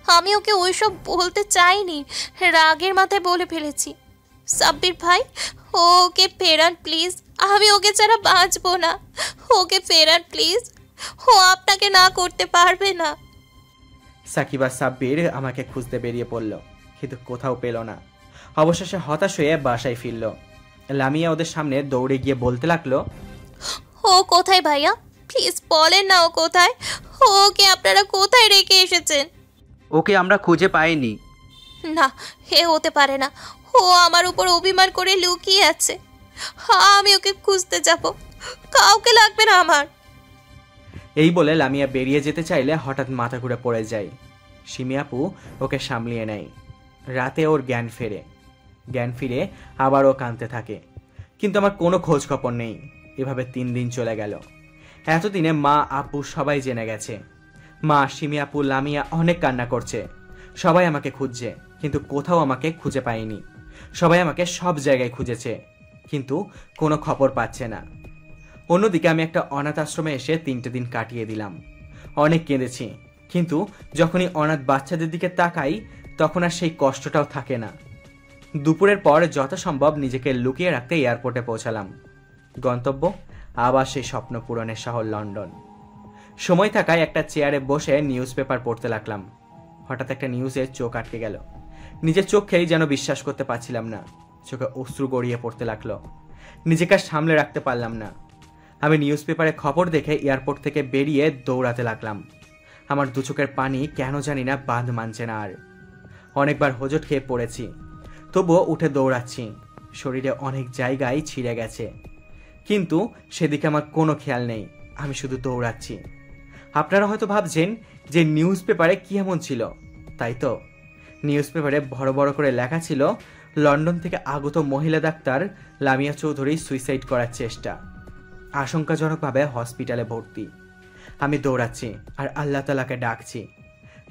আমি ওকে ওইসব বলতে চাইনি, রাগের মাথায় বলে ফেলেছি। সাব্বির ভাই, ওকে ফেরান প্লিজ, আমি ওকে ছাড়া বাঁচবো না। ওকে ফেরান প্লিজ, ও আপনাকে না করতে পারবে না। সাকিব আর সাব্বির আমাকে খুঁজতে বেরিয়ে পড়ল, কিন্তু কোথাও পেল না। অবশেষে হতাশ হয়ে বাসায় ফিরল। লামিয়া ওদের সামনে দৌড়ে গিয়ে বলতে লাগলো, ও কোথায় ভাইয়া? প্লিজ বলেন না ও কোথায়? ওকে আপনারা কোথায় রেখে এসেছেন? ওকে আমরা খুঁজে পাইনি। না, এ হতে পারে না। ও আমার উপর অভিমান করে লুকিয়ে আছে। আমি ওকে খুঁজতে যাব, কাউকে লাগবে না আমার। এই বলে লামিয়া বেরিয়ে যেতে চাইলে হঠাৎ মাথা ঘুরে পড়ে যায়। সিমি আপু ওকে সামলিয়ে নেয়। রাতে ওর জ্ঞান ফিরে আবার ও কাঁদতে থাকে, কিন্তু আমার কোনো খোঁজ খবর নেই। এভাবে 3 দিন চলে গেল। এতদিনে মা আপু সবাই জেনে গেছে। মা, সিমি আপু, লামিয়া অনেক কান্না করছে। সবাই আমাকে খুঁজছে, কিন্তু কোথাও আমাকে খুঁজে পায়নি। সবাই আমাকে সব জায়গায় খুঁজেছে, কিন্তু কোনো খবর পাচ্ছে না। অন্যদিকে আমি একটা অনাথ আশ্রমে এসে 3টে দিন কাটিয়ে দিলাম। অনেক কেঁদেছি, কিন্তু যখনই অনাথ বাচ্চাদের দিকে তাকাই তখন আর সেই কষ্টটাও থাকে না। দুপুরের পর যথাসম্ভব নিজেকে লুকিয়ে রাখতে এয়ারপোর্টে পৌঁছালাম। গন্তব্য আবার সেই স্বপ্ন পূরণের শহর লন্ডন। সময় থাকায় একটা চেয়ারে বসে নিউজ পেপার পড়তে লাগলাম। হঠাৎ একটা নিউজে চোখ আটকে গেল। নিজের চোখেই যেন বিশ্বাস করতে পারছিলাম না। চোখে অশ্রু গড়িয়ে পড়তে লাগলো। নিজেকে সামলে রাখতে পারলাম না। আমি নিউজ পেপারে খবর দেখে এয়ারপোর্ট থেকে বেরিয়ে দৌড়াতে লাগলাম। আমার দু চোখের পানি কেন জানি না বাঁধ মানছে না আর। অনেকবার হোঁচট খেয়ে পড়েছি, তবুও উঠে দৌড়াচ্ছি। শরীরে অনেক জায়গায় ছিঁড়ে গেছে, কিন্তু সেদিকে আমার কোনো খেয়াল নেই। আমি শুধু দৌড়াচ্ছি। আপনারা হয়তো ভাবছেন যে নিউজ পেপারে কি এমন ছিল, তাই তো। নিউজ পেপারে বড় বড় করে লেখা ছিল, লন্ডন থেকে আগত মহিলা ডাক্তার লামিয়া চৌধুরী সুইসাইড করার চেষ্টা, আশঙ্কাজনকভাবে হসপিটালে ভর্তি। আমি দৌড়াচ্ছি আর আল্লাহ তাআলাকে ডাকছি,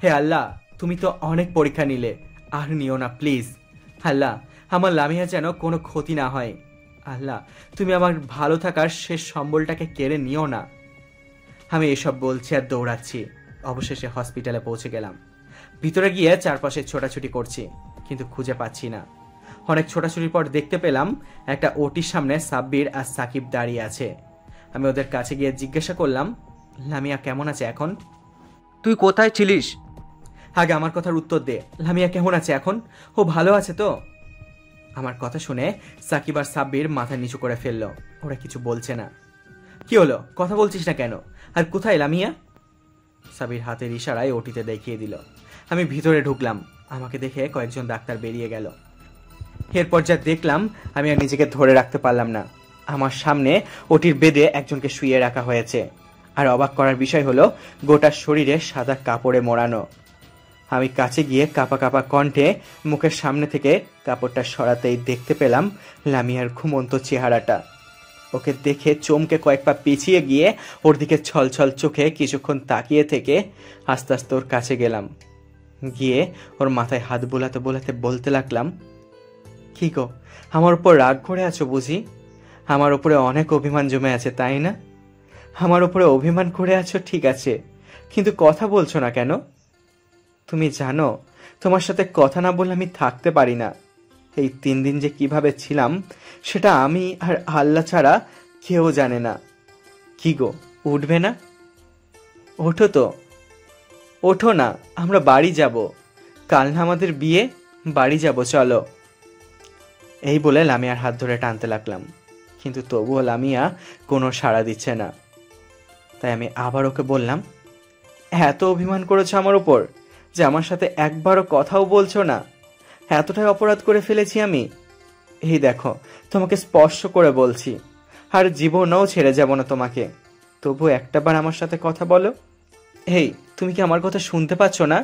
হে আল্লাহ, তুমি তো অনেক পরীক্ষা নিলে, আর নিও না প্লিজ। আল্লাহ, আমার লামিয়া যেন কোনো ক্ষতি না হয়। আল্লাহ, তুমি আমার ভালো থাকার শেষ সম্বলটাকে কেড়ে নিও না। আমি এসব বলছি আর দৌড়াচ্ছি। অবশেষে হসপিটালে পৌঁছে গেলাম। ভিতরে গিয়ে চারপাশে ছোটাছুটি করছি, কিন্তু খুঁজে পাচ্ছি না। অনেক ছোটাছুটির পর দেখতে পেলাম একটা ওটির সামনে সাব্বির আর সাকিব দাঁড়িয়ে আছে। আমি ওদের কাছে গিয়ে জিজ্ঞাসা করলাম, লামিয়া কেমন আছে এখন? তুই কোথায় ছিলিস? আগে আমার কথার উত্তর দে। লামিয়া কেমন আছে এখন? ও ভালো আছে তো? আমার কথা শুনে সাকিব আর সাব্বির মাথা নিচু করে ফেলল। ওরা কিছু বলছে না। কি হলো, কথা বলছিস না কেন? আর কোথায় লামিয়া? সাব্বির হাতের ইশারায় ওটিতে দেখিয়ে দিল। আমি ভিতরে ঢুকলাম। আমাকে দেখে কয়েকজন ডাক্তার বেরিয়ে গেল। এরপর যা দেখলাম আমি আর নিজেকে ধরে রাখতে পারলাম না। আমার সামনে ওটির বেডে একজনকে শুইয়ে রাখা হয়েছে, আর অবাক করার বিষয় হলো গোটা শরীরে সাদা কাপড়ে মোড়ানো। আমি কাছে গিয়ে কাঁপা কাঁপা কণ্ঠে মুখের সামনে থেকে কাপড়টা সরাতেই দেখতে পেলাম লামিয়ার ঘুমন্ত চেহারাটা। ওকে দেখে চমকে কয়েক পা পিছিয়ে গিয়ে ওর দিকে ছলছল চোখে কিছুক্ষণ তাকিয়ে থেকে আস্তে আস্তে ওর কাছে গেলাম। গিয়ে ওর মাথায় হাত বোলাতে বোলাতে বলতে লাগলাম, কি গো, আমার উপর রাগ করে আছো বুঝি? আমার উপরে অনেক অভিমান জমে আছে, তাই না? আমার উপরে অভিমান করে আছো, ঠিক আছে, কিন্তু কথা বলছো না কেন? তুমি জানো তোমার সাথে কথা না বললে আমি থাকতে পারি না। এই 3 দিন যে কিভাবে ছিলাম সেটা আমি আর আল্লাহ ছাড়া কেউ জানে না। কি গো, উঠবে না? ওঠো তো, ওঠো না, আমরা বাড়ি যাব। কাল না আমাদের বিয়ে, বাড়ি যাব, চলো। এই বলে লামিয়ার হাত ধরে টানতে লাগলাম, কিন্তু তবুও লামিয়া কোনো সাড়া দিচ্ছে না। তাই আমি আবার ওকে বললাম, এত অভিমান করেছো আমার উপর যে আমার সাথে একবারও কথাও বলছো না? এতটাই অপরাধ করে ফেলেছি আমি? এই দেখো, তোমাকে স্পর্শ করে বলছি, আর জীবনেও ছেড়ে যাব না তোমাকে। তবু একটাবার আমার সাথে কথা বলো। এই, তুমি কি আমার কথা শুনতে পাচ্ছ না?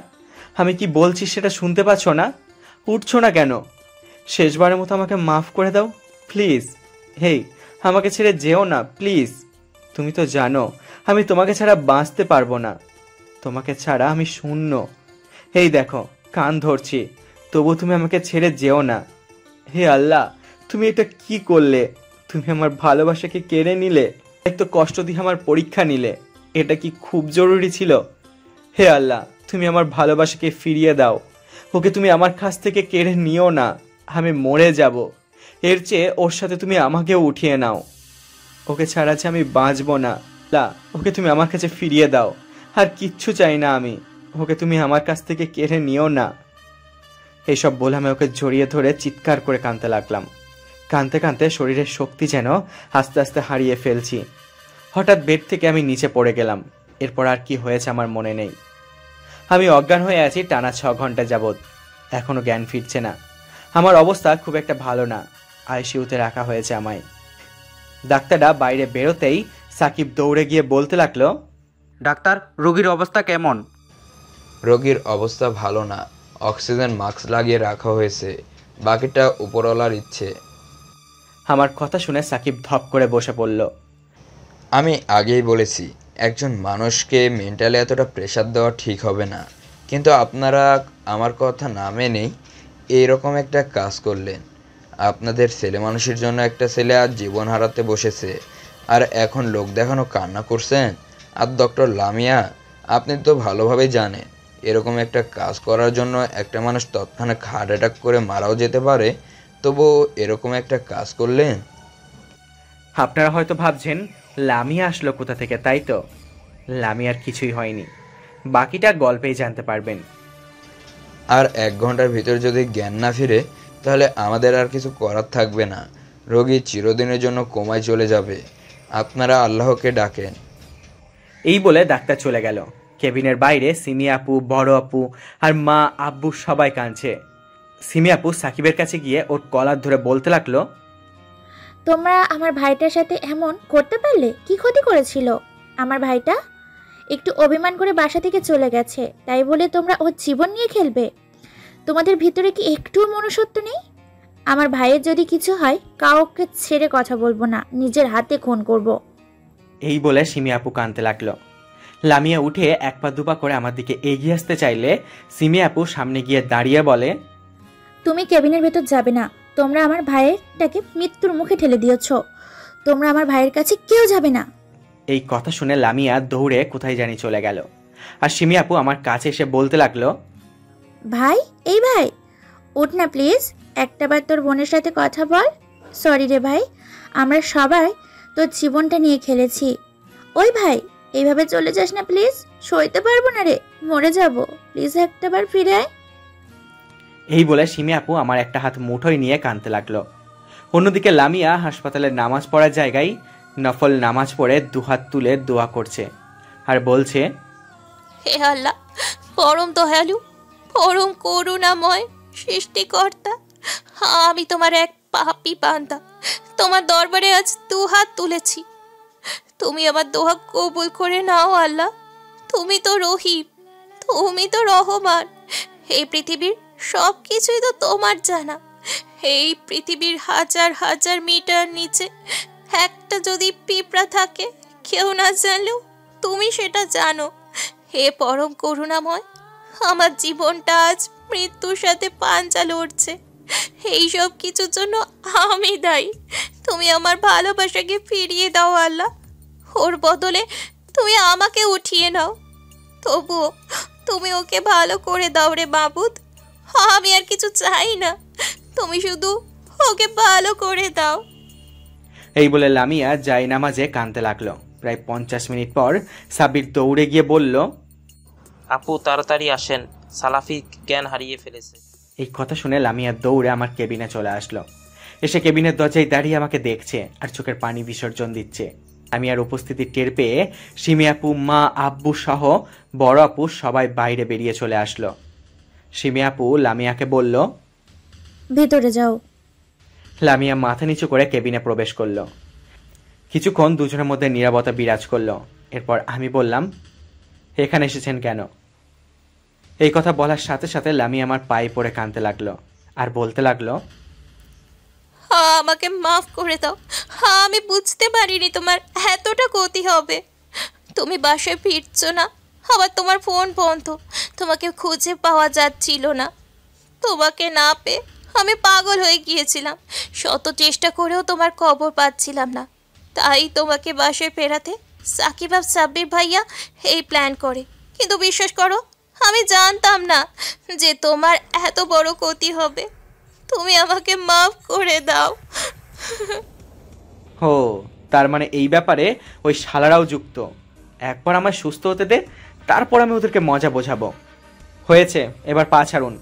আমি কি বলছি সেটা শুনতে পাচ্ছ না? উঠছো না কেন? শেষবারের মতো আমাকে মাফ করে দাও প্লিজ। হেই, আমাকে ছেড়ে যেও না প্লিজ। তুমি তো জানো আমি তোমাকে ছাড়া বাঁচতে পারবো না। তোমাকে ছাড়া আমি শূন্য। এই দেখো, কান ধরছি, তবু তুমি আমাকে ছেড়ে যেও না। হে আল্লাহ, তুমি এটা কি করলে? তুমি আমার ভালোবাসাকে কেড়ে নিলে, একটু কষ্ট দিয়ে আমার পরীক্ষা নিলে। এটা কি খুব জরুরি ছিল? হে আল্লাহ, তুমি আমার ভালোবাসাকে ফিরিয়ে দাও। ওকে তুমি আমার কাছ থেকে কেড়ে নিও না, আমি মরে যাব। এর চেয়ে ওর সাথে তুমি আমাকেও উঠিয়ে নাও। ওকে ছাড়া যে আমি বাঁচবো না। ওকে তুমি আমার কাছে ফিরিয়ে দাও, আর কিচ্ছু চাই না আমি। ওকে তুমি আমার কাছ থেকে কেড়ে নিও না। এইসব বলে আমি ওকে জড়িয়ে ধরে চিৎকার করে কাঁদতে লাগলাম। কাঁদতে কাঁদতে শরীরের শক্তি যেন আস্তে আস্তে হারিয়ে ফেলছি। হঠাৎ বেড থেকে আমি নিচে পড়ে গেলাম। এরপর আর কি হয়েছে আমার মনে নেই। আমি অজ্ঞান হয়ে আছি টানা 6 ঘন্টা যাবৎ। এখনো জ্ঞান ফিরছে না। আমার অবস্থা খুব একটা ভালো না। আইসিইউতে রাখা হয়েছে আমায়। ডাক্তাররা বাইরে বেরোতেই সাকিব দৌড়ে গিয়ে বলতে লাগলো, ডাক্তার, রোগীর অবস্থা কেমন? রোগীর অবস্থা ভালো না, অক্সিজেন মাস্ক লাগিয়ে রাখা হয়েছে, বাকিটা উপরওয়ালার ইচ্ছে। আমার কথা শুনে সাকিব ধপ করে বসে পড়ল। আমি আগেই বলেছি একজন মানুষকে মেন্টালি এতটা প্রেশার দেওয়া ঠিক হবে না, কিন্তু আপনারা আমার কথা না মেনেই এইরকম একটা কাজ করলেন। আপনাদের ছেলে মানুষের জন্য একটা ছেলে আজ জীবন হারাতে বসেছে, আর এখন লোক দেখানো কান্না করছেন। আর ডক্টর লামিয়া, আপনি তো ভালোভাবেই জানেন এরকম একটা কাজ করার জন্য একটা মানুষ তৎক্ষণাৎ হার্ট অ্যাটাক করে মারাও যেতে পারে, তবু এরকম একটা কাজ করলেন। আপনারা হয়তো ভাবছেন লামিয়া আসলো কোথা থেকে, তাই তো? লামিয়ার কিছুই হয়নি, বাকিটা গল্পেই জানতে পারবেন। আর 1 ঘন্টার ভিতর যদি জ্ঞান না ফিরে, তাহলে আমাদের আর কিছু করার থাকবে না। রোগী চিরদিনের জন্য কোমায় চলে যাবে। আপনারা আল্লাহকে ডাকেন। এই বলে ডাক্তার চলে গেল। কেবিনের বাইরে সিমি আপু, বড় আপু আর মা আব্বু সবাই কাঁদছে। সিমি আপু সাকিবের কাছে গিয়ে ওর কলার ধরে বলতে লাগলো, তোমরা আমার ভাইটার সাথে এমন করতে পারলে? কি ক্ষতি করেছিল আমার ভাইটা? একটু অভিমান করে বাসা থেকে চলে গেছে, তাই বলে তোমরা ওর জীবন নিয়ে খেলবে? তোমাদের ভিতরে কি একটুও মনুষ্যত্ব নেই? আমার ভাইয়ের যদি কিছু হয়, কাউকে ছেড়ে কথা বলবো না, নিজের হাতে খুন করব। এই বলে সিমি আপু কাঁদতে লাগলো। লামিয়া উঠে 1 পা 2 পা করে আমার দিকে এগিয়ে আসতে চাইলে সিমি আপু সামনে গিয়ে দাঁড়িয়ে বলে, তুমি কেবিনের ভেতর যাবে না। তোমরা আমার ভাইয়েরটাকে মৃত্যুর মুখে ঠেলে দিয়েছ। তোমরা আমার ভাইয়ের কাছে কেউ যাবে না। এই কথা শুনে লামিয়া দৌড়ে কোথায় জানি চলে গেল। আর সিমি আপু আমার কাছে এসে বলতে লাগলো, ভাই, এই ভাই, উঠ না প্লিজ, একটাবার তোর বোনের সাথে কথা বল। সরি রে ভাই, আমরা সবাই তোর জীবনটা নিয়ে খেলেছি। ওই ভাই, এইভাবে চলে যাস না প্লিজ, সইতে পারবো না রে, মরে যাব, প্লিজ একটাবার ফিরে আয়। এই বলে সিমি আপু আমার একটা হাত মুঠোয় নিয়ে কাঁদতে লাগলো। অন্যদিকে লামিয়া হাসপাতালের নামাজ পড়ার জায়গায় নফল নামাজ পড়ে 2 হাত তুলে দোয়া করছে আর বলছে, হে আল্লাহ, পরম দয়ালু, পরম করুণাময় সৃষ্টিকর্তা, আমি তোমার এক পাপী বান্দা, তোমার দরবারে আজ 2 হাত তুলেছি। তুমি আমার দোয়া কবুল করে নাও আল্লাহ। তুমি তো রহিম, তুমি তো রহমান। এই পৃথিবীর সব কিছুই তো তোমার জানা। এই পৃথিবীর হাজার হাজার মিটার নিচে একটা যদি পিঁপড়া থাকে, কেউ না জানলেও তুমি সেটা জানো। হে পরম করুণাময়, আমার জীবনটা আজ মৃত্যুর সাথে পাঞ্জা লড়ছে। এইসব কিছুর জন্য আমি দায়ী। তুমি আমার ভালোবাসাকে ফিরিয়ে দাও আল্লাহ। ওর বদলে তুমি আমাকে উঠিয়ে নাও। তুমি ওকে ভালো করে দাও রে মাবুদ। আমি আর কিছু চাই না, তুমি শুধু ওকে ভালো করে দাও। এই বলে লামিয়া জায়নামাজে কাঁদতে লাগলো। প্রায় 50 মিনিট পর সাব্বির দৌড়ে গিয়ে বলল, আপু তাড়াতাড়ি আসেন, সালাফি জ্ঞান হারিয়ে ফেলেছে। এই কথা শুনে লামিয়া দৌড়ে আমার কেবিনে চলে আসলো। এসে কেবিনের দরজায় দাঁড়িয়ে আমাকে দেখছে আর চোখের পানি বিসর্জন দিচ্ছে। আমি আর উপস্থিতি টের পেয়ে সিমি আপু, মা, আব্বু সহ বড় আপু সবাই বাইরে বেরিয়ে চলে আসলো। সিমি আপু লামিয়াকে বলল, ভেতরে যাও। লামিয়া মাথা নিচু করে কেবিনে প্রবেশ করলো। কিছুক্ষণ দুজনের মধ্যে নীরবতা বিরাজ করলো। এরপর আমি বললাম, এখানে এসেছেন কেন? এই কথা বলার সাথে সাথে লামিয়া আমার পায়ে পড়ে কাঁদতে লাগলো আর বলতে লাগলো, আমাকে মাফ করে দাও, আমি বুঝতে পারিনি তোমার এতটা ক্ষতি হবে। তুমি বাসায় ফিরছো না, আবার তোমার ফোন বন্ধ, তোমাকে খুঁজে পাওয়া যাচ্ছিল না। তোমাকে না পেয়ে আমি পাগল হয়ে গিয়েছিলাম, শত চেষ্টা করেও তোমার খবর পাচ্ছিলাম না। তাই তোমাকে বাসায় ফেরাতে সাকিব আর সাব্বির ভাইয়া এই প্ল্যান করে। কিন্তু বিশ্বাস করো, আমি জানতাম না যে তোমার এত বড় ক্ষতি হবে। তুমি আমাকে মাফ করে দাও। ও, তার মানে এই ব্যাপারে ওই শালারাও যুক্ত। একবার আমার সুস্থ হতে দে, তারপর আমি ওদেরকে মজা বোঝাবো। হয়েছে, এবার পা ছাড়ুন।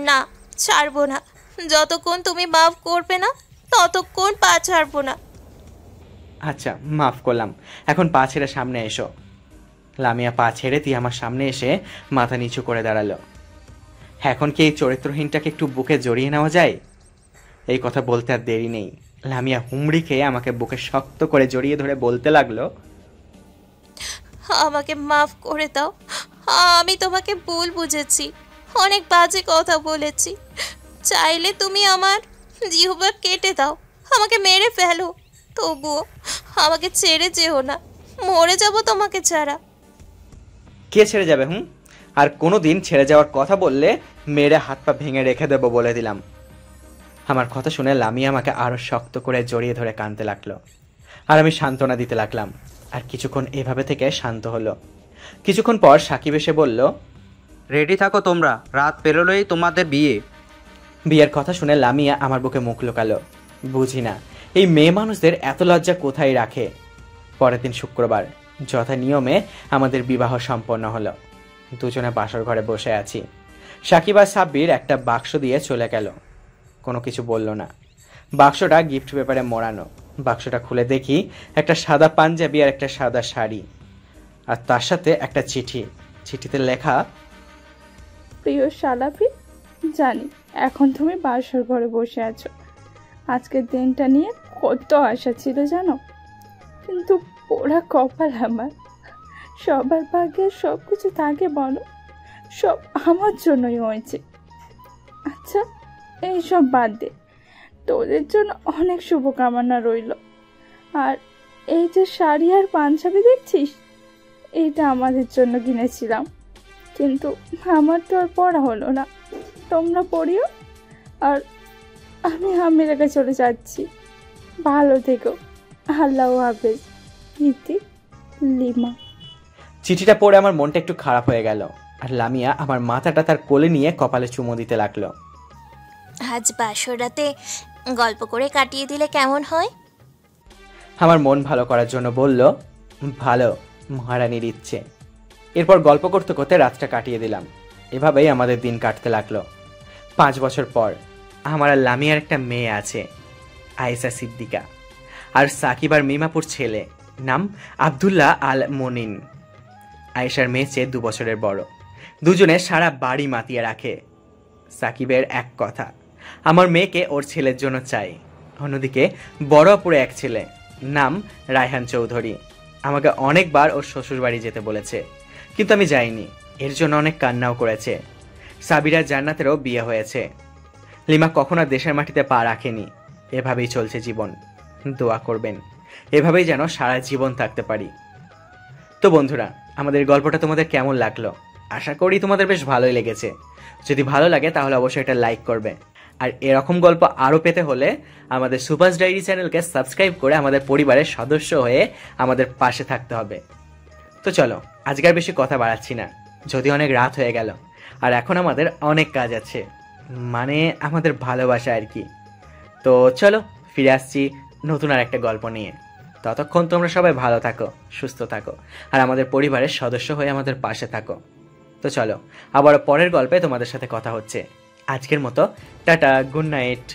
না, ছাড়বো না। যতক্ষণ তুমি মাফ করবে না ততক্ষণ পা ছাড়বো না। আচ্ছা, মাফ করলাম, এখন পা ছেড়ে সামনে এসো। লামিয়া পা ছেড়ে দিয়ে আমার সামনে এসে মাথা নিচু করে দাঁড়ালো। এখন কি এই চরিত্রহীনটাকে একটু বুকে জড়িয়ে নেওয়া যায়? এই কথা বলতে আর দেরি নেই। লামিয়া হুমড়ি খেয়ে আমাকে বুকে শক্ত করে জড়িয়ে ধরে বলতে লাগলো, আমাকে মাফ করে দাও। আমি তোমাকে ভুল বুঝেছি, অনেক বাজে কথা বলেছি। চাইলে তুমি আমার জিহ্বা কেটে দাও, আমাকে মেরে ফেলো, তবুও আমাকে ছেড়ে যেও না। মরে যাব তোমাকে ছাড়া। কে ছেড়ে যাবে? আর কোনোদিন ছেড়ে যাওয়ার কথা বললে মেরে হাত পা ভেঙে রেখে দেবো বলে দিলাম। আমার কথা শুনে লামিয়া আমাকে আরো শক্ত করে জড়িয়ে ধরে কাঁদতে লাগলো আর আমি সান্ত্বনা দিতে লাগলাম। আর কিছুক্ষণ এভাবে থেকে শান্ত হলো। কিছুক্ষণ পর সাকিব এসে বলল, রেডি থাকো তোমরা, রাত পেরোলেই তোমাদের বিয়ে। বিয়ের কথা শুনে লামিয়া আমার বুকে মুখ লুকালো। বুঝি না এই মেয়ে মানুষদের এত লজ্জা কোথায় রাখে। পরের দিন শুক্রবার যথা নিয়মে আমাদের বিবাহ সম্পন্ন হলো। দুজনে বাসর ঘরে বসে আছি। সাকিব আর সাব্বির একটা বাক্স দিয়ে চলে গেল, কোনো কিছু বলল না। বাক্সটা গিফট পেপারে মোড়ানো। বাক্সটা খুলে দেখি একটা সাদা পাঞ্জাবি আর একটা সাদা শাড়ি, আর তার সাথে একটা চিঠি। চিঠিতে লেখা, প্রিয় সালাফি, জানি এখন তুমি বাসর ঘরে বসে আছো। আজকের দিনটা নিয়ে কত আশা ছিল জানো, কিন্তু পোড়া কপাল আমার। সবার ভাগ্যে সব কিছু থাকে বলো, সব আমার জন্যই হয়েছে। আচ্ছা এইসব বাদ দে, তোদের জন্য অনেক শুভকামনা রইল। আর এই যে শাড়ি আর পাঞ্জাবি দেখছিস, এইটা আমাদের জন্য কিনেছিলাম, কিন্তু আমার তো আর পড়া হলো না। তোমরা পড়িও। আর আমি আমেরিকা চলে যাচ্ছি, ভালো থেকো। আল্লাহ হাফেজ, ইতি, লিমা। চিঠিটা পড়ে আমার মনটা একটু খারাপ হয়ে গেল। আর লামিয়া আমার মাথাটা তার কোলে নিয়ে কপালে চুমো দিতে লাগলো। আজ বাসর রাতে গল্প করে কাটিয়ে দিলে কেমন হয়? আমার মন ভালো করার জন্য বলল, ভালো, মহারানীর ইচ্ছে। এরপর গল্প করতে করতে রাতটা কাটিয়ে দিলাম। এভাবেই আমাদের দিন কাটতে লাগলো। 5 বছর পর আমার আর লামিয়ার একটা মেয়ে আছে, আয়েশা সিদ্দিকা। আর সাকিব আর মিমাপুর ছেলে, নাম আব্দুল্লাহ আল মনিন। আয়েশার মেয়ে চেয়ে 2 বছরের বড়। দুজনে সারা বাড়ি মাতিয়ে রাখে। সাকিবের এক কথা, আমার মেয়েকে ওর ছেলের জন্য চাই। অন্যদিকে বড় আপুরে এক ছেলে, নাম রায়হান চৌধুরী। আমাকে অনেকবার ওর শ্বশুর বাড়ি যেতে বলেছে, কিন্তু আমি যাইনি। এর জন্য অনেক কান্নাও করেছে। সাবিরা জান্নাতেরও বিয়ে হয়েছে। লিমা কখনো দেশের মাটিতে পা রাখেনি। এভাবেই চলছে জীবন। দোয়া করবেন এভাবেই যেন সারা জীবন থাকতে পারি। তো বন্ধুরা, আমাদের গল্পটা তোমাদের কেমন লাগলো? আশা করি তোমাদের বেশ ভালোই লেগেছে। যদি ভালো লাগে তাহলে অবশ্যই এটা লাইক করবে। আর এরকম গল্প আরও পেতে হলে আমাদের সুপারস ডায়েরি চ্যানেলকে সাবস্ক্রাইব করে আমাদের পরিবারের সদস্য হয়ে আমাদের পাশে থাকতে হবে। তো চলো, আজকের বেশি কথা বাড়াচ্ছি না, যদি অনেক রাত হয়ে গেল, আর এখন আমাদের অনেক কাজ আছে, মানে আমাদের ভালোবাসা আর কি। তো চলো ফিরে আসছি নতুন আর একটা গল্প নিয়ে। ততক্ষণ তোমরা সবাই ভালো থাকো, সুস্থ থাকো, আর আমাদের পরিবারের সদস্য হয়ে আমাদের পাশে থাকো। তো চলো আবারও পরের গল্পে তোমাদের সাথে কথা হচ্ছে। আজকের মতো টাটা, গুড নাইট।